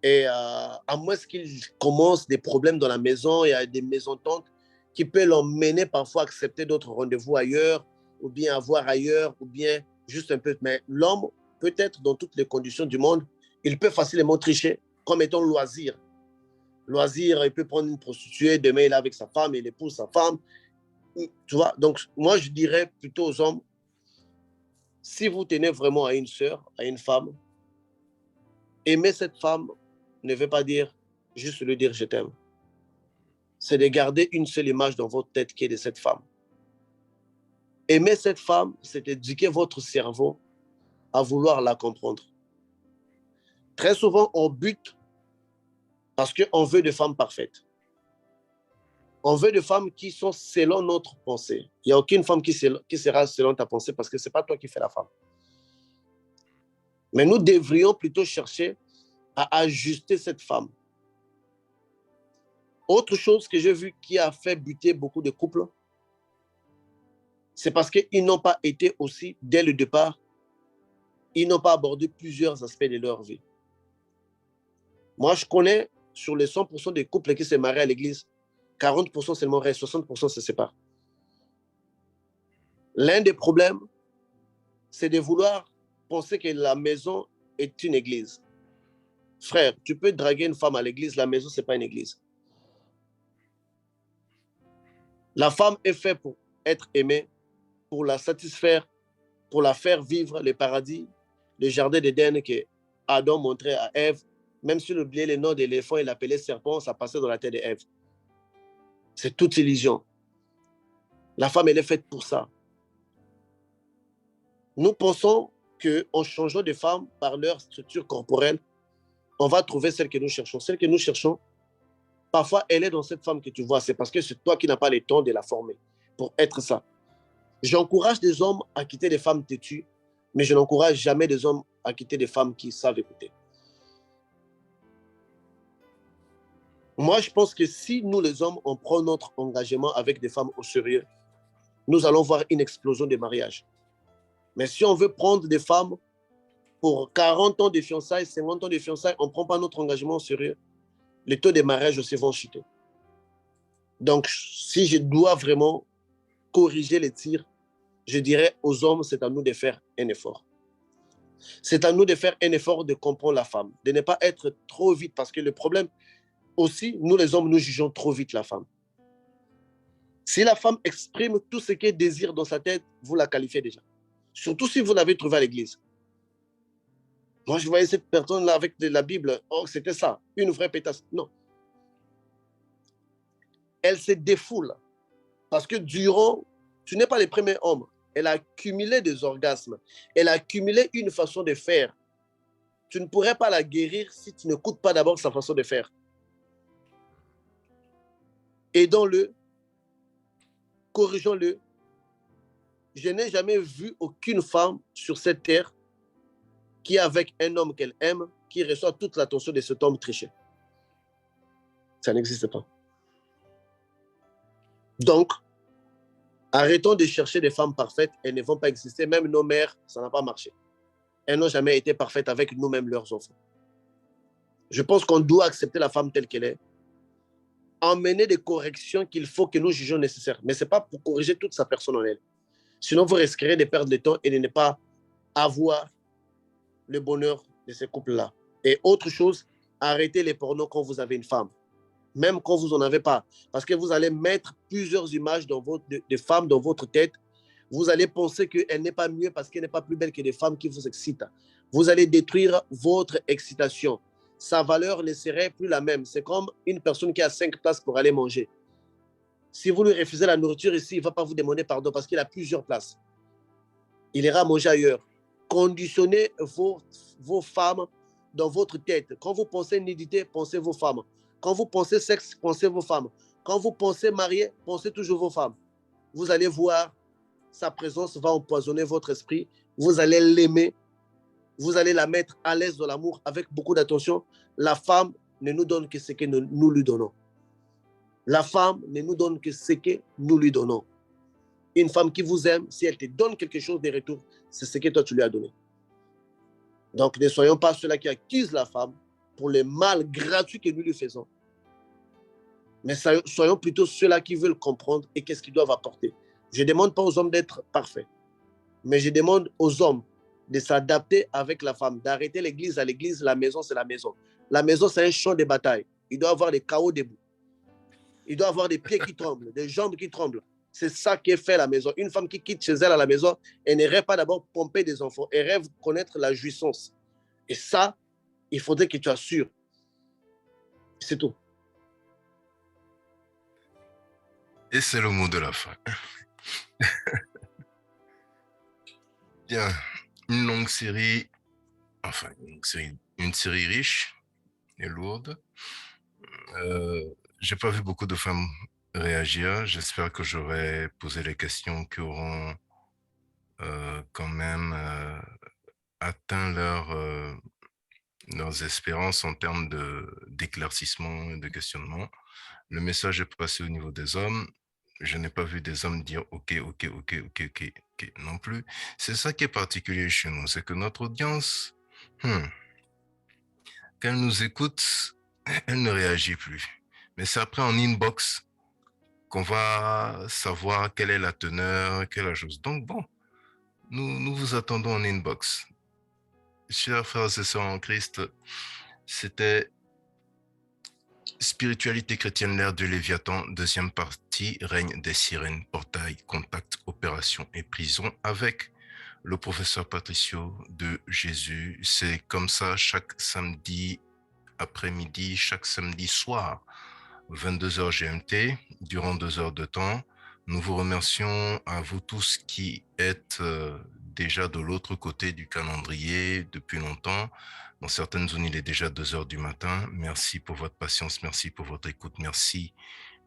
et à moins qu'il commence des problèmes dans la maison, il y a des mésententes qui peuvent l'emmener parfois à accepter d'autres rendez-vous ailleurs, ou bien avoir ailleurs, ou bien juste un peu. Mais l'homme, peut-être dans toutes les conditions du monde, il peut facilement tricher comme étant loisir. Loisir, il peut prendre une prostituée, demain il est avec sa femme, il épouse sa femme. Tu vois, donc moi je dirais plutôt aux hommes, si vous tenez vraiment à une sœur, à une femme, aimer cette femme ne veut pas dire juste lui dire je t'aime. C'est de garder une seule image dans votre tête qui est de cette femme. Aimer cette femme, c'est éduquer votre cerveau à vouloir la comprendre. Très souvent, on bute parce qu'on veut des femmes parfaites. On veut des femmes qui sont selon notre pensée. Il n'y a aucune femme qui sera selon ta pensée parce que ce n'est pas toi qui fais la femme. Mais nous devrions plutôt chercher à ajuster cette femme. Autre chose que j'ai vu qui a fait buter beaucoup de couples, c'est parce qu'ils n'ont pas été aussi, dès le départ, ils n'ont pas abordé plusieurs aspects de leur vie. Moi, je connais sur les 100% des couples qui se marient à l'église, 40% seulement restent, 60% se séparent. L'un des problèmes, c'est de vouloir penser que la maison est une église. Frère, tu peux draguer une femme à l'église, la maison, ce n'est pas une église. La femme est faite pour être aimée, pour la satisfaire, pour la faire vivre le paradis, le jardin d'Éden que Adam montrait à Ève. Même si oubliait le nom de l'éléphant et l'appelait serpent, ça passait dans la tête d'Ève. C'est toute illusion. La femme, elle est faite pour ça. Nous pensons qu'en changeant de femme par leur structure corporelle, on va trouver celle que nous cherchons. Celle que nous cherchons, parfois, elle est dans cette femme que tu vois. C'est parce que c'est toi qui n'as pas le temps de la former pour être ça. J'encourage des hommes à quitter des femmes têtues, mais je n'encourage jamais des hommes à quitter des femmes qui savent écouter. Moi, je pense que si nous, les hommes, on prend notre engagement avec des femmes au sérieux, nous allons voir une explosion des mariages. Mais si on veut prendre des femmes pour 40 ans de fiançailles, 50 ans de fiançailles, on ne prend pas notre engagement au sérieux, les taux de mariage aussi vont chuter. Donc, si je dois vraiment corriger les tirs, je dirais aux hommes, c'est à nous de faire un effort. C'est à nous de faire un effort de comprendre la femme, de ne pas être trop vite, parce que le problème, aussi, nous les hommes, nous jugeons trop vite la femme. Si la femme exprime tout ce qu'elle désire dans sa tête, vous la qualifiez déjà. Surtout si vous l'avez trouvé à l'église. Moi, je voyais cette personne-là avec de la Bible. Oh, c'était ça, une vraie pétasse. Non. Elle se défoule. Parce que tu n'es pas le premier homme. Elle a accumulé des orgasmes. Elle a accumulé une façon de faire. Tu ne pourrais pas la guérir si tu n'écoutes pas d'abord sa façon de faire. Aidons-le, corrigeons-le. Je n'ai jamais vu aucune femme sur cette terre qui, avec un homme qu'elle aime, qui reçoit toute l'attention de cet homme triché. Ça n'existe pas. Donc, arrêtons de chercher des femmes parfaites. Elles ne vont pas exister. Même nos mères, ça n'a pas marché. Elles n'ont jamais été parfaites avec nous-mêmes, leurs enfants. Je pense qu'on doit accepter la femme telle qu'elle est, emmener des corrections qu'il faut que nous jugeons nécessaires. Mais ce n'est pas pour corriger toute sa personne en elle. Sinon, vous risquerez de perdre le temps et de ne pas avoir le bonheur de ces couples-là. Et autre chose, arrêtez les pornos quand vous avez une femme. Même quand vous n'en avez pas. Parce que vous allez mettre plusieurs images de femmes dans votre tête. Vous allez penser qu'elle n'est pas mieux parce qu'elle n'est pas plus belle que des femmes qui vous excitent. Vous allez détruire votre excitation. Sa valeur ne serait plus la même. C'est comme une personne qui a 5 places pour aller manger. Si vous lui refusez la nourriture ici, il ne va pas vous demander pardon parce qu'il a plusieurs places. Il ira manger ailleurs. Conditionnez vos femmes dans votre tête. Quand vous pensez nudité, pensez vos femmes. Quand vous pensez sexe, pensez vos femmes. Quand vous pensez marié, pensez toujours vos femmes. Vous allez voir, sa présence va empoisonner votre esprit. Vous allez l'aimer. Vous allez la mettre à l'aise dans l'amour avec beaucoup d'attention. La femme ne nous donne que ce que nous lui donnons. La femme ne nous donne que ce que nous lui donnons. Une femme qui vous aime, si elle te donne quelque chose de retour, c'est ce que toi tu lui as donné. Donc ne soyons pas ceux-là qui accusent la femme pour le mal gratuit que nous lui faisons. Mais soyons plutôt ceux-là qui veulent comprendre et qu'est-ce qu'ils doivent apporter. Je ne demande pas aux hommes d'être parfaits, mais je demande aux hommes de s'adapter avec la femme, d'arrêter l'église à l'église, la maison c'est la maison. La maison c'est un champ de bataille. Il doit avoir des chaos debout. Il doit avoir des pieds qui tremblent, des jambes qui tremblent. C'est ça qui est fait à la maison. Une femme qui quitte chez elle à la maison, elle ne rêve pas d'abord pomper des enfants, elle rêve connaître la jouissance. Et ça, il faudrait que tu assures. C'est tout. Et c'est le mot de la fin. Bien, une longue série, enfin une série riche et lourde. J'ai pas vu beaucoup de femmes réagir. J'espère que j'aurai posé les questions qui auront quand même atteint leurs espérances en termes d'éclaircissement et de questionnement. Le message est passé au niveau des hommes. Je n'ai pas vu des hommes dire OK non plus. C'est ça qui est particulier chez nous, c'est que notre audience, quand elle nous écoute, elle ne réagit plus. Mais c'est après en inbox qu'on va savoir quelle est la teneur, quelle est la chose. Donc bon, nous vous attendons en inbox. Chers frères et sœurs en Christ, c'était Spiritualité chrétienne, l'ère de Léviathan, deuxième partie, règne des sirènes, portail, contact, opération et prison avec le professeur Patricio de Jésus. C'est comme ça chaque samedi après-midi, chaque samedi soir, 22h GMT, durant 2 heures de temps. Nous vous remercions à vous tous qui êtes déjà de l'autre côté du calendrier depuis longtemps. Dans certaines zones, il est déjà 2 heures du matin. Merci pour votre patience, merci pour votre écoute, merci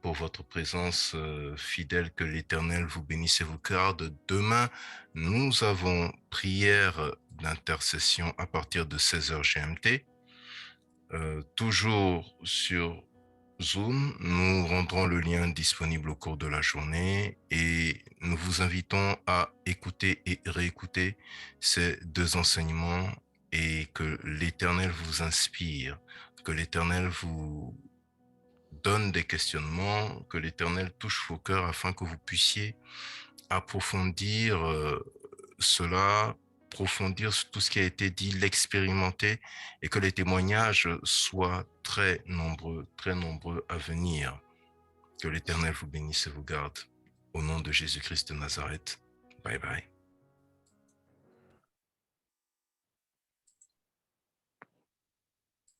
pour votre présence fidèle. Que l'Éternel vous bénisse et vous garde. Demain, nous avons prière d'intercession à partir de 16h GMT. Toujours sur Zoom, nous rendrons le lien disponible au cours de la journée et nous vous invitons à écouter et réécouter ces 2 enseignements et que l'Éternel vous inspire, que l'Éternel vous donne des questionnements, que l'Éternel touche vos cœurs afin que vous puissiez approfondir cela, approfondir tout ce qui a été dit, l'expérimenter et que les témoignages soient très nombreux à venir. Que l'Éternel vous bénisse et vous garde. Au nom de Jésus-Christ de Nazareth. Bye bye.